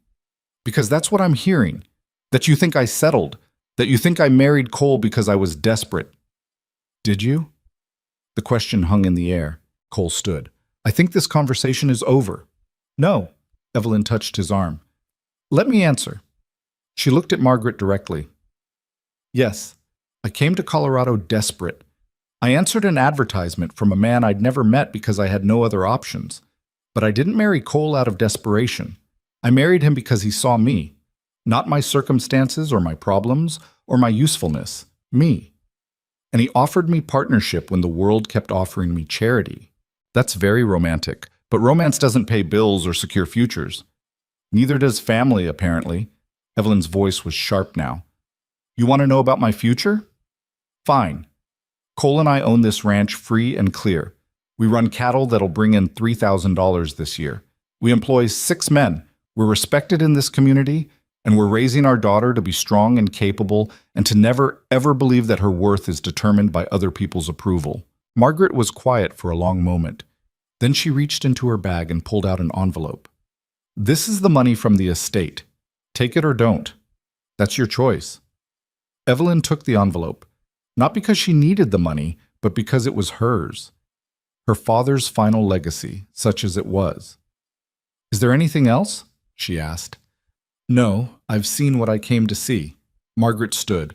Because that's what I'm hearing. That you think I settled. That you think I married Cole because I was desperate. Did you? The question hung in the air. Cole stood. I think this conversation is over. No. Evelyn touched his arm. Let me answer. She looked at Margaret directly. Yes, I came to Colorado desperate. I answered an advertisement from a man I'd never met because I had no other options. But I didn't marry Cole out of desperation. I married him because he saw me. Not my circumstances or my problems or my usefulness. Me. And he offered me partnership when the world kept offering me charity. That's very romantic, but romance doesn't pay bills or secure futures. Neither does family, apparently. Evelyn's voice was sharp now. You want to know about my future? Fine. Cole and I own this ranch free and clear. We run cattle that'll bring in $3,000 this year. We employ 6 men. We're respected in this community, and we're raising our daughter to be strong and capable and to never, ever believe that her worth is determined by other people's approval. Margaret was quiet for a long moment. Then she reached into her bag and pulled out an envelope. This is the money from the estate. Take it or don't. That's your choice. Evelyn took the envelope, not because she needed the money, but because it was hers. Her father's final legacy, such as it was. Is there anything else? She asked. No, I've seen what I came to see. Margaret stood.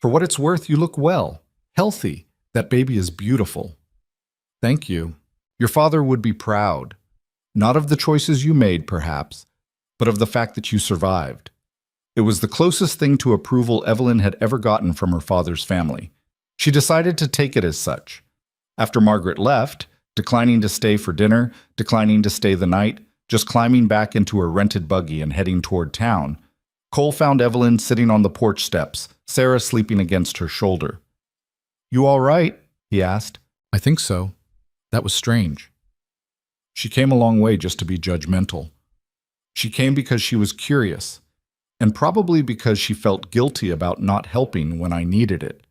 For what it's worth, you look well, healthy. That baby is beautiful. Thank you. Your father would be proud. Not of the choices you made, perhaps, but of the fact that you survived. It was the closest thing to approval Evelyn had ever gotten from her father's family. She decided to take it as such. After Margaret left, declining to stay for dinner, declining to stay the night, just climbing back into her rented buggy and heading toward town, Cole found Evelyn sitting on the porch steps, Sarah sleeping against her shoulder. You all right? He asked. I think so. That was strange. She came a long way just to be judgmental. She came because she was curious, and probably because she felt guilty about not helping when I needed it.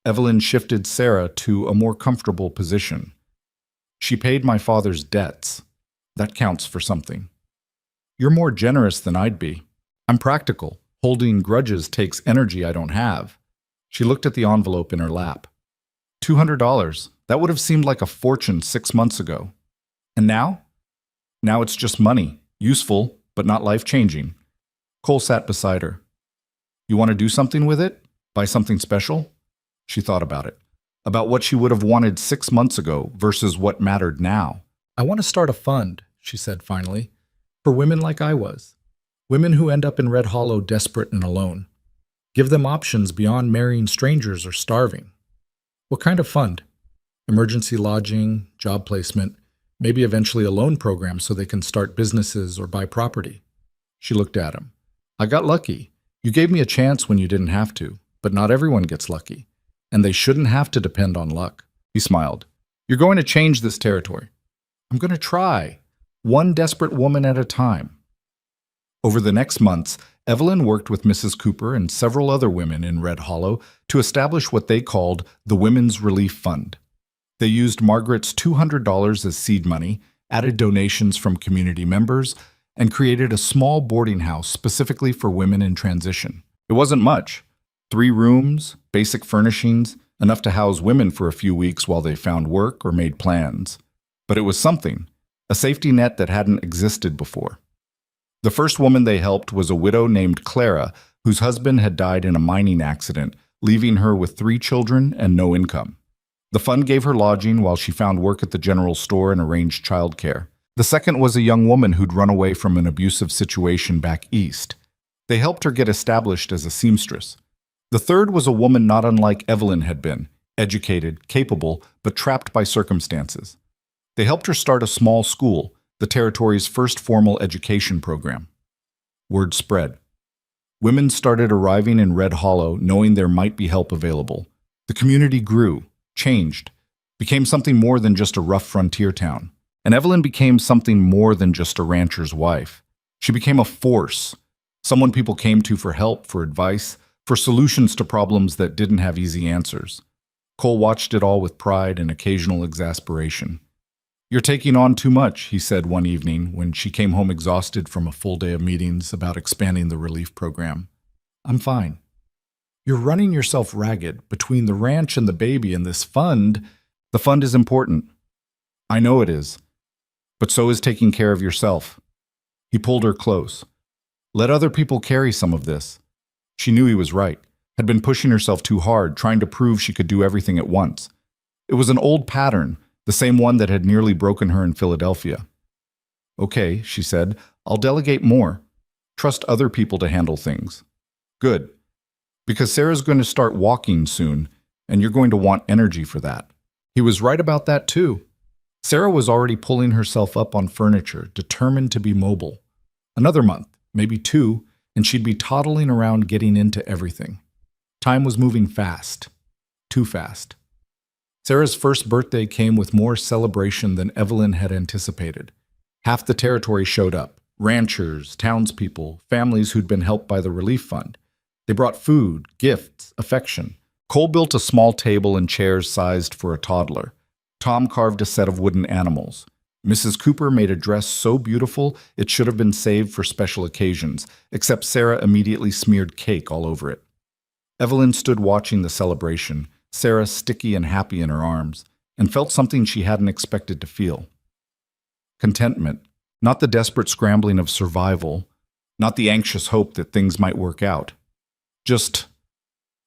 Evelyn shifted Sarah to a more comfortable position. She paid my father's debts. That counts for something. You're more generous than I'd be. I'm practical. Holding grudges takes energy I don't have. She looked at the envelope in her lap. $200. That would have seemed like a fortune 6 months ago. And now? Now it's just money. Useful, but not life-changing. Cole sat beside her. You want to do something with it? Buy something special? She thought about it. About what she would have wanted 6 months ago versus what mattered now. I want to start a fund, she said finally, for women like I was. Women who end up in Red Hollow desperate and alone. Give them options beyond marrying strangers or starving. What kind of fund? Emergency lodging, job placement, maybe eventually a loan program so they can start businesses or buy property. She looked at him. I got lucky. You gave me a chance when you didn't have to, but not everyone gets lucky, and they shouldn't have to depend on luck. He smiled. You're going to change this territory. I'm going to try, one desperate woman at a time. Over the next months, Evelyn worked with Mrs. Cooper and several other women in Red Hollow to establish what they called the Women's Relief Fund. They used Margaret's $200 as seed money, added donations from community members, and created a small boarding house specifically for women in transition. It wasn't much. 3 rooms, basic furnishings, enough to house women for a few weeks while they found work or made plans. But it was something, a safety net that hadn't existed before. The first woman they helped was a widow named Clara, whose husband had died in a mining accident, leaving her with 3 children and no income. The fund gave her lodging while she found work at the general store and arranged childcare. The second was a young woman who'd run away from an abusive situation back east. They helped her get established as a seamstress. The third was a woman not unlike Evelyn had been, educated, capable, but trapped by circumstances. They helped her start a small school, the territory's first formal education program. Word spread. Women started arriving in Red Hollow knowing there might be help available. The community grew, changed, became something more than just a rough frontier town. And Evelyn became something more than just a rancher's wife. She became a force, someone people came to for help, for advice, for solutions to problems that didn't have easy answers. Cole watched it all with pride and occasional exasperation. "You're taking on too much," he said one evening when she came home exhausted from a full day of meetings about expanding the relief program. "I'm fine." "You're running yourself ragged between the ranch and the baby and this fund." "The fund is important." "I know it is. But so is taking care of yourself." He pulled her close. "Let other people carry some of this." She knew he was right, had been pushing herself too hard, trying to prove she could do everything at once. It was an old pattern, the same one that had nearly broken her in Philadelphia. "Okay," she said, "I'll delegate more. Trust other people to handle things." "Good. Because Sarah's going to start walking soon, and you're going to want energy for that." He was right about that too. Sarah was already pulling herself up on furniture, determined to be mobile. Another month, maybe 2, and she'd be toddling around getting into everything. Time was moving fast. Too fast. Sarah's first birthday came with more celebration than Evelyn had anticipated. Half the territory showed up. Ranchers, townspeople, families who'd been helped by the relief fund. They brought food, gifts, affection. Cole built a small table and chairs sized for a toddler. Tom carved a set of wooden animals. Mrs. Cooper made a dress so beautiful it should have been saved for special occasions, except Sarah immediately smeared cake all over it. Evelyn stood watching the celebration, Sarah sticky and happy in her arms, and felt something she hadn't expected to feel. Contentment, not the desperate scrambling of survival, not the anxious hope that things might work out. Just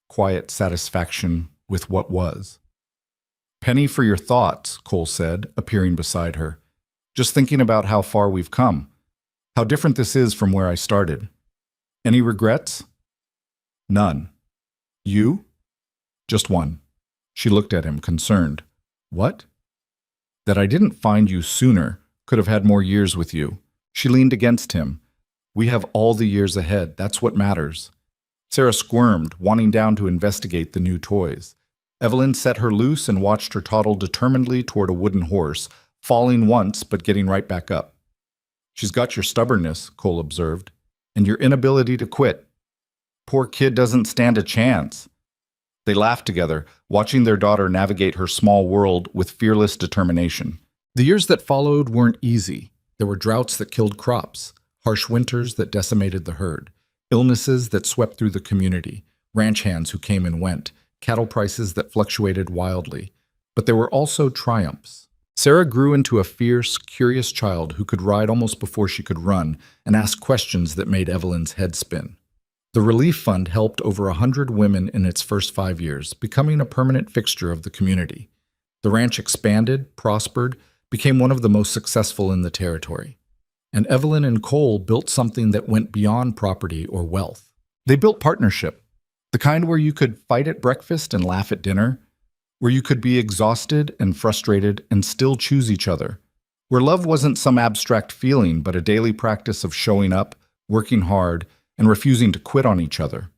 quiet satisfaction with what was. "Penny for your thoughts," Cole said, appearing beside her. "Just thinking about how far we've come. How different this is from where I started. Any regrets?" "None." "You?" "Just one." She looked at him, concerned. "What?" "That I didn't find you sooner, could have had more years with you." She leaned against him. "We have all the years ahead, that's what matters." Sarah squirmed, wanting down to investigate the new toys. Evelyn set her loose and watched her toddle determinedly toward a wooden horse, falling once but getting right back up. "She's got your stubbornness," Cole observed, "and your inability to quit. Poor kid doesn't stand a chance." They laughed together, watching their daughter navigate her small world with fearless determination. The years that followed weren't easy. There were droughts that killed crops, harsh winters that decimated the herd, illnesses that swept through the community, ranch hands who came and went, cattle prices that fluctuated wildly. But there were also triumphs. Sarah grew into a fierce, curious child who could ride almost before she could run and ask questions that made Evelyn's head spin. The relief fund helped over 100 women in its first 5 years, becoming a permanent fixture of the community. The ranch expanded, prospered, became one of the most successful in the territory. And Evelyn and Cole built something that went beyond property or wealth. They built partnership. The kind where you could fight at breakfast and laugh at dinner, where you could be exhausted and frustrated and still choose each other, where love wasn't some abstract feeling but a daily practice of showing up, working hard, and refusing to quit on each other.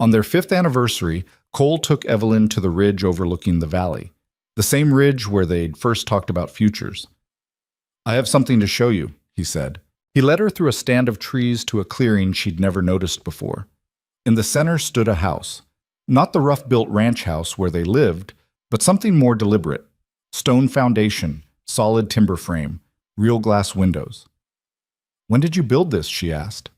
On their 5th anniversary, Cole took Evelyn to the ridge overlooking the valley, the same ridge where they'd first talked about futures. "I have something to show you," he said. He led her through a stand of trees to a clearing she'd never noticed before. In the center stood a house. Not the rough-built ranch house where they lived, but something more deliberate. Stone foundation, solid timber frame, real glass windows. "When did you build this?" she asked.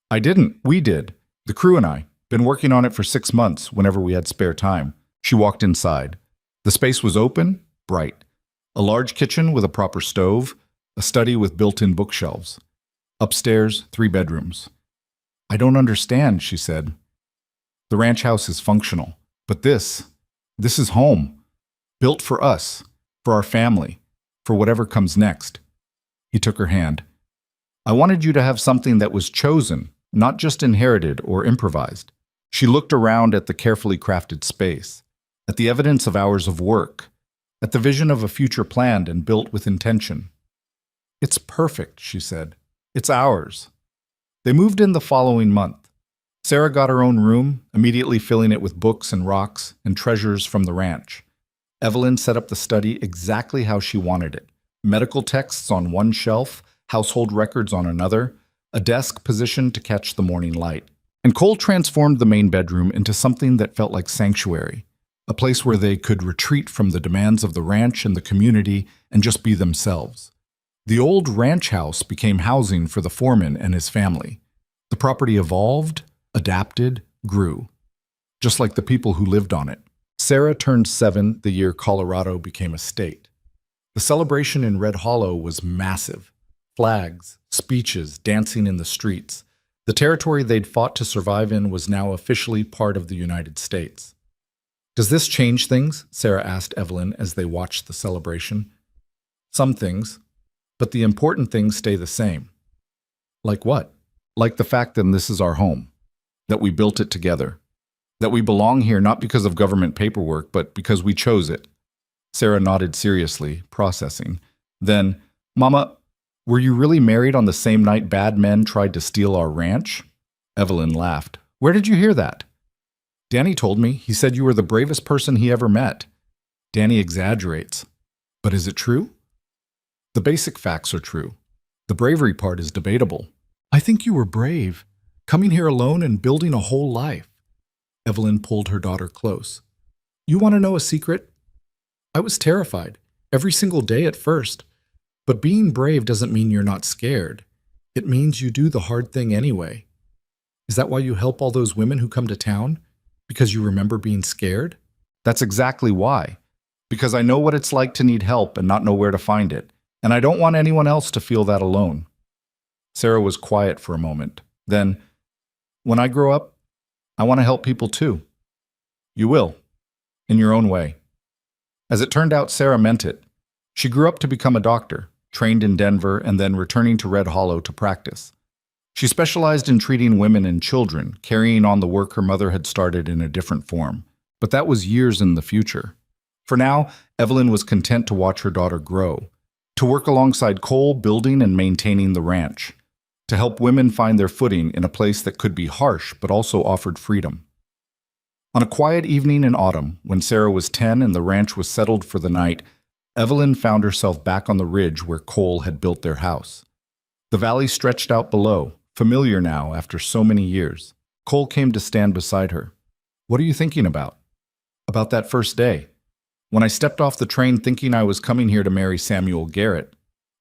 "I didn't. We did. The crew and I. Been working on it for 6 months, whenever we had spare time." She walked inside. The space was open, bright. A large kitchen with a proper stove, a study with built-in bookshelves. Upstairs, 3 bedrooms. "I don't understand," she said. "The ranch house is functional, but this is home. Built for us, for our family. for whatever comes next. He took her hand. I wanted you to have something that was chosen, not just inherited or improvised. She looked around at the carefully crafted space, at the evidence of hours of work, at the vision of a future planned and built with intention. It's perfect, she said. It's ours. They moved in the following month. Sarah got her own room, immediately filling it with books and rocks and treasures from the ranch. Evelyn set up the study exactly how she wanted it. Medical texts on one shelf, household records on another, a desk positioned to catch the morning light. And Cole transformed the main bedroom into something that felt like sanctuary, a place where they could retreat from the demands of the ranch and the community and just be themselves. The old ranch house became housing for the foreman and his family. The property evolved, adapted, grew, just like the people who lived on it. Sarah turned 7 the year Colorado became a state. The celebration in Red Hollow was massive. Flags, speeches, dancing in the streets. The territory they'd fought to survive in was now officially part of the United States. Does this change things? Sarah asked Evelyn as they watched the celebration. Some things, but the important things stay the same. Like what? Like the fact that this is our home, that we built it together, that we belong here not because of government paperwork, but because we chose it. Sarah nodded seriously, processing. Then, Mama, were you really married on the same night bad men tried to steal our ranch? Evelyn laughed. Where did you hear that? Danny told me. He said you were the bravest person he ever met. Danny exaggerates. But is it true? The basic facts are true. The bravery part is debatable. I think you were brave, coming here alone and building a whole life. Evelyn pulled her daughter close. You want to know a secret? I was terrified, every single day at first. But being brave doesn't mean you're not scared. It means you do the hard thing anyway. Is that why you help all those women who come to town? Because you remember being scared? That's exactly why. Because I know what it's like to need help and not know where to find it. And I don't want anyone else to feel that alone. Sarah was quiet for a moment. Then, when I grow up, I want to help people too. You will, in your own way. As it turned out, Sarah meant it. She grew up to become a doctor, trained in Denver and then returning to Red Hollow to practice. She specialized in treating women and children, carrying on the work her mother had started in a different form. But that was years in the future. For now, Evelyn was content to watch her daughter grow, to work alongside Cole building and maintaining the ranch, to help women find their footing in a place that could be harsh but also offered freedom. On a quiet evening in autumn, when Sarah was 10 and the ranch was settled for the night, Evelyn found herself back on the ridge where Cole had built their house. The valley stretched out below, familiar now after so many years. Cole came to stand beside her. What are you thinking about? About that first day. When I stepped off the train thinking I was coming here to marry Samuel Garrett.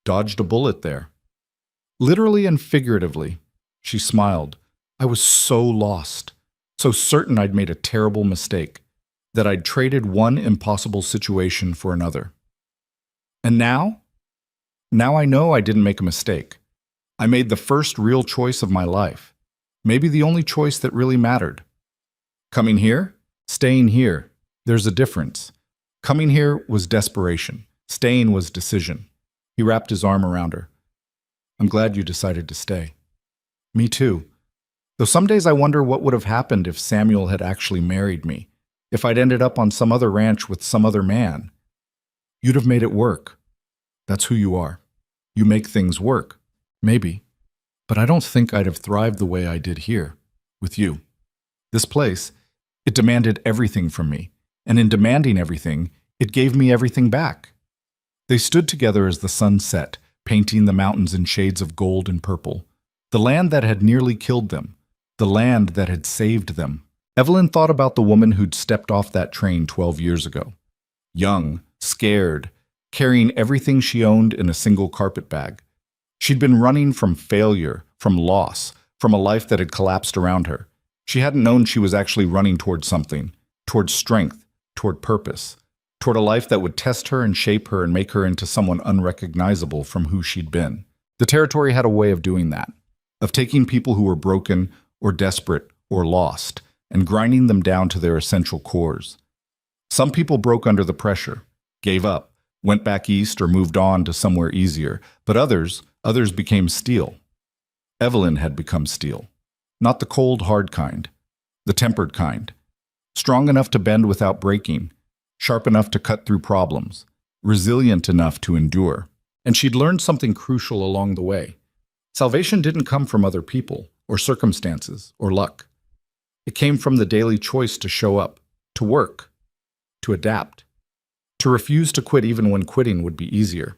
Dodged a bullet there. Literally and figuratively. She smiled. I was so lost. So certain I'd made a terrible mistake. That I'd traded one impossible situation for another. And now? Now I know I didn't make a mistake. I made the first real choice of my life. Maybe the only choice that really mattered. Coming here? Staying here. There's a difference. Coming here was desperation. Staying was decision. He wrapped his arm around her. I'm glad you decided to stay. Me too. Though some days I wonder what would have happened if Samuel had actually married me. If I'd ended up on some other ranch with some other man. You'd have made it work. That's who you are. You make things work. Maybe. But I don't think I'd have thrived the way I did here, with you. This place, it demanded everything from me. And in demanding everything, it gave me everything back. They stood together as the sun set, painting the mountains in shades of gold and purple. The land that had nearly killed them. The land that had saved them. Evelyn thought about the woman who'd stepped off that train 12 years ago. Young, scared, carrying everything she owned in a single carpet bag. She'd been running from failure, from loss, from a life that had collapsed around her. She hadn't known she was actually running toward something, toward strength, toward purpose, toward a life that would test her and shape her and make her into someone unrecognizable from who she'd been. The territory had a way of doing that, of taking people who were broken or desperate or lost and grinding them down to their essential cores. Some people broke under the pressure, gave up, went back east or moved on to somewhere easier, but others became steel. Evelyn had become steel. Not the cold, hard kind, the tempered kind. Strong enough to bend without breaking, sharp enough to cut through problems, resilient enough to endure. And she'd learned something crucial along the way. Salvation didn't come from other people, or circumstances, or luck. It came from the daily choice to show up, to work, to adapt, to refuse to quit even when quitting would be easier.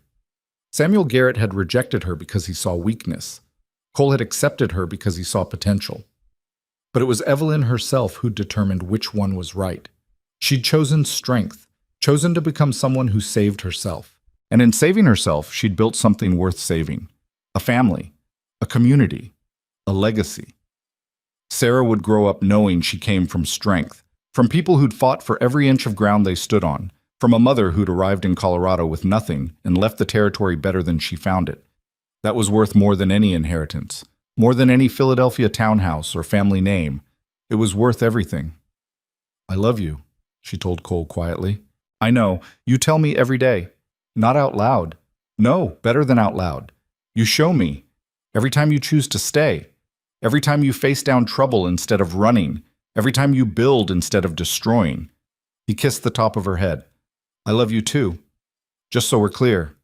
Samuel Garrett had rejected her because he saw weakness. Cole had accepted her because he saw potential. But it was Evelyn herself who determined which one was right. She'd chosen strength, chosen to become someone who saved herself. And in saving herself, she'd built something worth saving. A family, a community, a legacy. Sarah would grow up knowing she came from strength, from people who'd fought for every inch of ground they stood on, from a mother who'd arrived in Colorado with nothing and left the territory better than she found it. That was worth more than any inheritance, more than any Philadelphia townhouse or family name. It was worth everything. "I love you," she told Cole quietly. "I know. You tell me every day. Not out loud. No, better than out loud. You show me. Every time you choose to stay. Every time you face down trouble instead of running. Every time you build instead of destroying." He kissed the top of her head. "I love you too. Just so we're clear."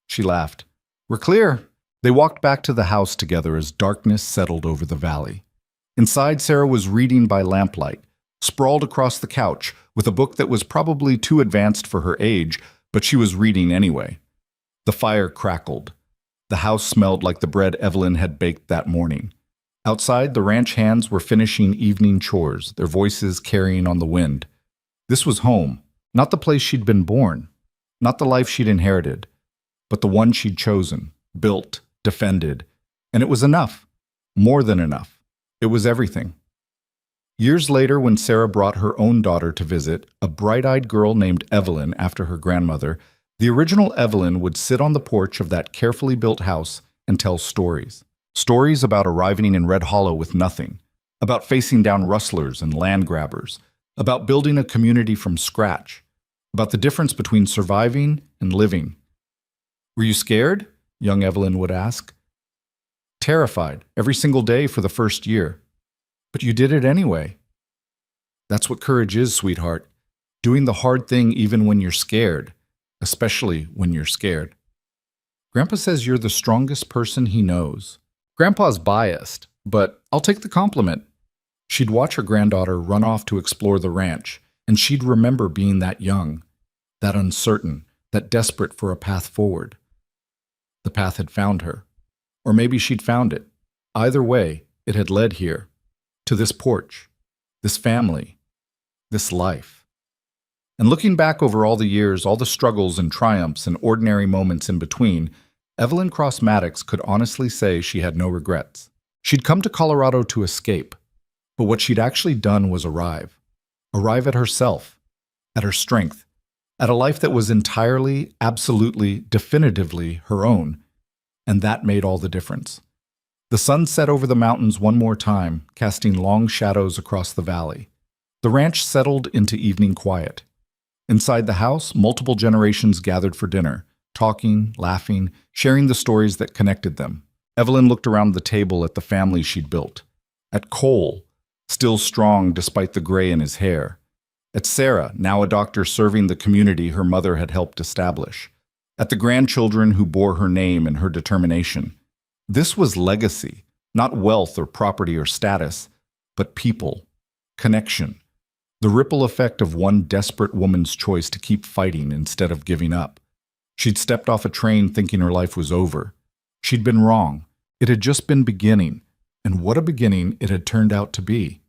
She laughed. "We're clear." They walked back to the house together as darkness settled over the valley. Inside, Sarah was reading by lamplight, sprawled across the couch, with a book that was probably too advanced for her age, but she was reading anyway. The fire crackled. The house smelled like the bread Evelyn had baked that morning. Outside, the ranch hands were finishing evening chores, their voices carrying on the wind. This was home, not the place she'd been born, not the life she'd inherited, but the one she'd chosen, built, defended. And it was enough, more than enough. It was everything. Years later, when Sarah brought her own daughter to visit, a bright-eyed girl named Evelyn after her grandmother, the original Evelyn would sit on the porch of that carefully built house and tell stories. Stories about arriving in Red Hollow with nothing, about facing down rustlers and land grabbers, about building a community from scratch, about the difference between surviving and living. "Were you scared?" young Evelyn would ask. "Terrified, every single day for the first year. But you did it anyway." That's what courage is, sweetheart. Doing the hard thing even when you're scared, especially when you're scared. "Grandpa says you're the strongest person he knows." Grandpa's biased, but I'll take the compliment. She'd watch her granddaughter run off to explore the ranch, and she'd remember being that young, that uncertain, that desperate for a path forward. The path had found her. Or maybe she'd found it. Either way, it had led here, to this porch, this family, this life. And looking back over all the years, all the struggles and triumphs and ordinary moments in between, Evelyn Cross Maddox could honestly say she had no regrets. She'd come to Colorado to escape, but what she'd actually done was arrive. Arrive at herself, at her strength, at a life that was entirely, absolutely, definitively her own. And that made all the difference. The sun set over the mountains one more time, casting long shadows across the valley. The ranch settled into evening quiet. Inside the house, multiple generations gathered for dinner, talking, laughing, sharing the stories that connected them. Evelyn looked around the table at the family she'd built. At Cole, still strong despite the gray in his hair. At Sarah, now a doctor serving the community her mother had helped establish. At the grandchildren who bore her name and her determination. This was legacy, not wealth or property or status, but people, connection, the ripple effect of one desperate woman's choice to keep fighting instead of giving up. She'd stepped off a train thinking her life was over. She'd been wrong. It had just been beginning, and what a beginning it had turned out to be.